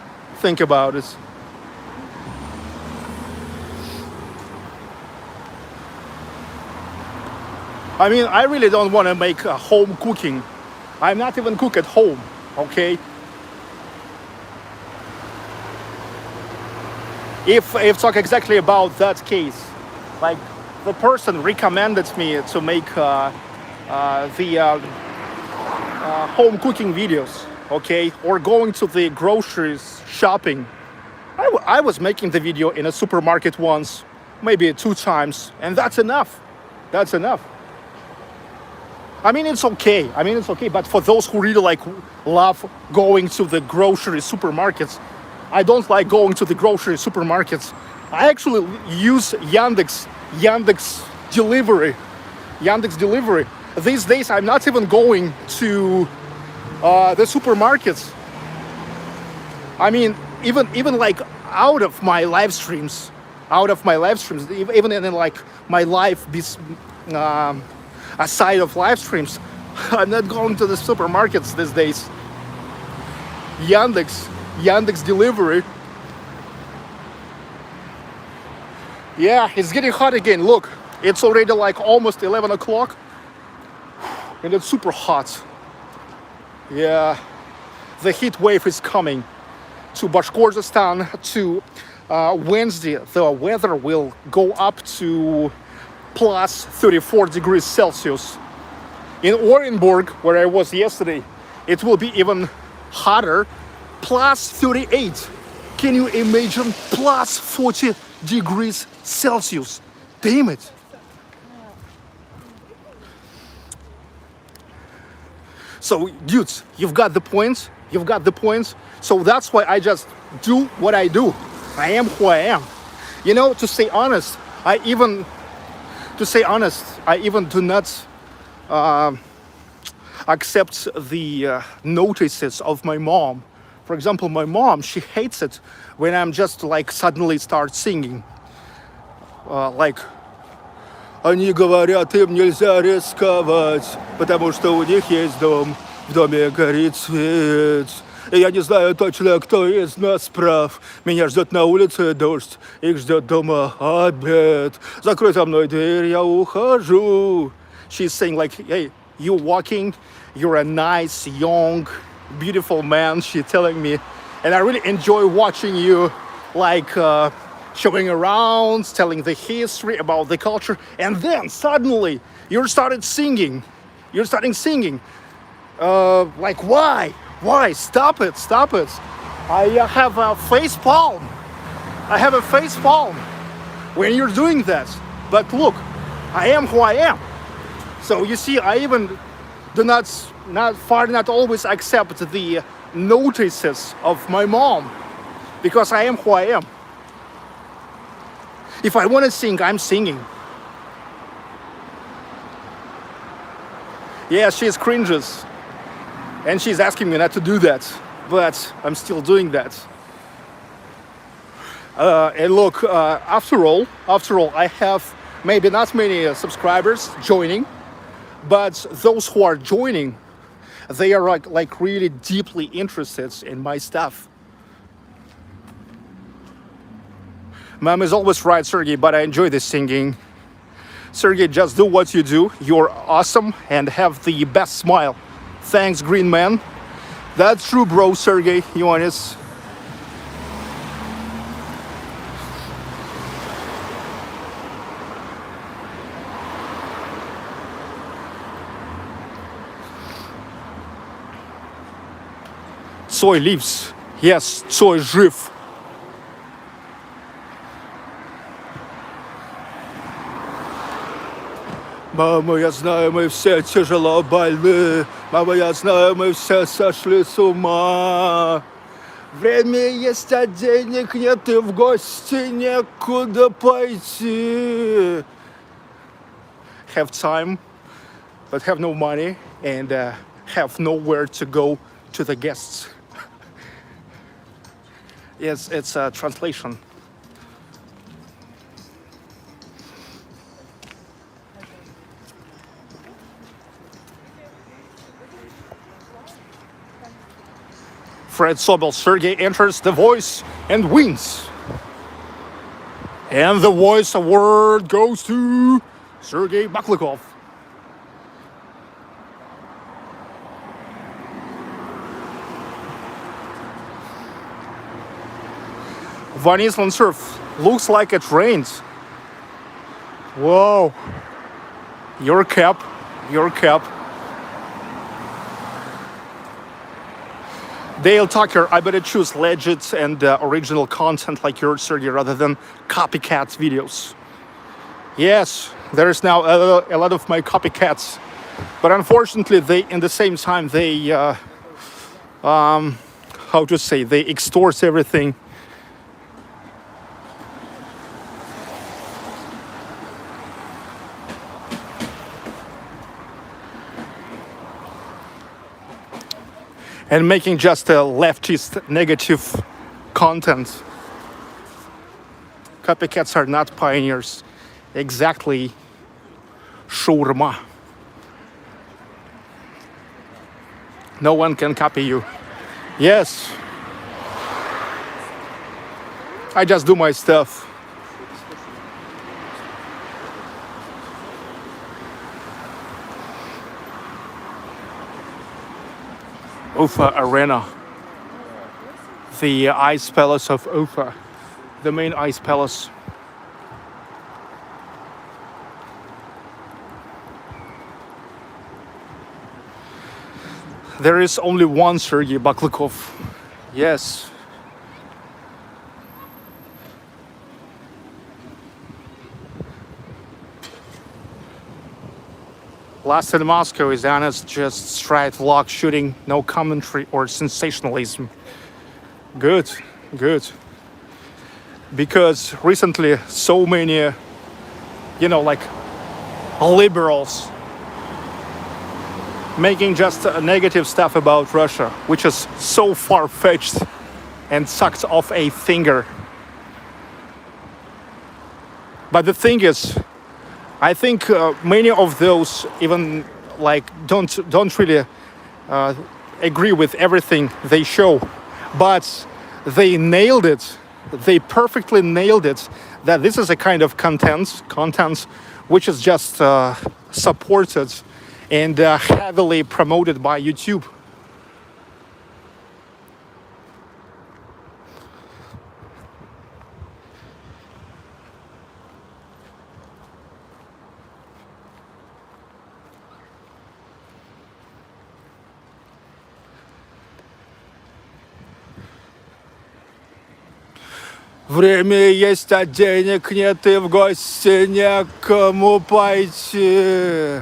S1: I mean, I really don't want to make home cooking. I'm not even cook at home, okay? If talk exactly about that case, like the person recommended me to make the home cooking videos, okay, or going to the groceries shopping. I was making the video in a supermarket once, maybe 2 times, and that's enough. I mean, it's okay, but for those who really like love going to the grocery supermarkets, I don't like going to the grocery supermarkets. I actually use Yandex delivery. These days, I'm not even going to the supermarkets. I mean, even like out of my live streams, even in like my life aside of live streams, I'm not going to the supermarkets these days. Yandex delivery. Yeah, it's getting hot again. Look, it's already like almost 11 o'clock and it's super hot. Yeah, the heat wave is coming to Bashkortostan. To Wednesday, the weather will go up to plus 34 degrees Celsius. In Orenburg, where I was yesterday, it will be even hotter, plus 38. Can you imagine? Plus 40 degrees Celsius. Damn it. So, dudes, you've got the points. So that's why I just do what I do. I am who I am. You know, to say honest, I even do not accept the notices of my mom. For example, my mom, she hates it when I'm just like suddenly start singing. Like, они говорят, им нельзя рисковать, потому что у них есть дом, в доме горит свет. И я не знаю точно, кто из нас прав. Меня ждет на улице дождь, их ждет дома обед. Закрой за мной дверь, я ухожу. She's saying like, hey, you walking, you're a nice, young, beautiful man, she's telling me. And I really enjoy watching you, like, showing around, telling the history about the culture. And then suddenly, you started singing. You're starting singing. Like, why? Why? Stop it, stop it. I have a face palm. I have a face palm when you're doing that. But look, I am who I am. So you see, I even do not always accept the notices of my mom because I am who I am. If I want to sing, I'm singing. Yeah, she cringes. And she's asking me not to do that. But I'm still doing that. And look, after all, I have maybe not many subscribers joining. But those who are joining, they are like really deeply interested in my stuff. Mom is always right, Sergey, but I enjoy this singing. Sergey, just do what you do. You're awesome and have the best smile. Thanks, Green Man. That's true, bro, Sergey Ioannis. Soy lives. Yes, Soy жив. Мама, я знаю, мы все тяжело больны. Мама, я знаю, мы все сошли с ума. Время есть, а денег нет, и в гости некуда пойти. Have time, but have no money, and have nowhere to go to the guests. Yes, it's a translation. Fred Sobel, Sergey enters The Voice and wins. And the Voice Award goes to Sergey Baklykov. Van Island Surf. Looks like it rains. Whoa. Your cap. Your cap. Dale Tucker, I better choose legit and original content like yours, Sergey, rather than copycat videos. Yes, there's now a lot of my copycats. But unfortunately, they, in the same time, they, how to say, they extort everything. And making just a leftist negative content. Copycats are not pioneers. Exactly. Shawarma. No one can copy you. Yes. I just do my stuff. UFA Arena, the ice palace of UFA, the main ice palace. There is only one Sergey Baklykov. Yes. Last in Moscow is honest, just straight vlog shooting, no commentary or sensationalism. Good, good. Because recently so many, like liberals making just negative stuff about Russia, which is so far-fetched and sucked off a finger. But the thing is, I think many of those even like don't really agree with everything they show, but they nailed it. They perfectly nailed it. That this is a kind of content which is just supported and heavily promoted by YouTube. Время есть, а денег нет, и в гости некому пойти.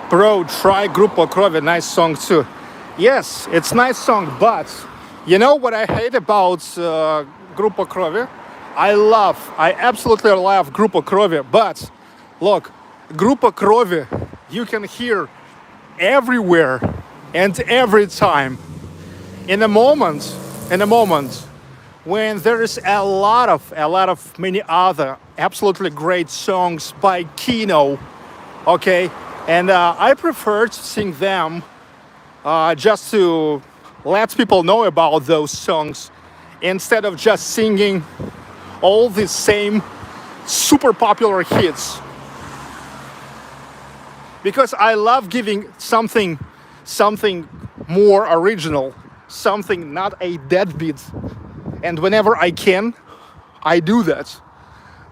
S1: Bro, try Grupo Krovi, nice song too. Yes, it's nice song, but you know what I hate about Grupo Krovi? I absolutely love Grupo Krovi, but look, Grupo Krovi you can hear everywhere and every time. In a moment when there is a lot of many other absolutely great songs by Kino, okay? And I prefer to sing them just to let people know about those songs instead of just singing all the same super popular hits. Because I love giving something more original, something not a deadbeat. And whenever I can, I do that.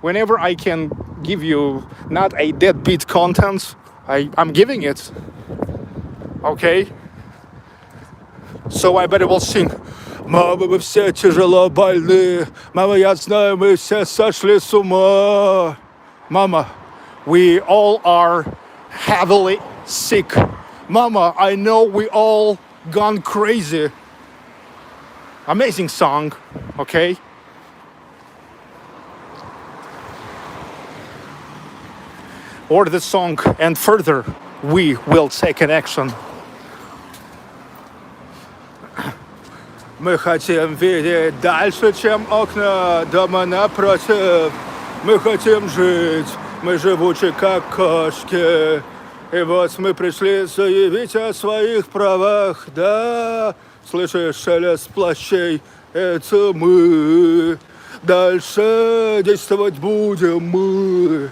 S1: Whenever I can give you not a deadbeat content, I'm giving it. Okay? So I better will sing. Мама, мы все тяжело больны. Мама, я знаю, мы все сошли с ума. Mama, we all are heavily sick. Mama, I know we all gone crazy. Amazing song, okay? Or the song, and further, we will take an action. Мы хотим видеть дальше, чем окна дома напротив. Мы хотим жить, мы живучи, как кошки. И вот мы пришли заявить о своих правах, да. Слышишь шелест плащей, это мы. Дальше действовать будем мы.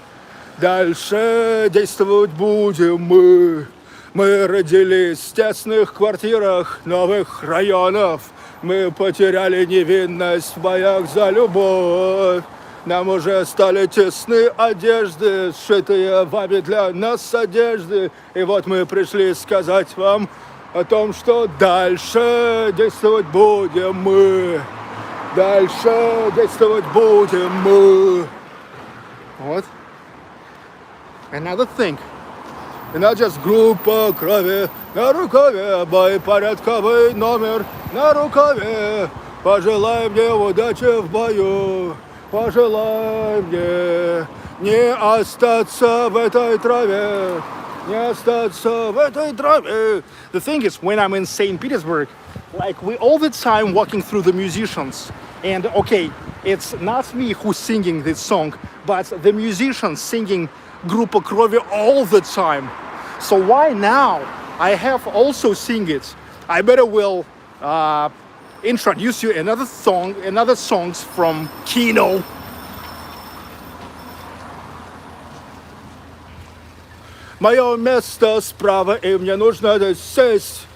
S1: Дальше действовать будем мы. Мы родились в тесных квартирах новых районов. Мы потеряли невинность в боях за любовь. Нам уже стали тесны одежды, сшитые вами для нас одежды. И вот мы пришли сказать вам о том, что дальше действовать будем мы. Дальше действовать будем мы. Вот. Another thing. И not just группа крови на рукаве, боепорядковый номер на рукаве. Пожелай мне удачи в бою, пожелай мне не остаться в этой траве, не остаться в этой траве. The thing is, when I'm in St. Petersburg, like we all the time walking through the musicians, and okay, it's not me who's singing this song, but the musicians singing Grupo Krovi all the time. So why now I have also sing it? I better will introduce you another songs from Kino. Мое место справа, и мне нужно здесь сесть.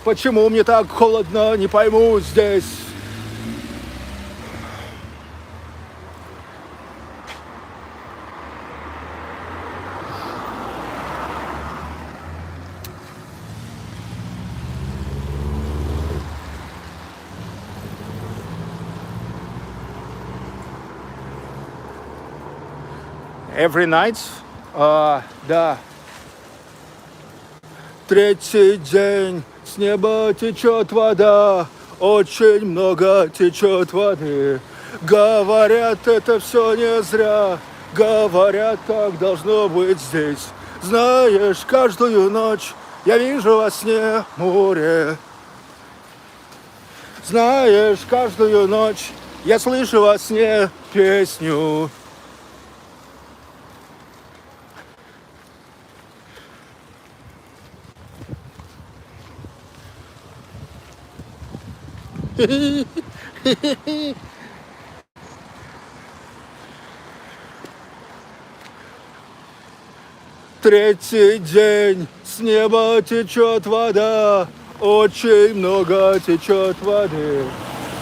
S1: Почему мне так холодно, не пойму здесь. every night. Да. Третий день, с неба течет вода, очень много течет воды. Говорят, это все не зря, говорят, так должно быть здесь. Знаешь, каждую ночь я вижу во сне море. Знаешь, каждую ночь я слышу во сне песню. Третий день, с неба течет вода, очень много течет воды.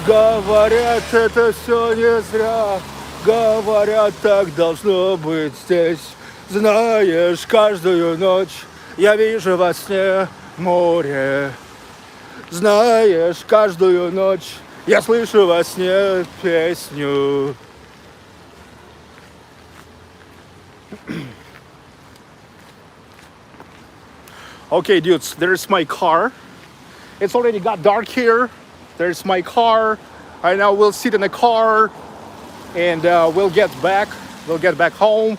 S1: Говорят, это все не зря, говорят, так должно быть здесь. Знаешь, каждую ночь я вижу во сне море. Знаешь, каждую ночь я слышу во сне песню. Okay, dudes, there's my car. It's already got dark here. There's my car. I now will sit in the car and we'll get back. We'll get back home.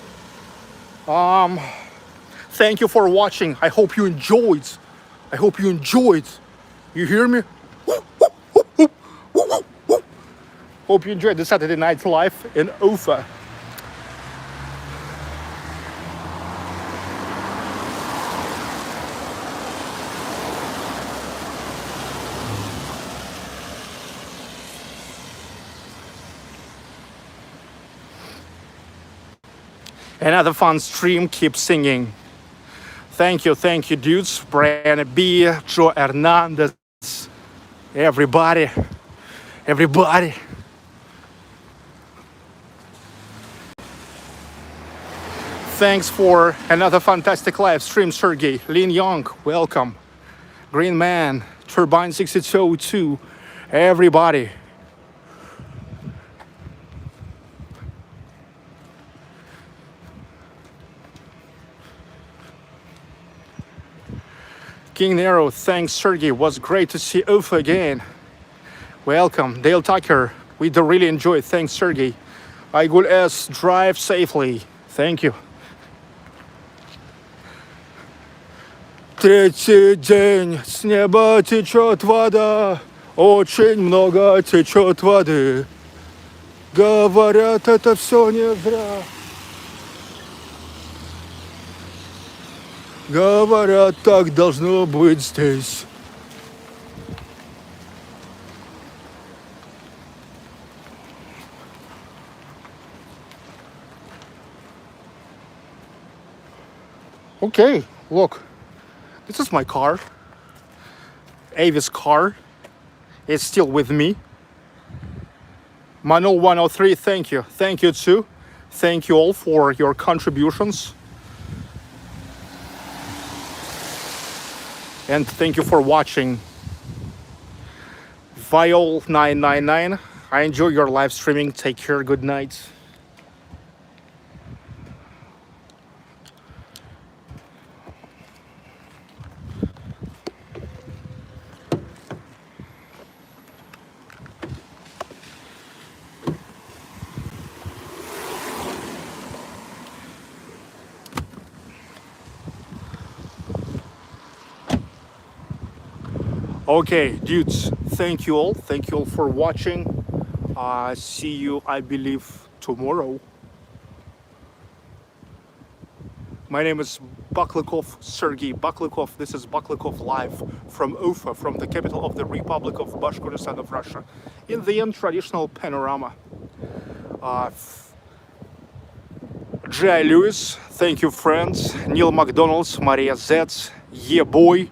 S1: Thank you for watching. I hope you enjoyed. I hope you enjoyed. You hear me? Hope you enjoyed the Saturday Night Live in UFA. Another fun stream, keep singing. Thank you, dudes. Brianna B, Joe Hernandez, everybody. Thanks for another fantastic live stream, Sergey. Lin Young, welcome. Green Man, Turbine 6202, everybody. King Nero, thanks Sergey, was great to see UFA again. Welcome, Dale Tucker, we do really enjoy it, thanks Sergey. Aygul S, drive safely, thank you. Третий день, с неба течет вода, очень много течет воды. Говорят, это все не зря. Говорят, так должно быть здесь. Okay, look. This is my car. Avis car. It's still with me. Mano 103, thank you. Thank you too. Thank you all for your contributions. And thank you for watching. Viol999, I enjoy your live streaming. Take care, good night. Okay, dudes, thank you all for watching. See you, I believe, tomorrow. My name is Baklikov, Sergey Baklikov. This is Baklikov live from Ufa, from the capital of the Republic of Bashkortostan of Russia, in the end traditional panorama. J.I. Lewis, thank you friends. Neil McDonald's, Maria Zets, Boy,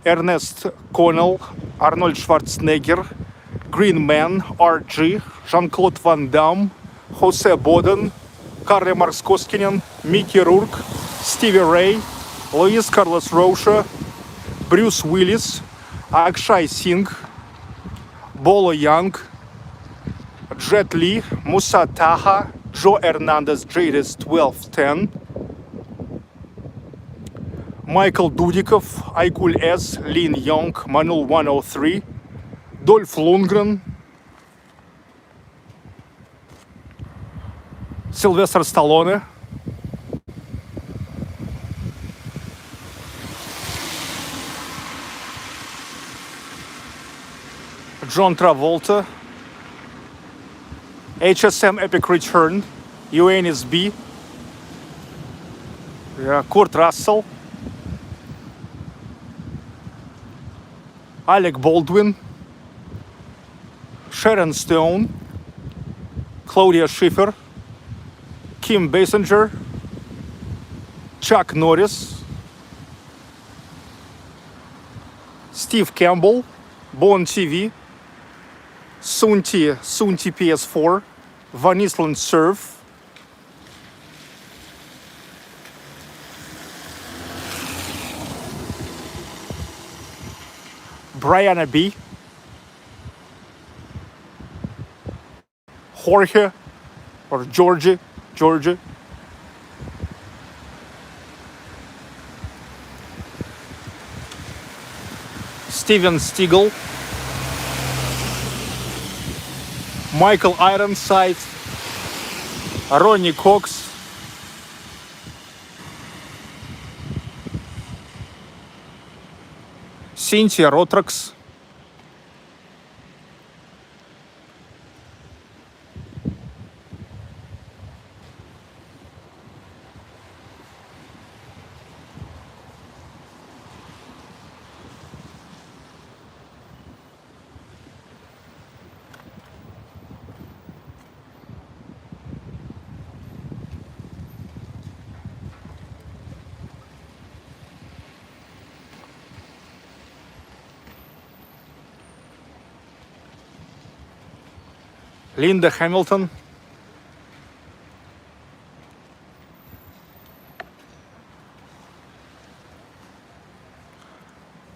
S1: Ernest Connell, Arnold Schwarzenegger, Green Man, RG, Jean-Claude Van Damme, Jose Boden, Karl Marx Koskinen, Mickey Rourke, Stevie Ray, Luis Carlos Rocha, Bruce Willis, Akshay Singh, Bolo Young, Jet Li, Musa Taha, Joe Hernandez Jadis 1210. Michael Dudikov, Aikul S, Lin Young, Manuel 103, Dolph Lundgren, Sylvester Stallone, John Travolta, HSM Epic Return, UNSB, Kurt Russell, Alec Baldwin, Sharon Stone, Claudia Schiffer, Kim Basinger, Chuck Norris, Steve Campbell, Bon TV, Sunti PS4, Van Island Surf, Brianna B, Jorge or Georgie, Steven Stiegel, Michael Ironside, Ronnie Cox, Cynthia Rotrax, Linda Hamilton,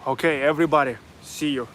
S1: okay, everybody, see you.